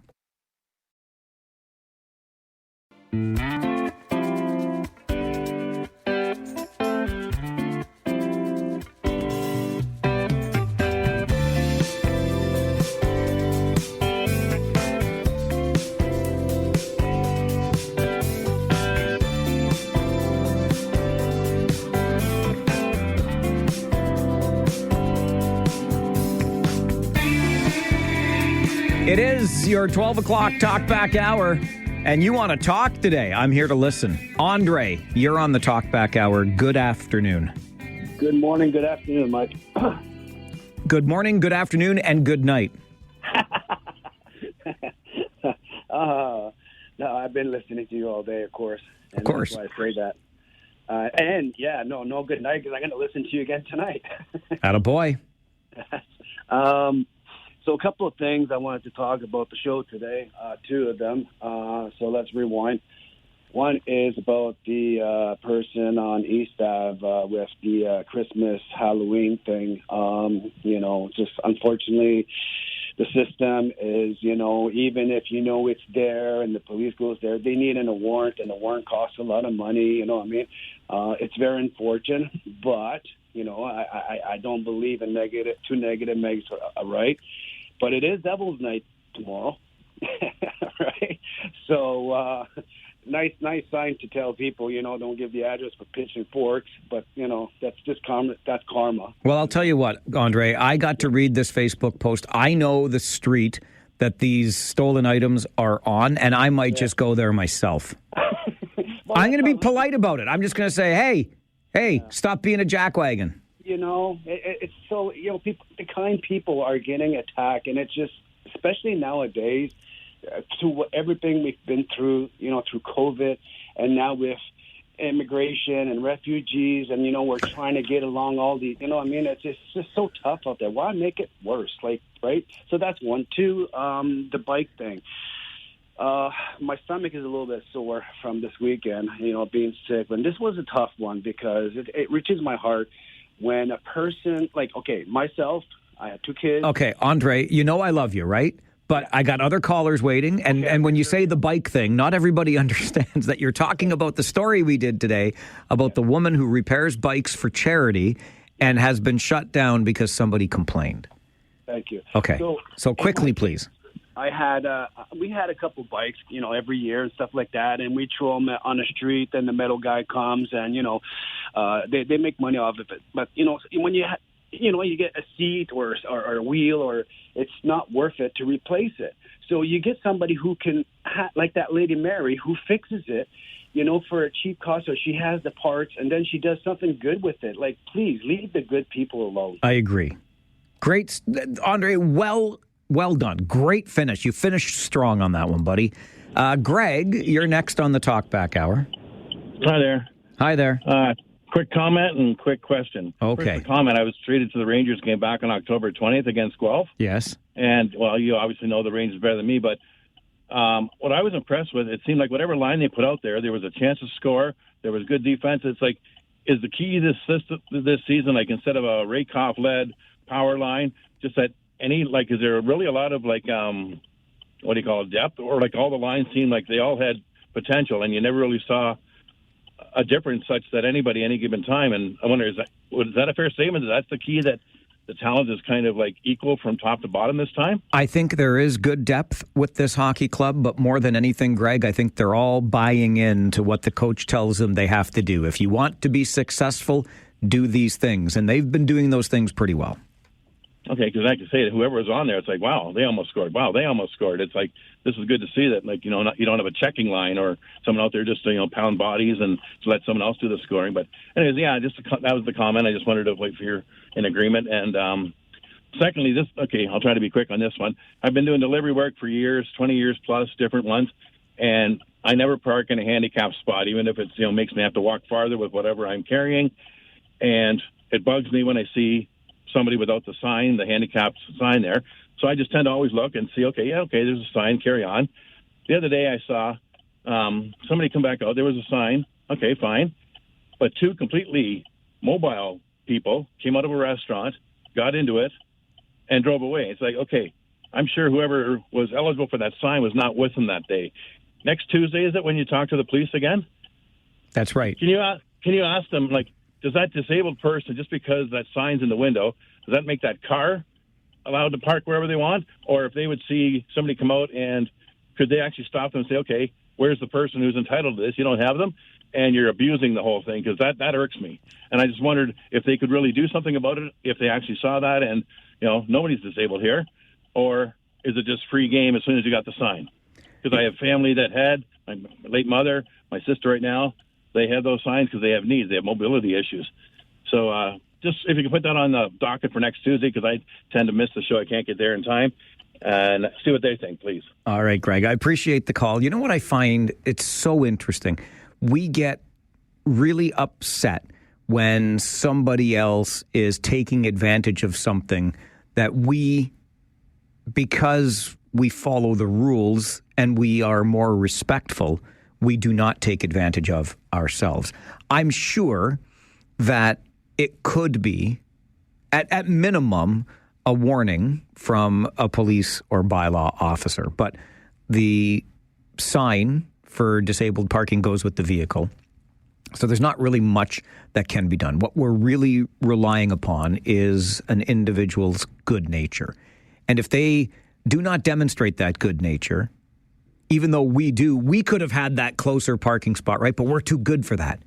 S1: It is your 12 o'clock Talkback Hour, and you want to talk today. I'm here to listen. Andre, you're on the Talkback Hour. Good afternoon.
S7: Good morning, good afternoon, Mike.
S1: Good morning, good afternoon, and good night.
S7: No, I've been listening to you all day, of course.
S1: Of course.
S7: That's why I say that. No good night, because I'm going to listen to you again tonight.
S1: Attaboy.
S7: So a couple of things I wanted to talk about the show today, two of them. So let's rewind. One is about the person on East Ave with the Christmas Halloween thing. Just unfortunately, the system is, even if it's there and the police goes there, they need a warrant, and the warrant costs a lot of money. You know what I mean? It's very unfortunate, but, I don't believe in two negative makes a right. But it is Devil's Night tomorrow, right? So nice sign to tell people, don't give the address for pitch and forks. But, that's just karma. That's karma.
S1: Well, I'll tell you what, Andre, I got to read this Facebook post. I know the street that these stolen items are on, and I might just go there myself. I'm going to be polite about it. I'm just going to say, hey, stop being a jackwagon.
S7: It's so, people, the kind people are getting attacked, and it's just, especially nowadays, everything we've been through, through COVID, and now with immigration and refugees, and, we're trying to get along all these, it's just so tough out there. Why make it worse? Right? So that's one. Two, the bike thing. My stomach is a little bit sore from this weekend, being sick. And this was a tough one because it reaches my heart when a person, myself, I have two kids.
S1: Okay, Andre, I love you, right? But I got other callers waiting. And when you say the bike thing, not everybody understands that you're talking about the story we did today about the woman who repairs bikes for charity and has been shut down because somebody complained.
S7: Thank you.
S1: Okay, so quickly, please.
S7: We had a couple bikes, every year and stuff like that, and we throw them on the street, and the metal guy comes, and they make money off of it. But when you get a seat or a wheel, or it's not worth it to replace it. So you get somebody who can, like that lady Mary, who fixes it, for a cheap cost, so she has the parts, and then she does something good with it. Please leave the good people alone.
S1: I agree. Great, Andre. Well done. Great finish. You finished strong on that one, buddy. Greg, you're next on the Talkback Hour.
S8: Hi there.
S1: Hi there.
S8: Quick comment and quick question.
S1: Okay.
S8: First, the comment, I was treated to the Rangers game back on October 20th against Guelph.
S1: Yes.
S8: And, you obviously know the Rangers better than me, but what I was impressed with, it seemed like whatever line they put out there was a chance to score. There was good defense. It's is the key this season, instead of a Rakoff-led power line, just that is there really a lot of depth, or all the lines seemed like they all had potential, and you never really saw a difference such that anybody any given time? And I wonder, is that a fair statement? Is that the key, that the talent is kind of equal from top to bottom this time?
S1: I think there is good depth with this hockey club, but more than anything, Greg, I think they're all buying into what the coach tells them they have to do. If you want to be successful, do these things, and they've been doing those things pretty well.
S8: Okay, because I can say that whoever was on there, it's wow, they almost scored. Wow, they almost scored. It's this is good to see that, you don't have a checking line or someone out there just, pound bodies and to let someone else do the scoring. But anyways, yeah, that was the comment. I just wanted to if you're in agreement. And secondly, I'll try to be quick on this one. I've been doing delivery work for years, 20 years plus, different ones. And I never park in a handicapped spot, even if it's, makes me have to walk farther with whatever I'm carrying. And it bugs me when I see somebody without the sign, the handicapped sign there. So I just tend to always look and see, there's a sign, carry on. The other day I saw somebody come back out. There was a sign. Okay, fine. But two completely mobile people came out of a restaurant, got into it, and drove away. It's okay, I'm sure whoever was eligible for that sign was not with them that day. Next Tuesday, is it when you talk to the police again?
S1: That's right.
S8: Can you ask them, does that disabled person, just because that sign's in the window, does that make that car allowed to park wherever they want? Or if they would see somebody come out, and could they actually stop them and say, okay, where's the person who's entitled to this? You don't have them, and you're abusing the whole thing, because that irks me. And I just wondered if they could really do something about it, if they actually saw that, and, nobody's disabled here, or is it just free game as soon as you got the sign? Because I have family that had, my late mother, my sister right now, they have those signs because they have needs. They have mobility issues. So just if you can put that on the docket for next Tuesday, because I tend to miss the show. I can't get there in time. And see what they think, please.
S1: All right, Greg. I appreciate the call. You know what I find? It's so interesting. We get really upset when somebody else is taking advantage of something that because we follow the rules and we are more respectful, we do not take advantage of ourselves. I'm sure that it could be, at minimum, a warning from a police or bylaw officer. But the sign for disabled parking goes with the vehicle. So there's not really much that can be done. What we're really relying upon is an individual's good nature. And if they do not demonstrate that good nature, even though we do, we could have had that closer parking spot, right? But we're too good for that.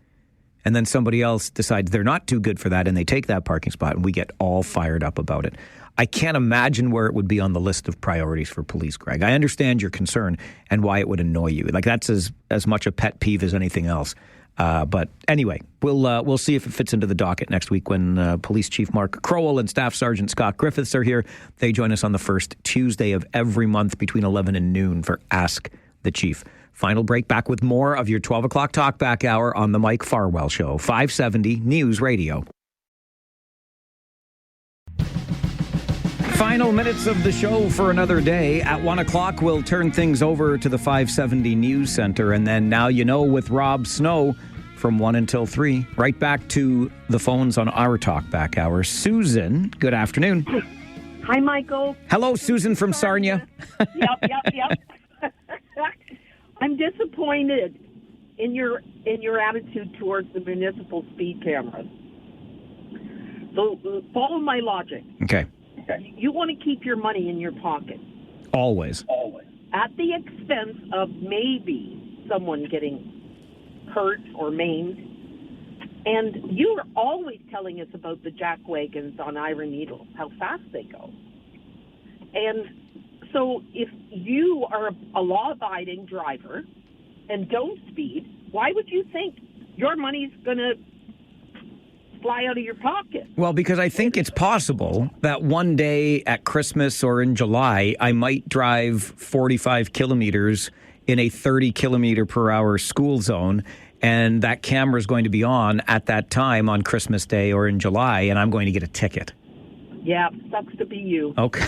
S1: And then somebody else decides they're not too good for that and they take that parking spot and we get all fired up about it. I can't imagine where it would be on the list of priorities for police, Greg. I understand your concern and why it would annoy you. Like, that's as much a pet peeve as anything else. But anyway, we'll see if it fits into the docket next week when Police Chief Mark Crowell and Staff Sergeant Scott Griffiths are here. They join us on the first Tuesday of every month between 11 and noon for Ask the Chief. Final break, back with more of your 12 o'clock Talkback Hour on the Mike Farwell Show, 570 News Radio. Final minutes of the show for another day. At 1 o'clock, we'll turn things over to the 570 News Center. And then Now You Know with Rob Snow from 1 until 3. Right back to the phones on our Talkback Hour. Susan, good afternoon.
S9: Hi, Michael.
S1: Hello, Susan from Sarnia.
S9: Yep. I'm disappointed in your attitude towards the municipal speed cameras. So follow my logic.
S1: Okay.
S9: You want to keep your money in your pocket.
S1: Always.
S9: At the expense of maybe someone getting hurt or maimed. And you are always telling us about the jack wagons on Iron Needle, how fast they go. And so if you are a law-abiding driver and don't speed, why would you think your money's going to fly out of your pocket?
S1: Well, because I think it's possible that one day at Christmas or in July, I might drive 45 kilometers in a 30 kilometer per hour school zone, and that camera is going to be on at that time on Christmas Day or in July, and I'm going to get a ticket.
S9: Yeah, sucks to be you.
S1: Okay.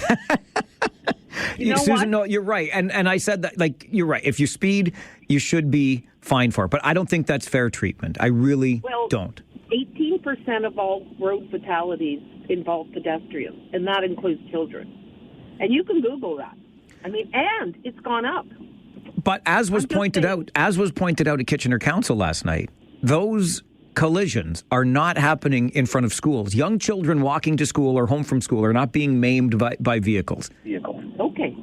S9: You know
S1: Susan,
S9: what?
S1: no, you're right. And I said that, like, you're right. If you speed, you should be fined for it. But I don't think that's fair treatment. I really don't.
S9: 18% of all road fatalities involve pedestrians, and that includes children. And you can Google that. I mean, and it's gone up.
S1: But as was pointed out at Kitchener Council last night, those collisions are not happening in front of schools. Young children walking to school or home from school are not being maimed by vehicles.
S9: Okay.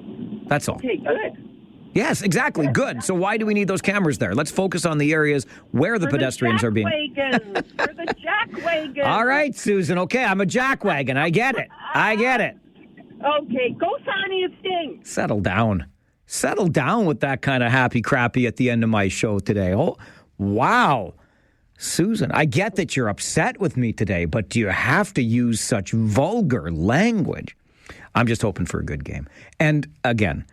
S1: That's all.
S9: Okay, good.
S1: Yes, exactly. Good. So why do we need those cameras there? Let's focus on the areas where the pedestrians are being...
S9: For the jack wagons.
S1: All right, Susan. Okay, I'm a jackwagon. I get it.
S9: Okay, go Sarnia Sting.
S1: Settle down. Settle down with that kind of happy crappy at the end of my show today. Oh, wow. Susan, I get that you're upset with me today, but do you have to use such vulgar language? I'm just hoping for a good game. And again,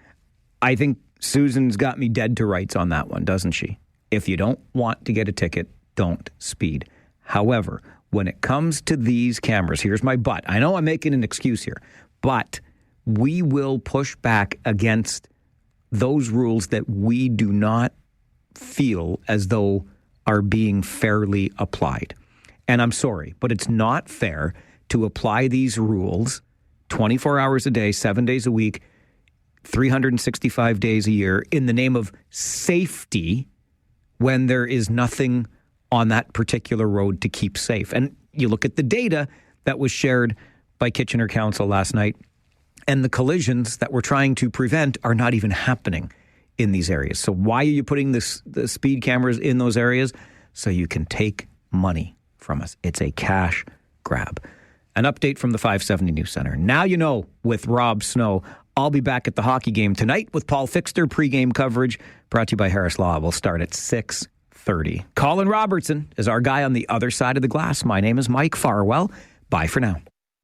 S1: I think Susan's got me dead to rights on that one, doesn't she? If you don't want to get a ticket, don't speed. However, when it comes to these cameras, here's my but. I know I'm making an excuse here, but we will push back against those rules that we do not feel as though are being fairly applied. And I'm sorry, but it's not fair to apply these rules 24 hours a day, 7 days a week, 365 days a year in the name of safety when there is nothing on that particular road to keep safe. And you look at the data that was shared by Kitchener Council last night, and the collisions that we're trying to prevent are not even happening in these areas. So why are you putting the speed cameras in those areas? So you can take money from us. It's a cash grab. An update from the 570 News Center. Now you know with Rob Snow. I'll be back at the hockey game tonight with Paul Fixter. Pregame coverage brought to you by Harris Law. We'll start at 6:30. Colin Robertson is our guy on the other side of the glass. My name is Mike Farwell. Bye for now.